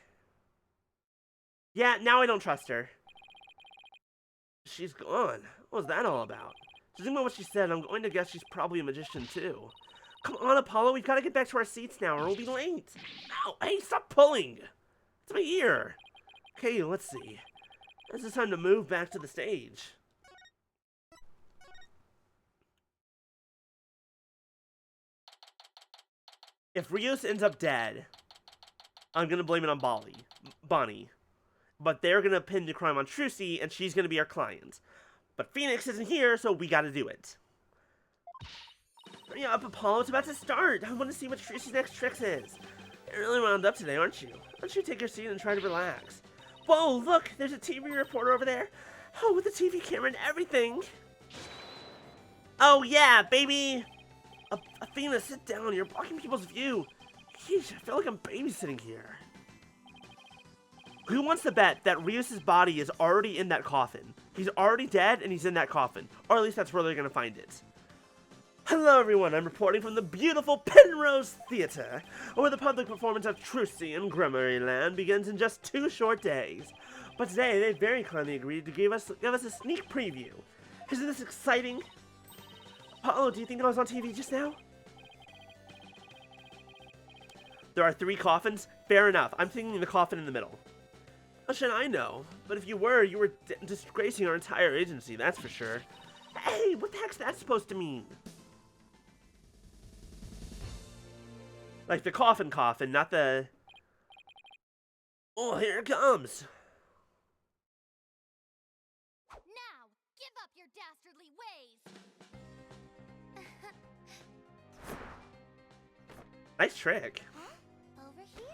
Yeah, now I don't trust her. She's gone. What was that all about? Judging by what she said, I'm going to guess she's probably a magician too. Come on, Apollo, we've got to get back to our seats now or we'll be late. Ow, hey, stop pulling! It's my ear. Okay, let's see. This is time to move back to the stage. If Rios ends up dead, I'm gonna blame it on Bonnie. But they're gonna pin the crime on Trucy, and she's gonna be our client. But Phoenix isn't here, so we gotta do it. Hurry up, Apollo, it's about to start. I want to see what Trucy's next trick is. You're really wound up today, aren't you? Why don't you take your seat and try to relax? Whoa, look, there's a TV reporter over there. Oh, with the TV camera and everything. Oh yeah, baby. Athena, sit down. You're blocking people's view. Yeesh, I feel like I'm babysitting here. Who wants to bet that Rios' body is already in that coffin? He's already dead and he's in that coffin. Or at least that's where they're going to find it. Hello everyone, I'm reporting from the beautiful Penrose Theatre, where the public performance of Trucy in Gramarye Land begins in just 2 short days. But today, they very kindly agreed to give us a sneak preview. Isn't this exciting? Apollo, do you think I was on TV just now? There are 3 coffins? Fair enough. I'm thinking the coffin in the middle. How should I know? But if you were disgracing our entire agency, that's for sure. Hey, what the heck's that supposed to mean? Like the coffin, not the... Oh, here it comes. Now, give up your dastardly ways. Nice trick. Huh? Over here.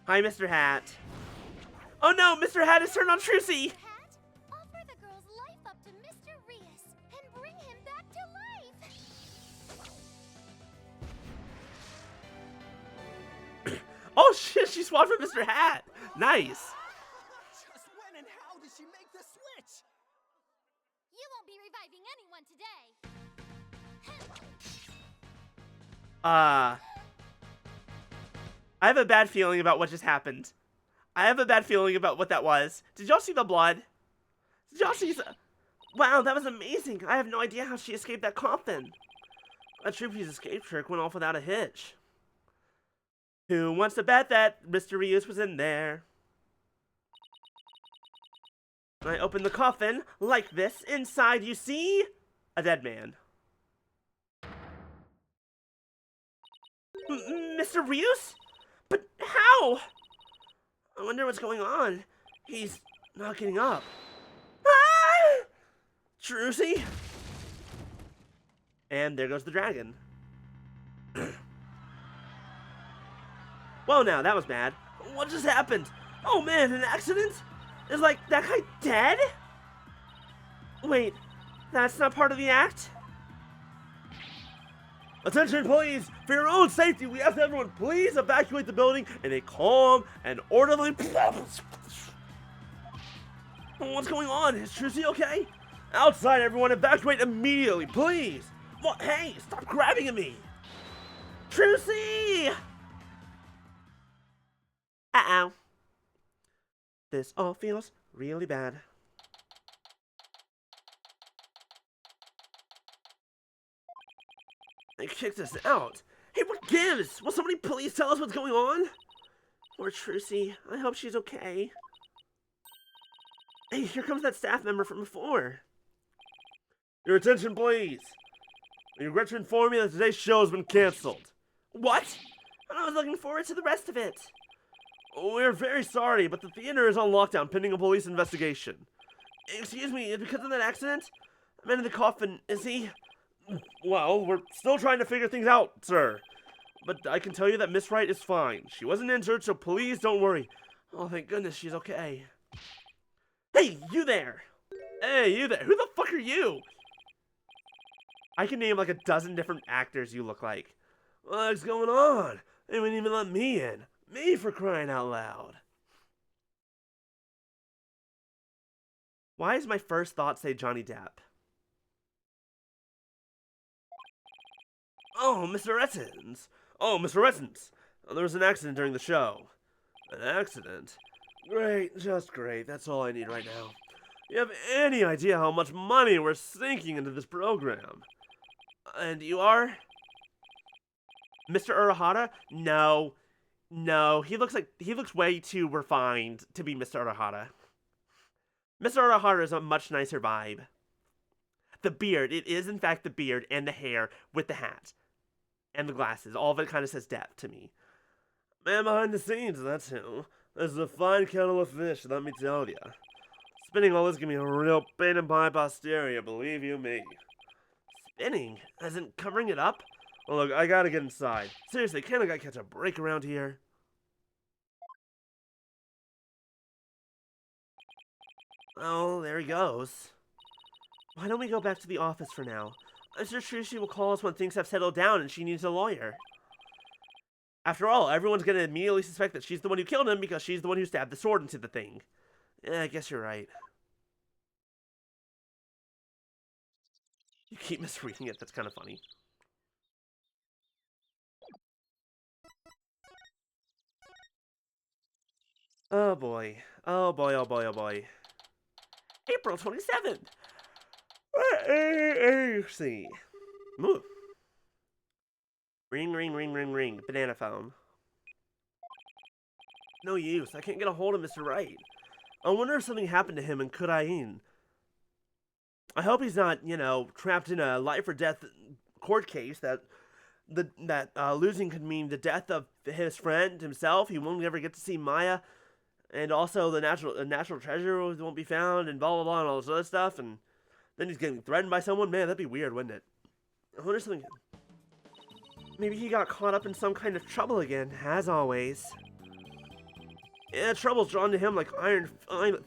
Hi, Mr. Hat. Oh no, Mr. Hat has turned on Trucy! Hat, offer the girl's life up to Mr. Rios and bring him back to life. Oh shit, she swapped for Mr. Hat! Nice! Just when and how did she make the switch? You won't be reviving anyone today. I have a bad feeling about what just happened. I have a bad feeling about what that was. Did y'all see the blood? Did y'all see Wow, that was amazing. I have no idea how she escaped that coffin. That Troopy's escape trick went off without a hitch. Who wants to bet that Mr. Rios was in there? I open the coffin like this. Inside, you see a dead man. Mr. Rios? But how? I wonder what's going on. He's not getting up. Ah! Trucy? And there goes the dragon. Whoa, now, that was bad. What just happened? Oh man, an accident? Is like that guy dead? Wait, that's not part of the act? Attention please! For your own safety, we ask everyone please evacuate the building in a calm and orderly... What's going on? Is Trucy okay? Outside, everyone, evacuate immediately, please! What? Hey, stop grabbing at me! Trucy! Uh-oh. This all feels really bad. They kicked us out. Hey, what gives? Will somebody please tell us what's going on? Poor Trucy. I hope she's okay. Hey, here comes that staff member from before. Your attention, please. We regret to inform you that today's show has been canceled. What? I was looking forward to the rest of it. We're very sorry, but the theater is on lockdown pending a police investigation. Excuse me, because of that accident? The man in the coffin, is he? Well, we're still trying to figure things out, sir. But I can tell you that Miss Wright is fine. She wasn't injured, so please don't worry. Oh, thank goodness she's okay. Hey, you there! Hey, you there. Who the fuck are you? I can name like a dozen different actors you look like. What's going on? They wouldn't even let me in. Me, for crying out loud. Why does my first thought say Johnny Depp? Oh, Mr. Rettins. Oh, Mr. Rettins. There was an accident during the show. An accident? Great, just great. That's all I need right now. You have any idea how much money we're sinking into this program? And you are? Mr. Urahara? No. No, he looks way too refined to be Mr. Urahara. Mr. Urahara is a much nicer vibe. The beard, it is in fact the beard and the hair with the hat. And the glasses, all of it kind of says Depp to me. Man behind the scenes, that's who. This is a fine kettle of fish, let me tell ya. Spinning all this can be a real pain in my posterior, believe you me. Spinning? As in covering it up? Well, look, I gotta get inside. Seriously, can't a guy catch a break around here? Oh, there he goes. Why don't we go back to the office for now? I'm sure she will call us when things have settled down and she needs a lawyer. After all, everyone's gonna immediately suspect that she's the one who killed him because she's the one who stabbed the sword into the thing. Yeah, I guess you're right. You keep misreading it, that's kind of funny. Oh boy. Oh boy, oh boy, oh boy. April 27th. See. Move. Ring, ring, ring, ring, ring. Banana phone. No use. I can't get a hold of Mr. Wright. I wonder if something happened to him in Kurain. I hope he's not, you know, trapped in a life or death court case that losing could mean the death of his friend himself. He won't ever get to see Maya, and also the natural treasure won't be found, and blah blah blah, and all this other stuff. And then he's getting threatened by someone. Man, that'd be weird, wouldn't it? I wonder something. Maybe he got caught up in some kind of trouble again, as always. Yeah, trouble's drawn to him like iron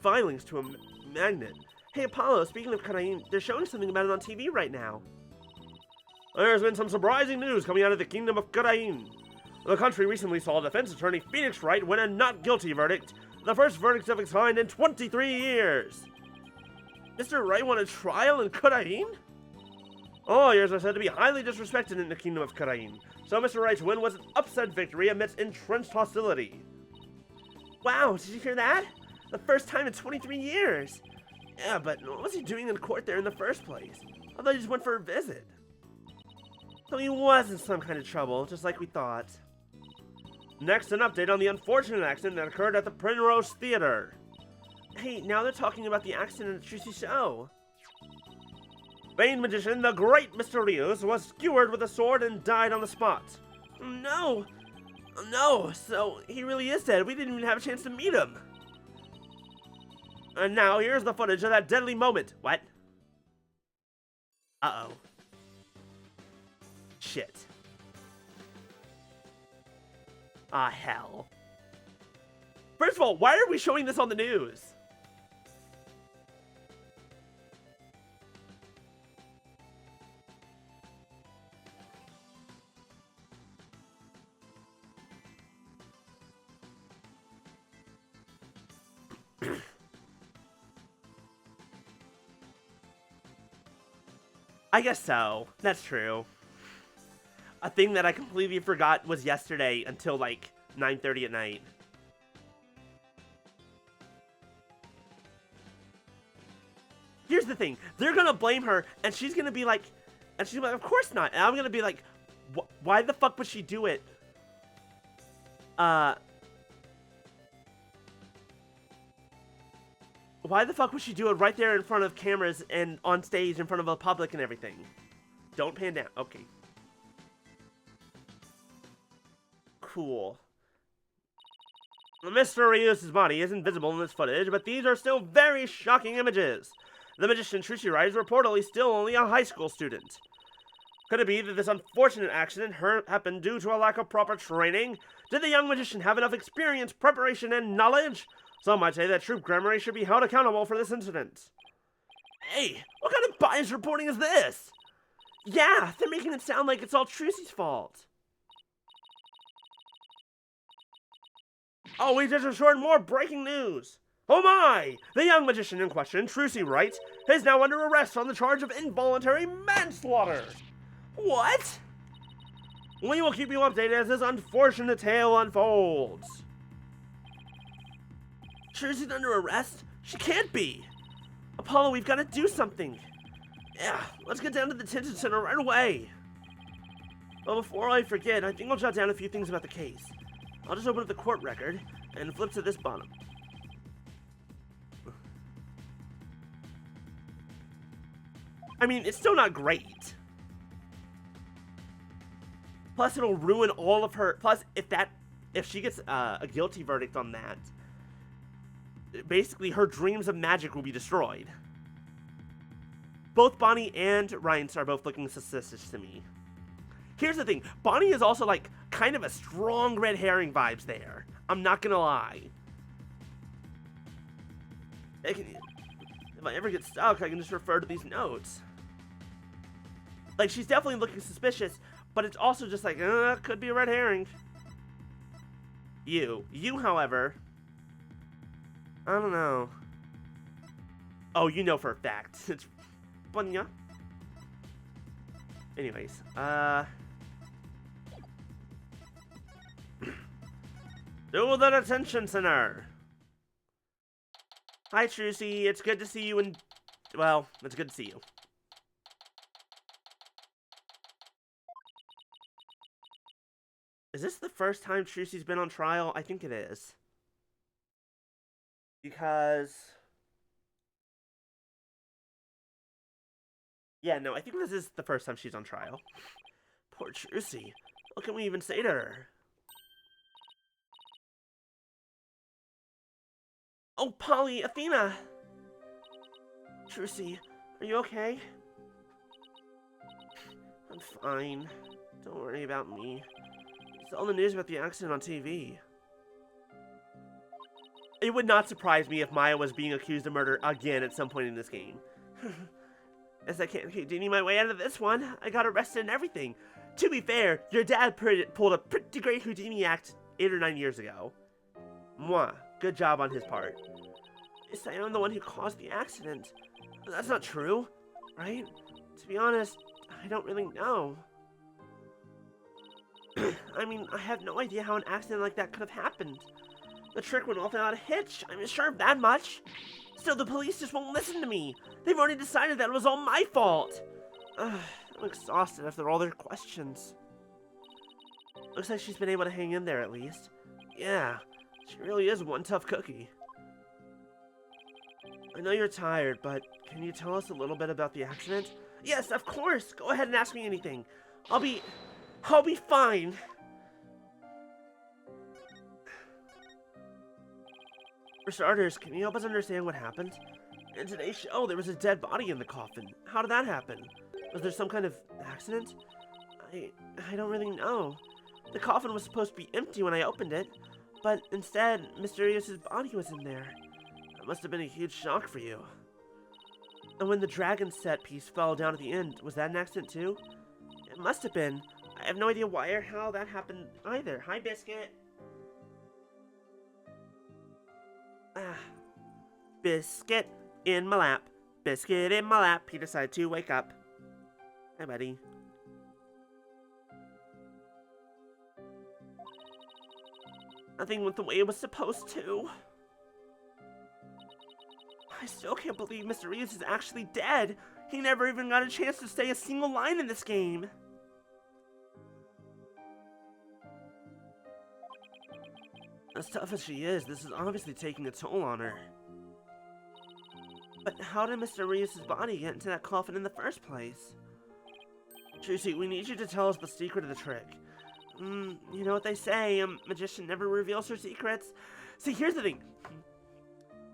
filings to a magnet. Hey Apollo, speaking of Karain, they're showing something about it on TV right now. There's been some surprising news coming out of the kingdom of Karain. The country recently saw defense attorney Phoenix Wright win a not guilty verdict, the first verdict of its kind in 23 years. Mr. Wright won a trial in Karain? All lawyers are said to be highly disrespected in the kingdom of Karain, so Mr. Wright's win was an upset victory amidst entrenched hostility. Wow, did you hear that? The first time in 23 years. Yeah, but what was he doing in court there in the first place? I thought he just went for a visit. So he was in some kind of trouble, just like we thought. Next, an update on the unfortunate accident that occurred at the Primrose Theater. Hey, now they're talking about the accident at Trucy Show. Vain magician, the great Mr. Rios, was skewered with a sword and died on the spot. No! No, so he really is dead. We didn't even have a chance to meet him. And now, here's the footage of that deadly moment. What? Uh-oh. Shit. Ah, hell. First of all, why are we showing this on the news? I guess so. That's true. A thing that I completely forgot was yesterday until like 9:30 at night. Here's the thing. They're gonna blame her, and she's gonna be like, of course not. And I'm gonna be like, why the fuck would she do it? Why the fuck would she do it right there in front of cameras and on stage in front of a public and everything? Don't pan down. Okay. Cool. Mr. Rios' body isn't visible in this footage, but these are still very shocking images. The magician Trucy Wright is reportedly still only a high school student. Could it be that this unfortunate accident happened due to a lack of proper training? Did the young magician have enough experience, preparation, and knowledge? Some might say that Troop Gramarye should be held accountable for this incident. Hey, what kind of biased reporting is this? Yeah, they're making it sound like it's all Trucy's fault. Oh, we just assured more breaking news. Oh my! The young magician in question, Trucy Wright, is now under arrest on the charge of involuntary manslaughter. What? We will keep you updated as this unfortunate tale unfolds. Trucy's under arrest? She can't be. Apollo, we've got to do something. Yeah, let's get down to the detention center right away. Well, before I forget, I think I'll jot down a few things about the case. I'll just open up the court record and flip to this bottom. I mean, it's still not great. Plus, it'll ruin all of her. Plus, if she gets a guilty verdict on that, basically her dreams of magic will be destroyed. Both Bonnie and Ryan are both looking suspicious to me. Here's the thing, Bonnie is also like kind of a strong red herring vibes there. I'm not gonna lie. If I ever get stuck, I can just refer to these notes. Like, she's definitely looking suspicious, but it's also just like, could be a red herring. You, however, I don't know. Oh, you know for a fact. It's Bunya. Anyways, to the detention center. Hi, Trucy. It's good to see you and... Well, it's good to see you. Is this the first time Trucy's been on trial? I think it is. Because... Yeah, no, I think this is the first time she's on trial. Poor Trucy. What can we even say to her? Oh, Polly, Athena! Trucy, are you okay? I'm fine. Don't worry about me. I saw the news about the accident on TV. It would not surprise me if Maya was being accused of murder again at some point in this game. As I can't Houdini my way out of this one, I got arrested and everything. To be fair, your dad pulled a pretty great Houdini act 8 or 9 years ago. Mwah. Good job on his part. Yes, I am the one who caused the accident. But that's not true, right? To be honest, I don't really know. I mean, I have no idea how an accident like that could have happened. The trick went off without a hitch, I'm sure of that much. Still, the police just won't listen to me. They've already decided that it was all my fault. I'm exhausted after all their questions. Looks like she's been able to hang in there at least. Yeah, she really is one tough cookie. I know you're tired, but can you tell us a little bit about the accident? Yes, of course. Go ahead and ask me anything. I'll be fine. For starters, can you help us understand what happened? In today's show, there was a dead body in the coffin. How did that happen? Was there some kind of accident? I don't really know. The coffin was supposed to be empty when I opened it, but instead, Mr. Rios' body was in there. That must have been a huge shock for you. And when the dragon set piece fell down at the end, was that an accident too? It must have been. I have no idea why or how that happened either. Hi, Biscuit. Biscuit in my lap. Biscuit in my lap. He decided to wake up. Hi, buddy. Nothing went the way it was supposed to. I still can't believe Mr. Rios is actually dead. He never even got a chance to say a single line in this game. As tough as she is, this is obviously taking a toll on her. But how did Mr. Rios' body get into that coffin in the first place? Trucy, we need you to tell us the secret of the trick. You know what they say, a magician never reveals her secrets. See, here's the thing.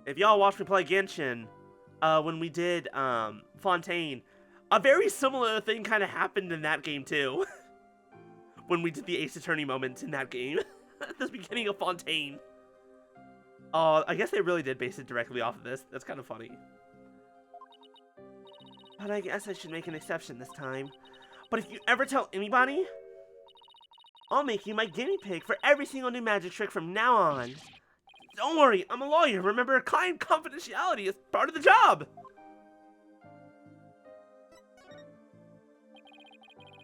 If y'all watched me play Genshin, when we did, Fontaine, a very similar thing kind of happened in that game, too. When we did the Ace Attorney moment in that game. At the beginning of Fontaine. I guess they really did base it directly off of this. That's kind of funny. But I guess I should make an exception this time. But if you ever tell anybody, I'll make you my guinea pig for every single new magic trick from now on. Don't worry, I'm a lawyer. Remember, client confidentiality is part of the job.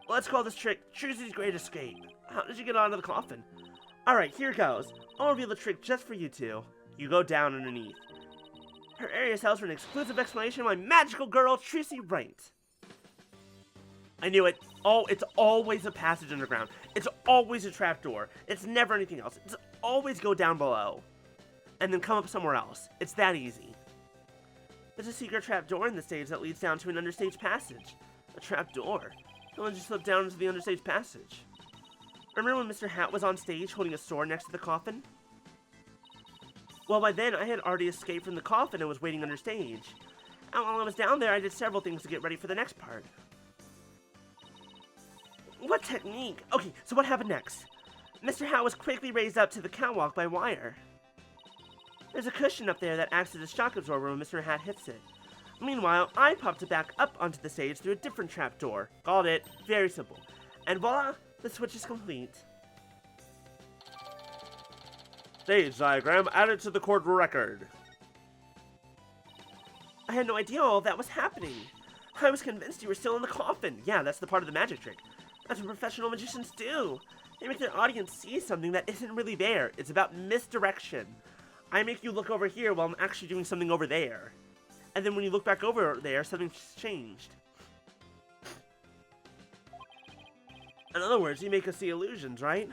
Let's call this trick Trucy's Great Escape. How did you get out of the coffin? Alright, here goes. I'll reveal the trick just for you two. You go down underneath. Her area is housed for an exclusive explanation of my magical girl, Trucy Wright. I knew it. Oh, it's always a passage underground. It's always a trapdoor. It's never anything else. It's always go down below. And then come up somewhere else. It's that easy. There's a secret trapdoor in the stage that leads down to an understage passage. A trapdoor? Someone just slipped down into the understage passage. Remember when Mr. Hat was on stage holding a sword next to the coffin? Well, by then, I had already escaped from the coffin and was waiting under stage. And while I was down there, I did several things to get ready for the next part. What technique? Okay, so what happened next? Mr. Hat was quickly raised up to the catwalk by wire. There's a cushion up there that acts as a shock absorber when Mr. Hat hits it. Meanwhile, I popped it back up onto the stage through a different trapdoor. Got it. Very simple. And voila! The switch is complete. Stage diagram added to the court record. I had no idea all that was happening. I was convinced you were still in the coffin. Yeah, that's the part of the magic trick. That's what professional magicians do. They make their audience see something that isn't really there. It's about misdirection. I make you look over here while I'm actually doing something over there. And then when you look back over there, something's changed. In other words, you make us see illusions, right?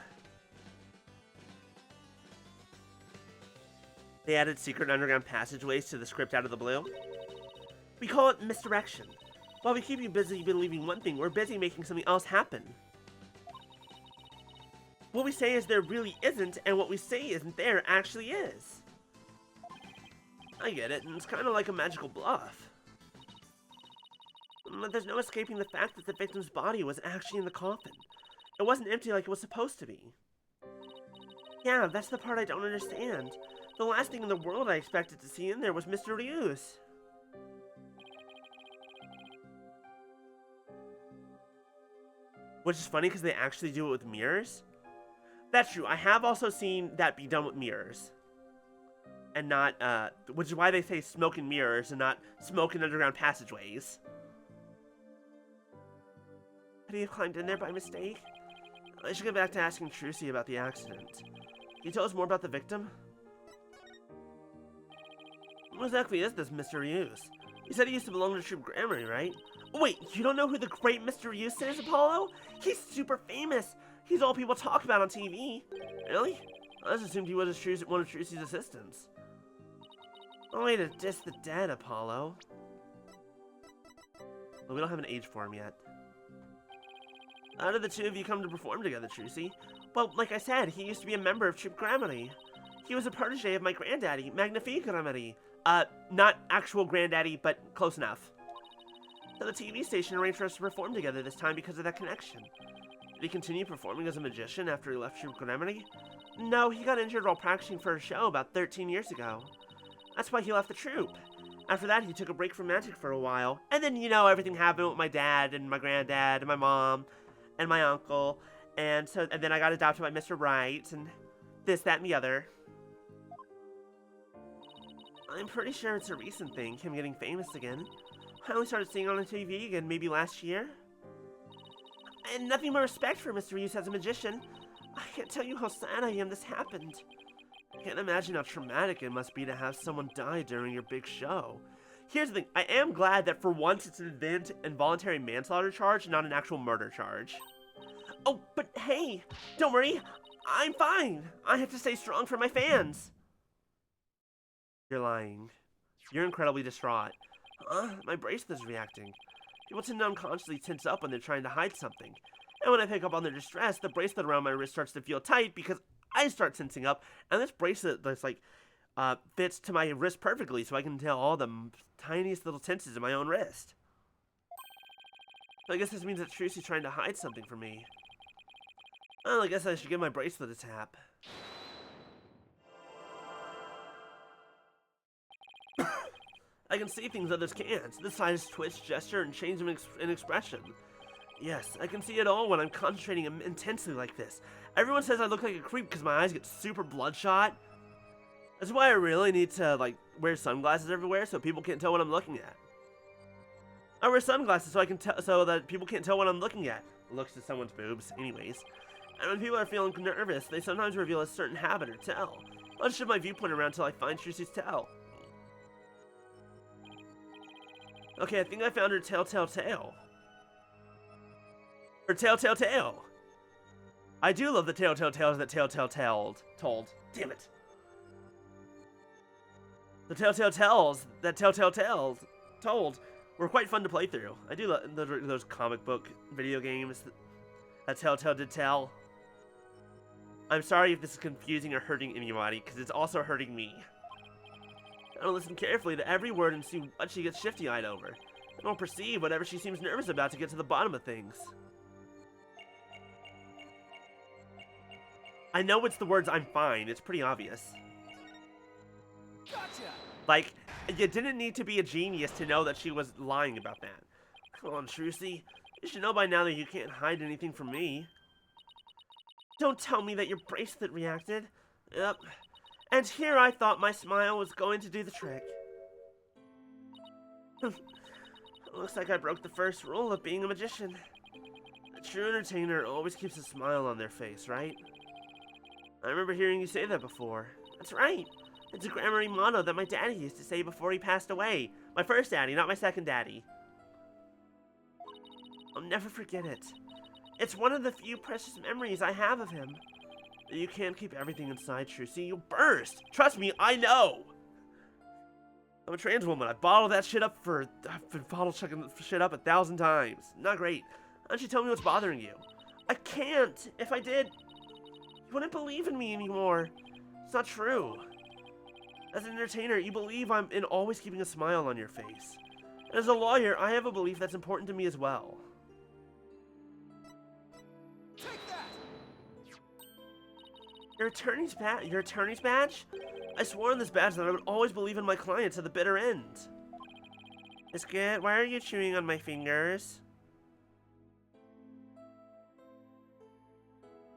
They added secret underground passageways to the script out of the blue. We call it misdirection. While we keep you busy believing one thing, we're busy making something else happen. What we say is there really isn't, and what we say isn't there actually is. I get it, and it's kind of like a magical bluff. But there's no escaping the fact that the victim's body was actually in the coffin. It wasn't empty like it was supposed to be. Yeah, that's the part I don't understand. The last thing in the world I expected to see in there was Mr. Ryu's. Which is funny because they actually do it with mirrors. That's true. I have also seen that be done with mirrors. And not, which is why they say smoke and mirrors and not smoke in underground passageways. Could he have climbed in there by mistake? I should get back to asking Trilogy about the accident. Can you tell us more about the victim? What exactly is this Mr. Ryus? You said he used to belong to Troop Gramarye, right? Oh, wait, you don't know who the great Mr. Ryus is, Apollo? He's super famous. He's all people talk about on TV. Really? I just assumed he was one of Trilogy's assistants. Oh, way to diss the dead, Apollo. Well, we don't have an age for him yet. How did the two of you come to perform together, Trilogy? Well, like I said, he used to be a member of Troop Gramarye. He was a protege of my granddaddy, Magnifique Gramarye. Not actual granddaddy, but close enough. So the TV station arranged for us to perform together this time because of that connection. Did he continue performing as a magician after he left Troop Gramarye? No, he got injured while practicing for a show about 13 years ago. That's why he left the troupe. After that, he took a break from magic for a while. And then, you know, everything happened with my dad and my granddad and my mom and my uncle. And then I got adopted by Mr. Right and this, that, and the other. I'm pretty sure it's a recent thing, him getting famous again. I only started seeing on the TV again maybe last year. And nothing but respect for Mr. Ryus as a magician. I can't tell you how sad I am this happened. I can't imagine how traumatic it must be to have someone die during your big show. Here's the thing, I am glad that for once it's an involuntary manslaughter charge, not an actual murder charge. Oh, but hey, don't worry, I'm fine. I have to stay strong for my fans. You're lying. You're incredibly distraught. My bracelet is reacting. People tend to unconsciously tense up when they're trying to hide something. And when I pick up on their distress, the bracelet around my wrist starts to feel tight because I start tensing up, and this bracelet that's like, fits to my wrist perfectly so I can tell all the tiniest little tenses in my own wrist. So I guess this means that Trilogy's trying to hide something from me. Well, I guess I should give my bracelet a tap. I can see things others can't. The size, twitch, gesture, and change in expression. Yes, I can see it all when I'm concentrating intensely like this. Everyone says I look like a creep because my eyes get super bloodshot. That's why I really need to, like, wear sunglasses everywhere so people can't tell what I'm looking at. I wear sunglasses so I can so that people can't tell what I'm looking at. Looks at someone's boobs, anyways. And when people are feeling nervous, they sometimes reveal a certain habit or tell. I'll just shift my viewpoint around until I find Trilogy's tell. Okay, I think I found her telltale tale. Her telltale tale. I do love the telltale tales that telltale told. Damn it. The telltale tales that telltale tales told were quite fun to play through. I do love those comic book video games that Telltale did tell. I'm sorry if this is confusing or hurting anybody, because it's also hurting me. I don't listen carefully to every word and see what she gets shifty-eyed over. I don't perceive whatever she seems nervous about to get to the bottom of things. I know it's the words "I'm fine." It's pretty obvious. Gotcha! Like, you didn't need to be a genius to know that she was lying about that. Come on, Trilogy. You should know by now that you can't hide anything from me. Don't tell me that your bracelet reacted. Yep. And here I thought my smile was going to do the trick. Looks like I broke the first rule of being a magician. A true entertainer always keeps a smile on their face, right? I remember hearing you say that before. That's right. It's a Gramarye motto that my daddy used to say before he passed away. My first daddy, not my second daddy. I'll never forget it. It's one of the few precious memories I have of him. You can't keep everything inside, Trucy. You'll burst. Trust me, I know. I'm a trans woman. I've been bottle checking shit up 1,000 times. Not great. Why don't you tell me what's bothering you? I can't. If I did, you wouldn't believe in me anymore. It's not true. As an entertainer, you believe I'm in always keeping a smile on your face. And as a lawyer, I have a belief that's important to me as well. Take that! Your attorney's badge? I swore on this badge that I would always believe in my client to the bitter end. Biscuit, why are you chewing on my fingers?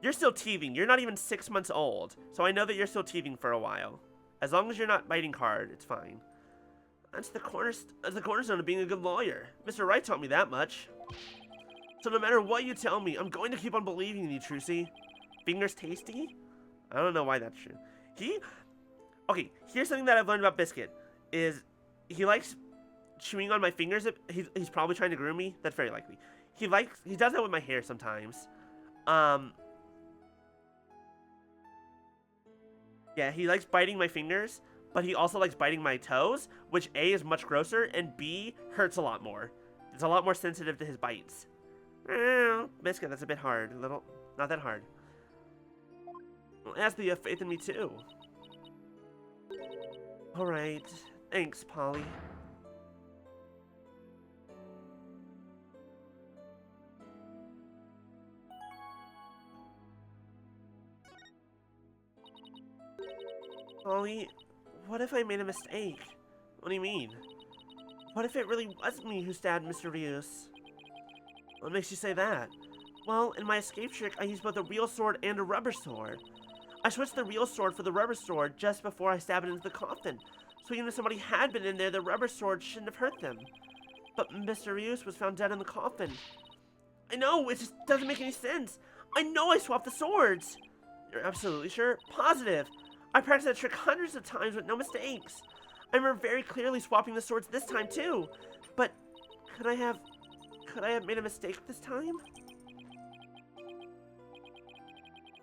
You're still teething. You're not even 6 months old, so I know that you're still teething for a while. As long as you're not biting hard, it's fine. That's the cornerstone of being a good lawyer. Mr. Wright taught me that much. So no matter what you tell me, I'm going to keep on believing in you, Trucy. Fingers tasty? I don't know why that's true. Okay, here's something that I've learned about Biscuit. Is he likes chewing on my fingers. He's probably trying to groom me. That's very likely. He does that with my hair sometimes. Yeah, he likes biting my fingers, but he also likes biting my toes, which A, is much grosser, and B, hurts a lot more. It's a lot more sensitive to his bites. Biscuit, that's a bit hard. Not that hard. Well, ask that you have faith in me, too. Alright. Thanks, Polly. Polly, what if I made a mistake? What do you mean? What if it really wasn't me who stabbed Mr. Rios? What makes you say that? Well, in my escape trick, I used both a real sword and a rubber sword. I switched the real sword for the rubber sword just before I stabbed it into the coffin, so even if somebody had been in there, the rubber sword shouldn't have hurt them. But Mr. Rios was found dead in the coffin. I know, it just doesn't make any sense. I know I swapped the swords. You're absolutely sure? Positive. I practiced that trick hundreds of times with no mistakes. I remember very clearly swapping the swords this time too. But could I have made a mistake this time?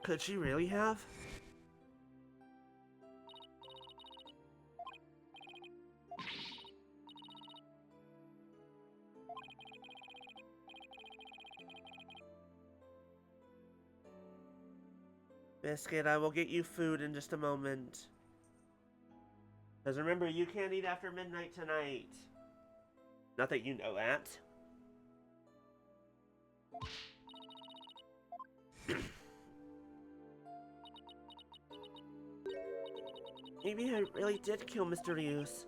Could she really have? Biscuit, I will get you food in just a moment. Because remember, you can't eat after midnight tonight. Not that you know that. Maybe I really did kill Mr. Rios.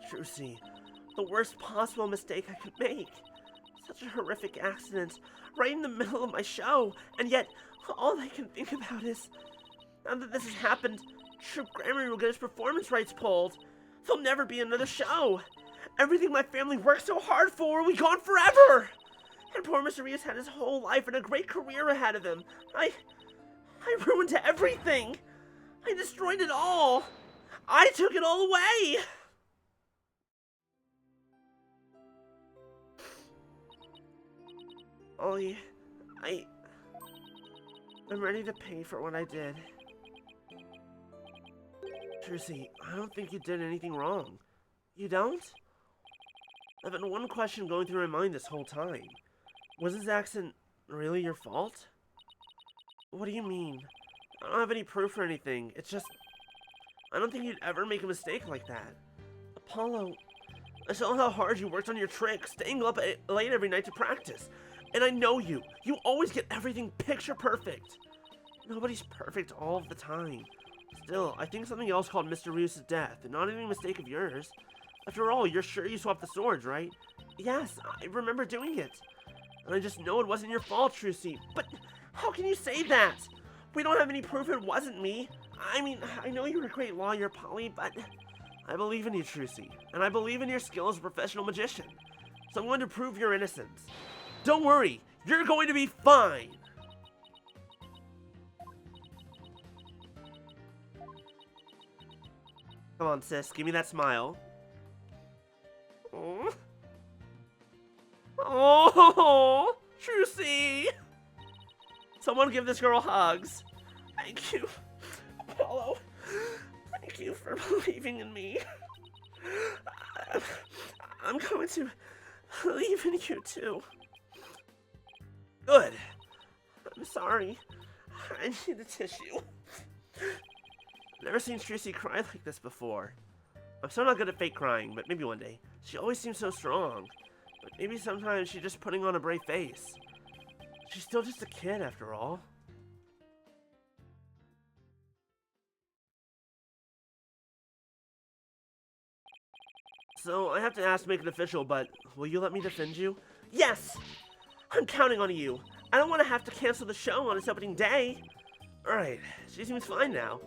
Trucy, the worst possible mistake I could make. Such a horrific accident, right in the middle of my show, and yet, all I can think about is, now that this has happened, Troupe Gramarye will get its performance rights pulled. There'll never be another show. Everything my family worked so hard for will be gone forever. And poor Mr. Rios had his whole life and a great career ahead of him. I ruined everything. I destroyed it all. I took it all away. Ollie, I'm ready to pay for what I did. Trucy, I don't think you did anything wrong. You don't? I've had one question going through my mind this whole time. Was this accident really your fault? What do you mean? I don't have any proof or anything. It's just, I don't think you'd ever make a mistake like that. Apollo, I saw how hard you worked on your trick, staying up late every night to practice. And I know you. You always get everything picture perfect. Nobody's perfect all of the time. Still, I think something else called Mr. Rios' death, and not any mistake of yours. After all, you're sure you swapped the swords, right? Yes, I remember doing it. And I just know it wasn't your fault, Trucy. But how can you say that? We don't have any proof it wasn't me. I mean, I know you're a great lawyer, Polly, but I believe in you, Trucy. And I believe in your skill as a professional magician. So I'm going to prove your innocence. Don't worry, you're going to be fine. Come on, sis. Give me that smile. Oh. Oh, Trucy. Someone give this girl hugs. Thank you, Apollo. Thank you for believing in me. I'm going to believe in you too. Good. I'm sorry. I need a tissue. Never seen Trucy cry like this before. I'm so not good at fake crying, but maybe one day. She always seems so strong. But maybe sometimes she's just putting on a brave face. She's still just a kid after all. So, I have to ask to make it official, but will you let me defend you? Yes! I'm counting on you. I don't want to have to cancel the show on its opening day. Alright, she seems fine now.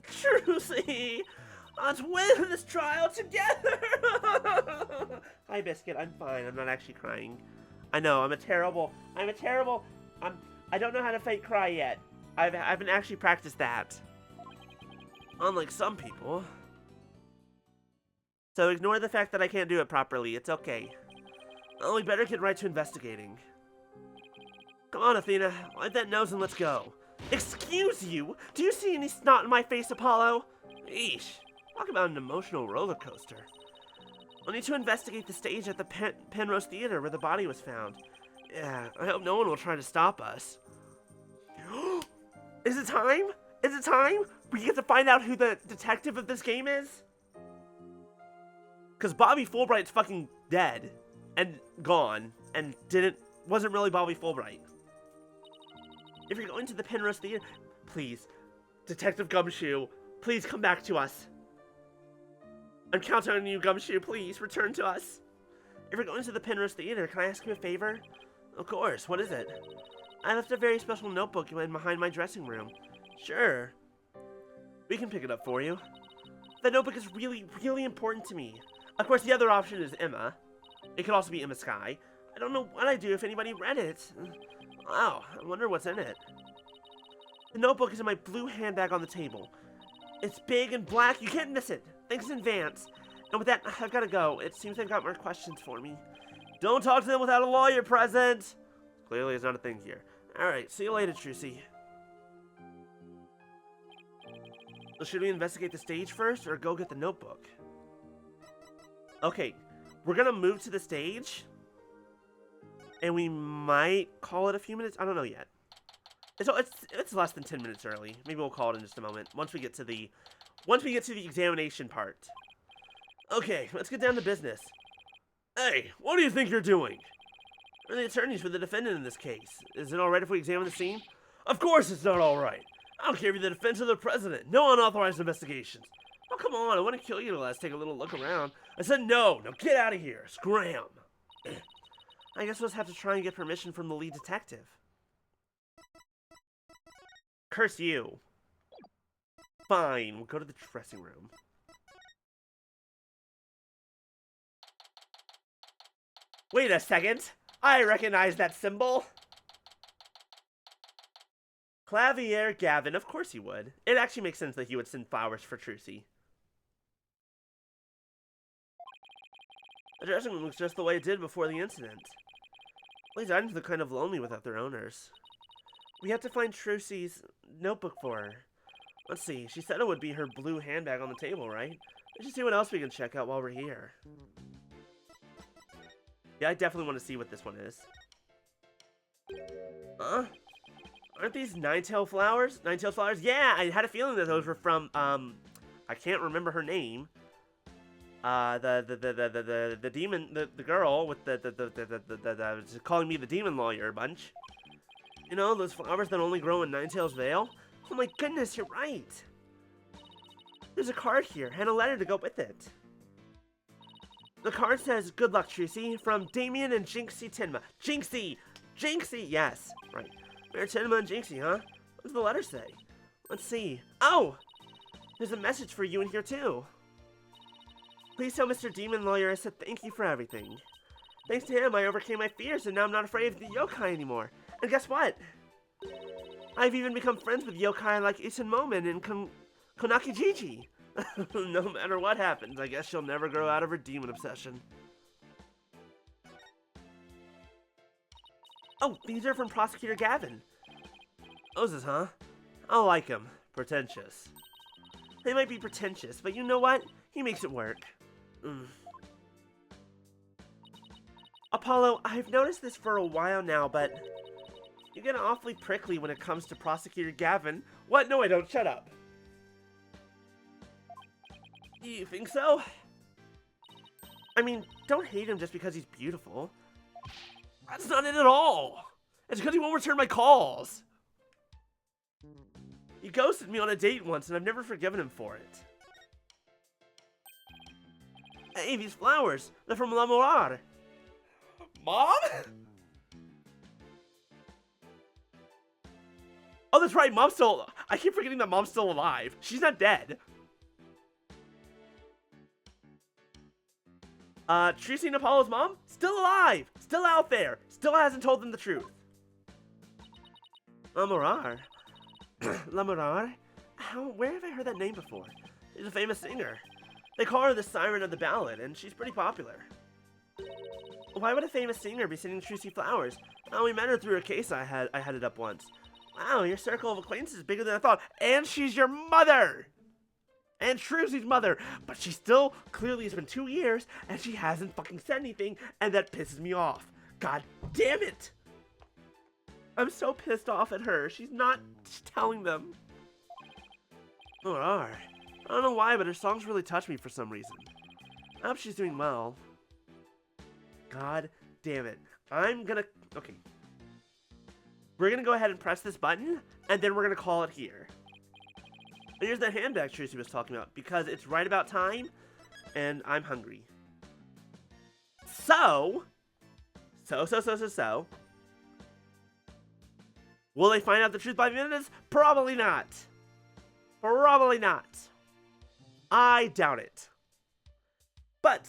Trucy! Let's win this trial together! Hi, Biscuit. I'm fine. I'm not actually crying. I know, I don't know how to fake cry yet. I haven't actually practiced that. Unlike some people. So ignore the fact that I can't do it properly. It's okay. Well, we better get right to investigating. Come on, Athena. Wipe that nose and let's go. Excuse you? Do you see any snot in my face, Apollo? Eesh. Talk about an emotional roller coaster. We'll need to investigate the stage at the Penrose Theater where the body was found. Yeah, I hope no one will try to stop us. Is it time? Is it time? We get to find out who the detective of this game is? Because Bobby Fulbright's fucking dead and gone and wasn't really Bobby Fulbright. If you're going to the Penrose Theater, please, Detective Gumshoe, please come back to us. I'm counting on you, Gumshoe, please return to us. If you're going to the Penrose Theater, can I ask you a favor? Of course, what is it? I left a very special notebook behind my dressing room. Sure. We can pick it up for you. That notebook is really, really important to me. Of course, the other option is Emma. It could also be Emma Sky. I don't know what I'd do if anybody read it. Wow, I wonder what's in it. The notebook is in my blue handbag on the table. It's big and black. You can't miss it. Thanks in advance. And with that, I've got to go. It seems they've got more questions for me. Don't talk to them without a lawyer present. Clearly, it's not a thing here. Alright, see you later, Trucy. So should we investigate the stage first, or go get the notebook? Okay, we're gonna move to the stage. And we might call it a few minutes. I don't know yet. It's less than 10 minutes early. Maybe we'll call it in just a moment. Once we get to the examination part. Okay, let's get down to business. Hey, what do you think you're doing? We're the attorneys for the defendant in this case. Is it alright if we examine the scene? Of course it's not alright. I don't care if you're the defense or the president. No unauthorized investigations. Oh, come on. I want to kill you to let's take a little look around. I said no. Now get out of here. Scram. I guess we'll just have to try and get permission from the lead detective. Curse you. Fine. We'll go to the dressing room. Wait a second. I recognize that symbol. Clavier Gavin. Of course he would. It actually makes sense that he would send flowers for Trucy. The dressing room looks just the way it did before the incident. These items look kind of lonely without their owners. We have to find Trucy's notebook for her. Let's see. She said it would be her blue handbag on the table, right? Let's just see what else we can check out while we're here. Yeah, I definitely want to see what this one is. Huh? Aren't these nine-tailed flowers? Nine-tailed flowers? Yeah, I had a feeling that those were from, I can't remember her name. The demon, the girl with the calling me the demon lawyer a bunch. You know, those flowers that only grow in Ninetail's Vale? Oh my goodness, you're right. There's a card here, and a letter to go with it. The card says, "Good luck, Trucy," from Damien and Jinxie Tinma. Jinxie! Jinxie! Yes, right. Mayor Tinma and Jinxie, huh? What does the letter say? Let's see. Oh! There's a message for you in here, too. Please tell Mr. Demon Lawyer I said thank you for everything. Thanks to him, I overcame my fears, and now I'm not afraid of the yokai anymore. And guess what? I've even become friends with yokai like Isenmomen and Konaki Jiji. No matter what happens, I guess she'll never grow out of her demon obsession. Oh, these are from Prosecutor Gavin. Moses, huh? I like him. Pretentious. They might be pretentious, but you know what? He makes it work. Apollo, I've noticed this for a while now, but you get awfully prickly when it comes to Prosecutor Gavin. What? No, I don't. Shut up. You think so? I mean, don't hate him just because he's beautiful. That's not it at all. It's because he won't return my calls. He ghosted me on a date once, and I've never forgiven him for it. Hey, these flowers. They're from L'amour. Mom? Oh, that's right. Mom's still... I keep forgetting that Mom's still alive. She's not dead. Tracy and Apollo's mom? Still alive. Still out there. Still hasn't told them the truth. L'amour. L'amour? Where have I heard that name before? She's a famous singer. They call her the Siren of the Ballad, and she's pretty popular. Why would a famous singer be sending Tracy flowers? Oh, we met her through a case I headed up once. Wow, your circle of acquaintances is bigger than I thought. And she's your mother! And Trucy's mother! But she still, clearly it's been 2 years, and she hasn't fucking said anything, and that pisses me off. God damn it! I'm so pissed off at her. She's not telling them. Oh, I don't know why, but her songs really touch me for some reason. I hope she's doing well. God damn it. Okay. We're gonna go ahead and press this button, and then we're gonna call it here. And here's that handbag Tracy was talking about, because it's right about time, and I'm hungry. So. Will they find out the truth by minutes? Probably not. Probably not. I doubt it. But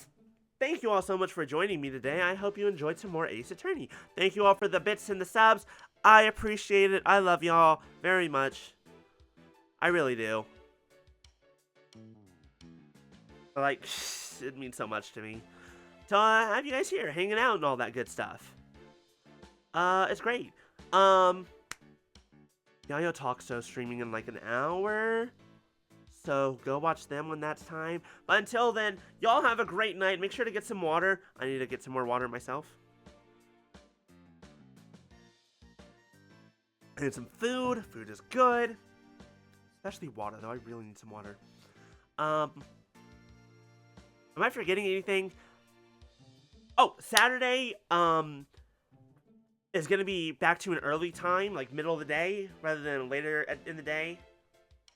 thank you all so much for joining me today. I hope you enjoyed some more Ace Attorney. Thank you all for the bits and the subs. I appreciate it. I love y'all very much. I really do. Like, it means so much to me. So, have you guys here hanging out and all that good stuff. It's great. Yayo Talk Show streaming in like an hour. So go watch them when that's time. But until then, y'all have a great night. Make sure to get some water. I need to get some more water myself. And some food. Food is good. Especially water, though. I really need some water. Am I forgetting anything? Oh, Saturday, is going to be back to an early time, like middle of the day, rather than later in the day.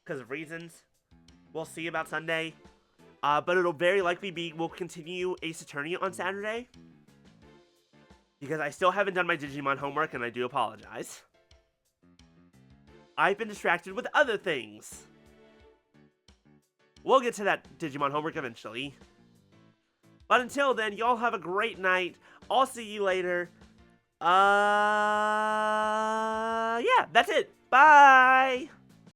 Because of reasons. We'll see about Sunday. But it'll very likely we'll continue Ace Attorney on Saturday. Because I still haven't done my Digimon homework, and I do apologize. I've been distracted with other things. We'll get to that Digimon homework eventually. But until then, y'all have a great night. I'll see you later. Yeah, that's it. Bye!